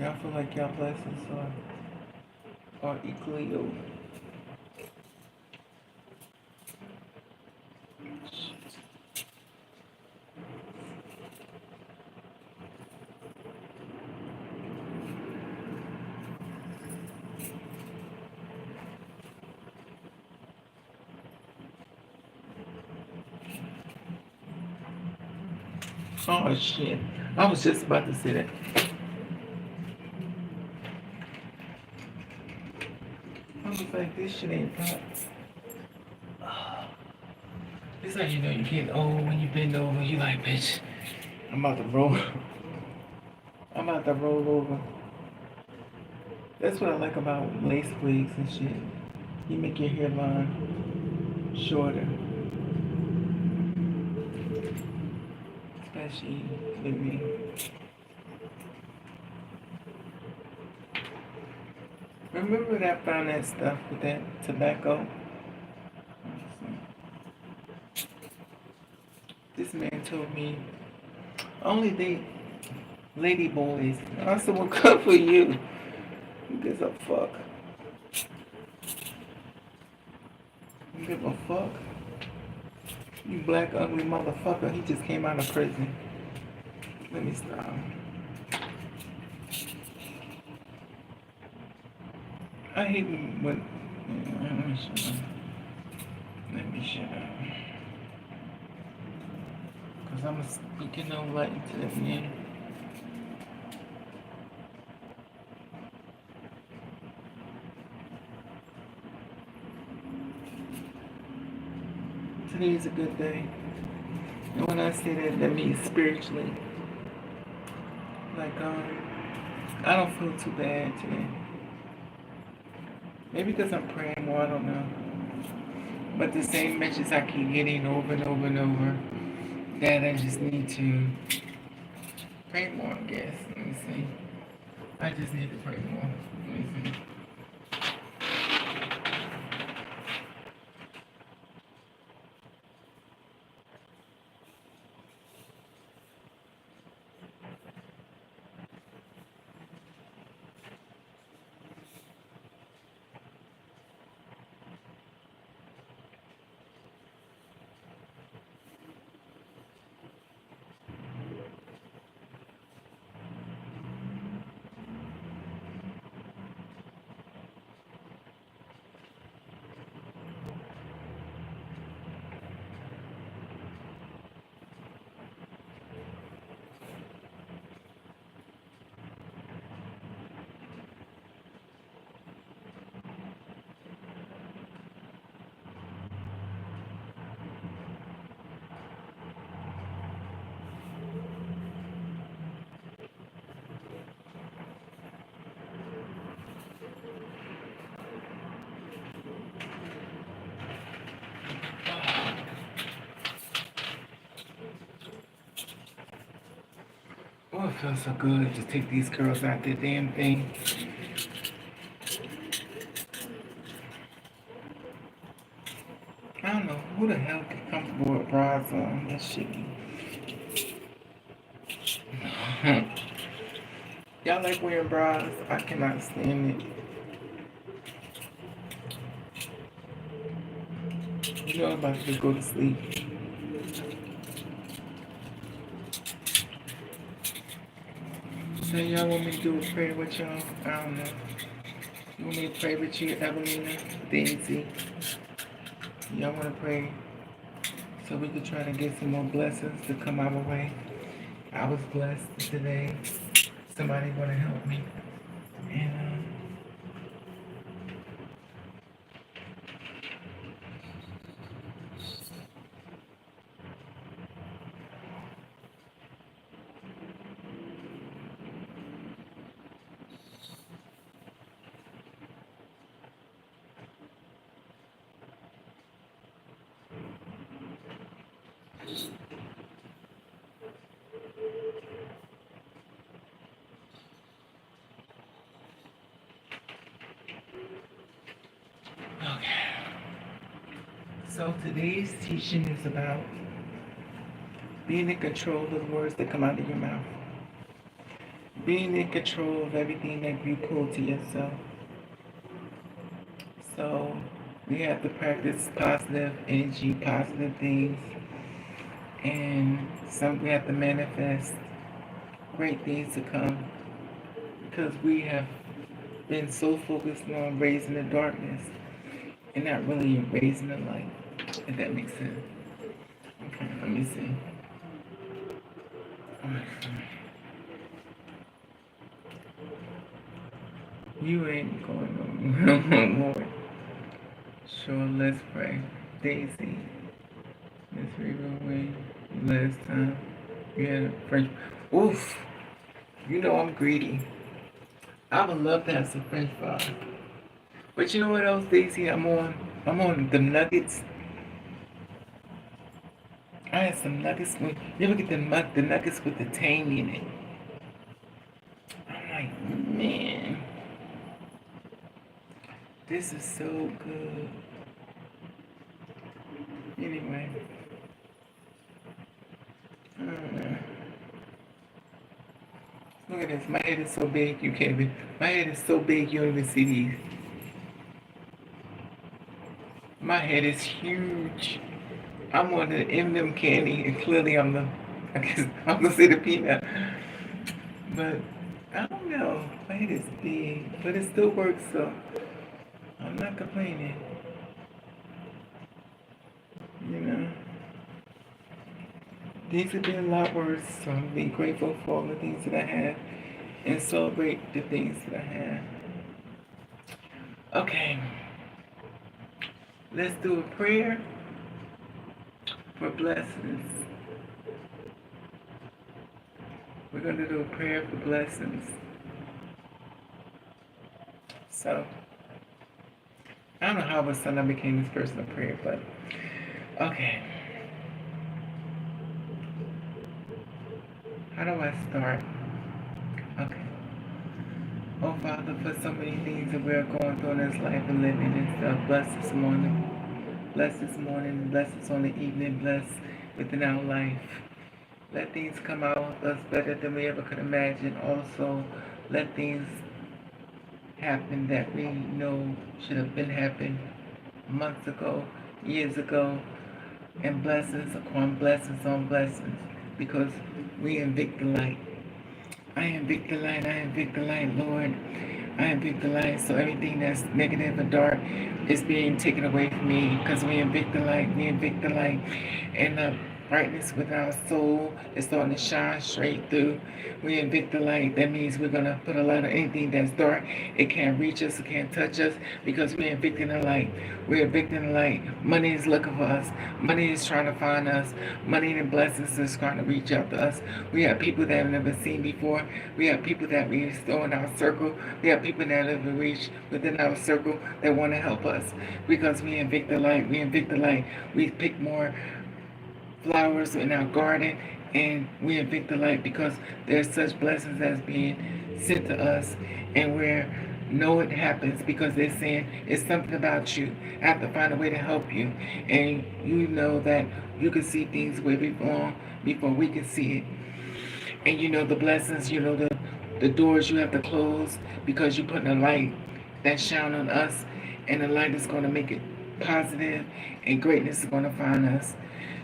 y'all feel like y'all blessings are equally over. Oh shit. I was just about to say that. I was like, this shit ain't pop. It's how you know you're getting old when you bend over. You like, bitch, I'm about to roll. I'm about to roll over. That's what I like about lace wigs and shit. You make your hairline shorter, especially with me. Remember that I found that stuff with that tobacco? This man told me only date lady boys. I said, well, good for you. Who gives a fuck? You give a fuck? You black ugly motherfucker. He just came out of prison. Let me stop. I hate when. Yeah, let me shut up. Let me shut up. Because I'm speaking no light to that man. Today is a good day. And when I say that, that means spiritually. Like, I don't feel too bad today. Maybe because I'm praying more, I don't know. But the same message I keep getting over and over and over, that I just need to pray more, I guess. Let me see. I just need to pray more. Let me see. Oh, it feels so good to take these girls out their damn thing. I don't know who the hell get comfortable with bras on. That shit. Y'all like wearing bras? I cannot stand it. You know I'm about to go to sleep. So y'all want me to do a prayer with y'all? I don't know. You want me to pray with you, Evelina, Daisy? Y'all want to pray so we could try to get some more blessings to come our way? I was blessed today. Somebody want to help me. And So today's teaching is about being in control of the words that come out of your mouth. Being in control of everything that you pull to yourself. So we have to practice positive energy, positive things, and some we have to manifest great things to come because we have been so focused on raising the darkness and not really raising the light. If that makes sense. Okay, let me see. You ain't going no more. Sure, let's pray. Daisy, Miss Ravenovah, last time you had a French. Oof, you know I'm greedy. I would love to have some French fries. But you know what else, Daisy? I'm on the nuggets. I had some nuggets. You ever get the nuggets with the tang in it? I'm like, man, this is so good. Anyway, I don't know. Look at this. My head is so big you can't even. My head is so big you don't even see these. My head is huge. I'm on the M&M candy, and clearly I'm the. I guess I'm gonna say the peanut, but I don't know. My head is big, but it still works, so I'm not complaining. You know, things have been a lot worse, so I'm being grateful for all the things that I have, and celebrate the things that I have. Okay, let's do a prayer for blessings. We're going to do a prayer for blessings. So, I don't know how all of a sudden I became this person of prayer, but okay. How do I start? Okay. Oh, Father, for so many things that we're going through in this life and living and stuff, bless this morning. Bless this morning, bless us on the evening, bless within our life. Let things come out of us better than we ever could imagine. Also, let things happen that we know should have been happened months ago, years ago, and blessings upon blessings on blessings, because we invict the light. I invict the light, I invict the light, Lord. I invict the light, so everything that's negative or dark is being taken away from me, because we invict the light, we invict the light, and the brightness with our soul is starting to shine straight through. We invict the light. That means we're going to put a light on anything that's dark. It can't reach us, it can't touch us, because we're invicting the light. We're invicting the light. Money is looking for us. Money is trying to find us. Money and blessings is trying to reach out to us. We have people that we've never seen before. We have people that we still in our circle. We have people that have reached within our circle that want to help us, because we invict the light. We invict the light. We pick more flowers in our garden, and we invict the light, because there's such blessings that's being sent to us, and we know it happens because they're saying it's something about you. I have to find a way to help you, and you know that you can see things way before we can see it. And you know the blessings, you know the doors you have to close, because you're putting a light that shine on us, and the light is going to make it positive, and greatness is going to find us,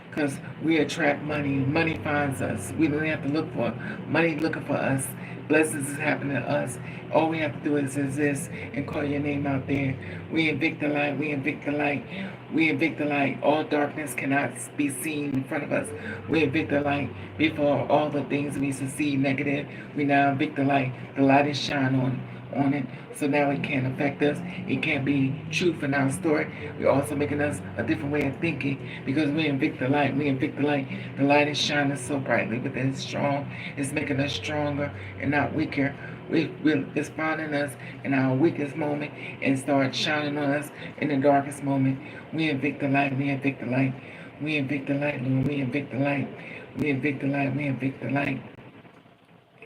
because we attract money. Money finds us. We don't have to look for money looking for us. Blessings is happening to us. All we have to do is exist and call your name out there. We invict the light. We invict the light. We invict the light. All darkness cannot be seen in front of us. We invict the light. Before all the things we used to see negative, we now invict the light. The light is shine on it. So now it can't affect us. It can't be truth in our story. We're also making us a different way of thinking, because we invict the light. We invict the light. The light is shining so brightly, but it's strong. It's making us stronger and not weaker. It's finding us in our weakest moment and start shining on us in the darkest moment. We invict the light. We invict the light. We invict the light, Lord. We invict the light. We invict the light. We invict the light.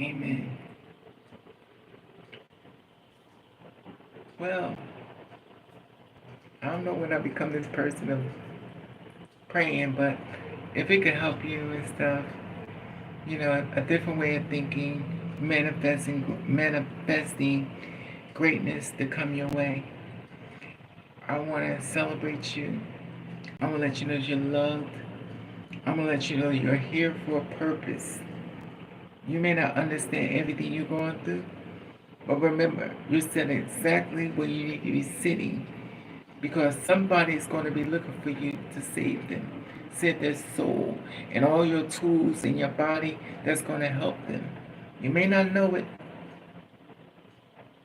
Amen. Well, I don't know when I become this person of praying, but if it could help you and stuff, a different way of thinking, manifesting greatness to come your way. I want to celebrate you. I'm going to let you know you're loved. I'm going to let you know you're here for a purpose. You may not understand everything you're going through, but remember, you're sitting exactly where you need to be sitting because somebody's going to be looking for you to save them, save their soul, and all your tools in your body that's going to help them. You may not know it.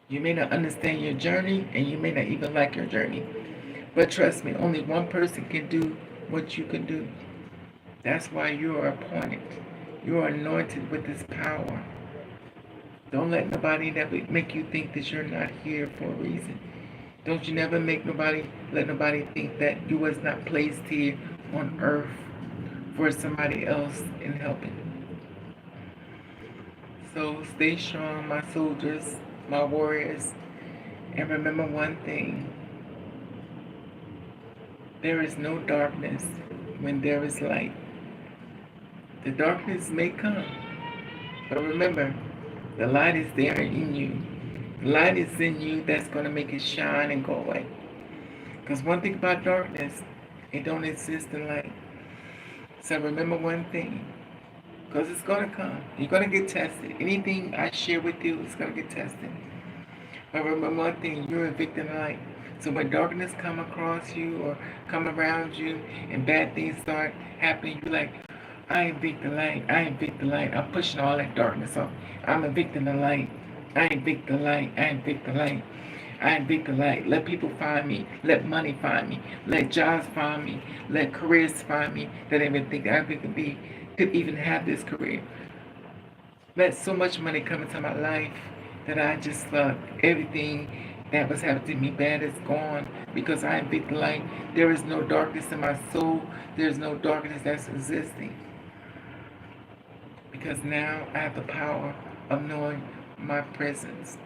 You may not understand your journey, and you may not even like your journey. But trust me, only one person can do what you can do. That's why you are appointed. You are anointed with this power. Don't let nobody never make you think that you're not here for a reason. Don't you never let nobody think that you was not placed here on earth for somebody else in helping. So stay strong, my soldiers, my warriors, and remember one thing. There is no darkness when there is light. The darkness may come, but remember, the light is there in you. The light is in you that's going to make it shine and go away. Because one thing about darkness, it don't exist in light. So remember one thing, because it's going to come. You're going to get tested. Anything I share with you is going to get tested. But remember one thing, you're a victim of light. So when darkness come across you or come around you and bad things start happening, you're like, I ain't victim light. I ain't victim light. I'm pushing all that darkness off. I'm a victim of light. I ain't victim light. I ain't victim light. I ain't victim light. Let people find me. Let money find me. Let jobs find me. Let careers find me that I even think I could even have this career. Let so much money come into my life that I just thought everything that was happening to me bad is gone because I am victim light. There is no darkness in my soul. There is no darkness that's existing. Because now I have the power of knowing my presence.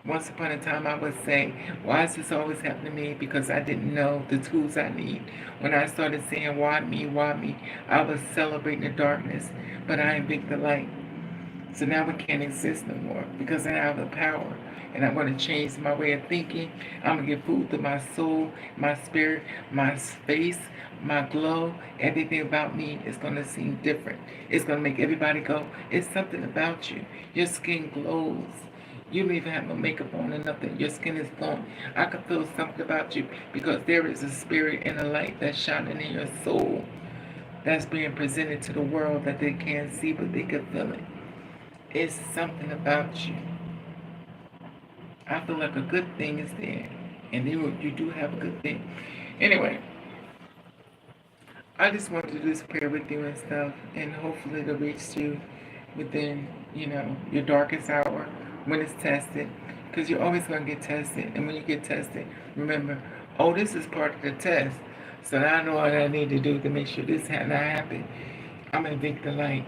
Once upon a time I would say, why is this always happening to me? Because I didn't know the tools I need. When I started saying, why me, I was celebrating the darkness. But I am victim light. So now it can't exist no more because I have the power. And I'm going to change my way of thinking. I'm going to give food to my soul, my spirit, my space, my glow. Everything about me is going to seem different. It's going to make everybody go, it's something about you. Your skin glows. You don't even have no makeup on or nothing. Your skin is glowing. I can feel something about you because there is a spirit and a light that's shining in your soul that's being presented to the world that they can't see, but they can feel it. It's something about you. I feel like a good thing is there. And you do have a good thing. Anyway, I just wanted to do this prayer with you and stuff. And hopefully it'll reach you within, your darkest hour when it's tested. Because you're always going to get tested. And when you get tested, remember, this is part of the test. So now I know what I need to do to make sure this not happen. I'm in victim light.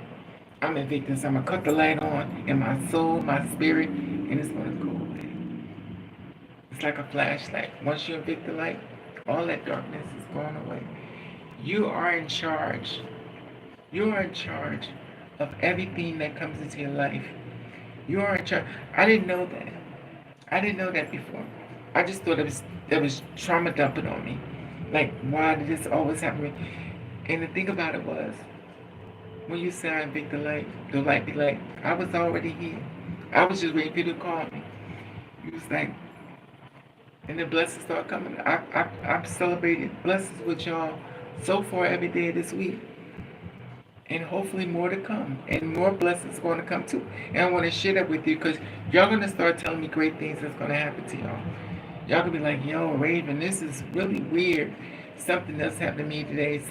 I'm in victim. So I'm going to cut the light on in my soul, my spirit, and it's going to go away. It's like a flashlight. Once you evict the light, all that darkness is going away. You are in charge. You are in charge of everything that comes into your life. You are in charge. I didn't know that. I didn't know that before. I just thought it was trauma dumping on me. Like, why did this always happen to me? And the thing about it was, when you say I evict the light be like, I was already here. I was just waiting for you to call me. You was like, and the blessings start coming. I've celebrated blessings with y'all so far every day of this week. And hopefully more to come. And more blessings going to come too. And I want to share that with you because y'all going to start telling me great things that's going to happen to y'all. Y'all going to be like, yo, Raven, this is really weird. Something else happened to me today.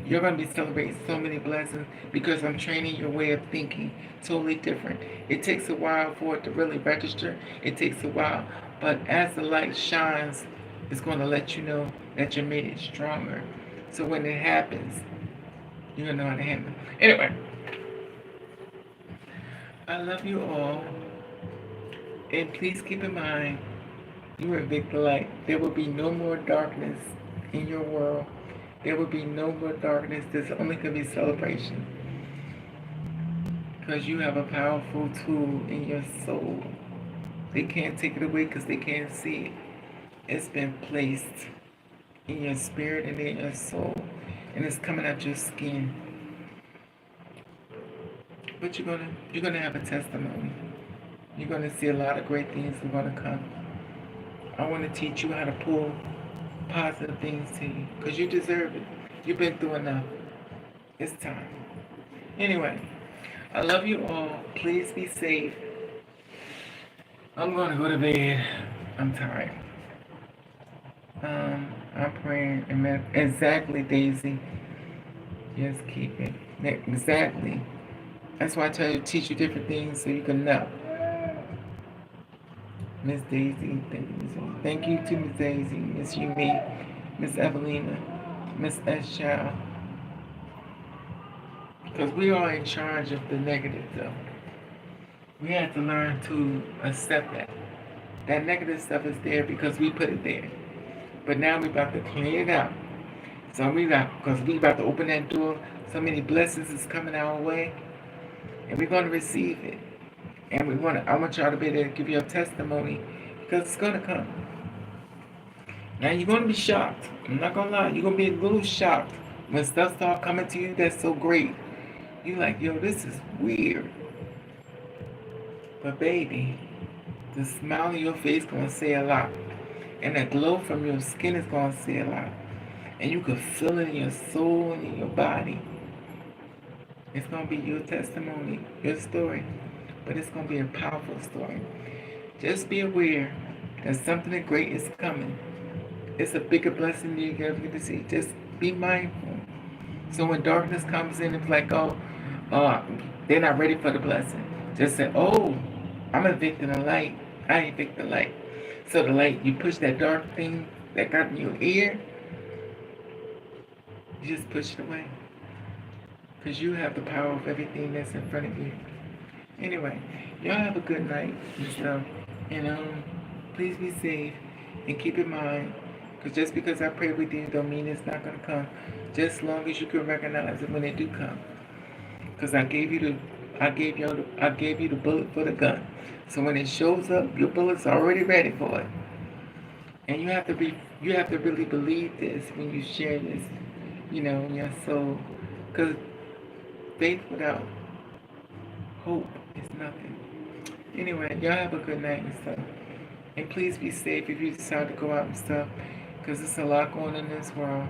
You're going to be celebrating so many blessings because I'm training your way of thinking totally different. It takes a while for it to really register. It takes a while. But as the light shines, it's going to let you know that you made it stronger. So when it happens, you're going to know how to handle it. Anyway, I love you all. And please keep in mind, you are a victor light. There will be no more darkness in your world. There will be no more darkness. There's only going to be celebration. Because you have a powerful tool in your soul. They can't take it away because they can't see it. It's been placed in your spirit and in your soul. And it's coming out your skin. But you're gonna have a testimony. You're gonna see a lot of great things are gonna come. I want to teach you how to pull positive things to you. Because you deserve it. You've been through enough. It's time. Anyway, I love you all. Please be safe. I'm going to go to bed. I'm tired. I'm praying. Amen. Exactly, Daisy. Just keep it. Exactly. That's why I tell you to teach you different things so you can know. Miss Daisy, thank you, Miss Daisy. Thank you to Miss Daisy, Miss Yumi, Miss Evelina, Miss S. Chow. Because we are in charge of the negative, though. We have to learn to accept that. That negative stuff is there because we put it there. But now we're about to clean it out. So because we about to open that door. So many blessings is coming our way. And we're going to receive it. And I want y'all to be able to give you a testimony because it's going to come. Now you're going to be shocked. I'm not going to lie. You're going to be a little shocked when stuff starts coming to you that's so great. You're like, yo, this is weird. But baby, the smile on your face is going to say a lot. And the glow from your skin is going to say a lot. And you can feel it in your soul and in your body. It's going to be your testimony, your story. But it's going to be a powerful story. Just be aware that something great is coming. It's a bigger blessing than you ever get to see. Just be mindful. So when darkness comes in, it's like, they're not ready for the blessing. Just say, I'm evicting the light. I evict the light. So the light, you push that dark thing that got in your ear, you just push it away. Because you have the power of everything that's in front of you. Anyway, y'all have a good night and stuff. And please be safe and keep in mind, because just because I pray with you don't mean it's not going to come. Just as long as you can recognize it when they do come. Because I gave you the bullet for the gun. So when it shows up, your bullet's already ready for it. And you have to really believe this when you share this, in your soul. Because faith without hope is nothing. Anyway, y'all have a good night and stuff. And please be safe if you decide to go out and stuff. Because there's a lot going on in this world.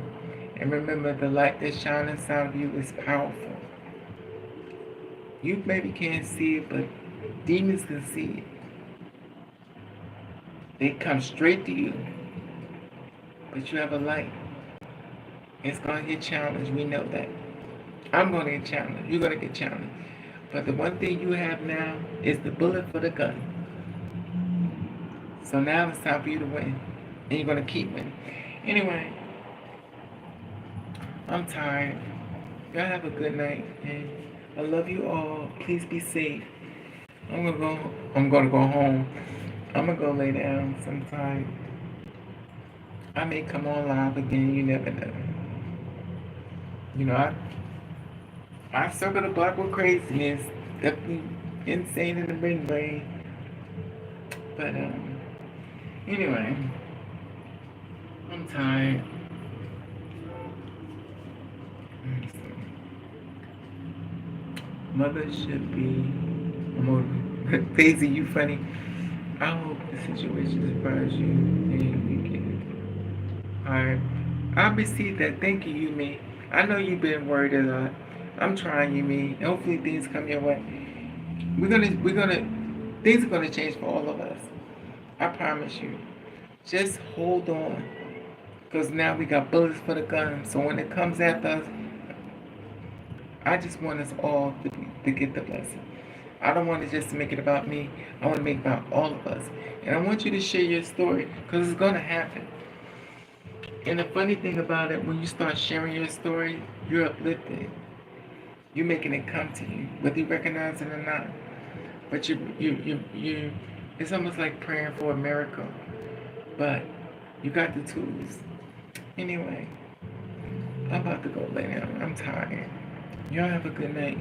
And remember, the light that shines inside of you is powerful. You maybe can't see it, but demons can see it. They come straight to you. But you have a light. It's going to get challenged. We know that. I'm going to get challenged. You're going to get challenged. But the one thing you have now is the bullet for the gun. So now it's time for you to win. And you're going to keep winning. Anyway, I'm tired. Y'all have a good night. And I love you all. Please be safe. I'm gonna go home. I'm gonna go lay down sometime. I may come on live again. You never know. I circle the block with craziness. Definitely insane in the brain. But anyway, I'm tired. Mother should be. Daisy, you funny. I hope the situation surprises you and you get it. Alright. I received that. Thank you, Yumi. I know you've been worried a lot. I'm trying, Yumi. Hopefully things come your way. Things are gonna change for all of us. I promise you. Just hold on. Because now we got bullets for the gun. So when it comes after us, I just want us all to get the blessing. I don't want it just to make it about me. I want to make it about all of us. And I want you to share your story because it's going to happen. And the funny thing about it, when you start sharing your story, you're uplifted. You're making it come to you, whether you recognize it or not. But it's almost like praying for a miracle. But you got the tools. Anyway, I'm about to go lay down. I'm tired. Y'all have a good night.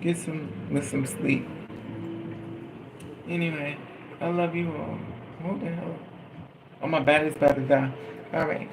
Get some sleep. Anyway, I love you all. Hold the hell. Oh, my battery's about to die. All right.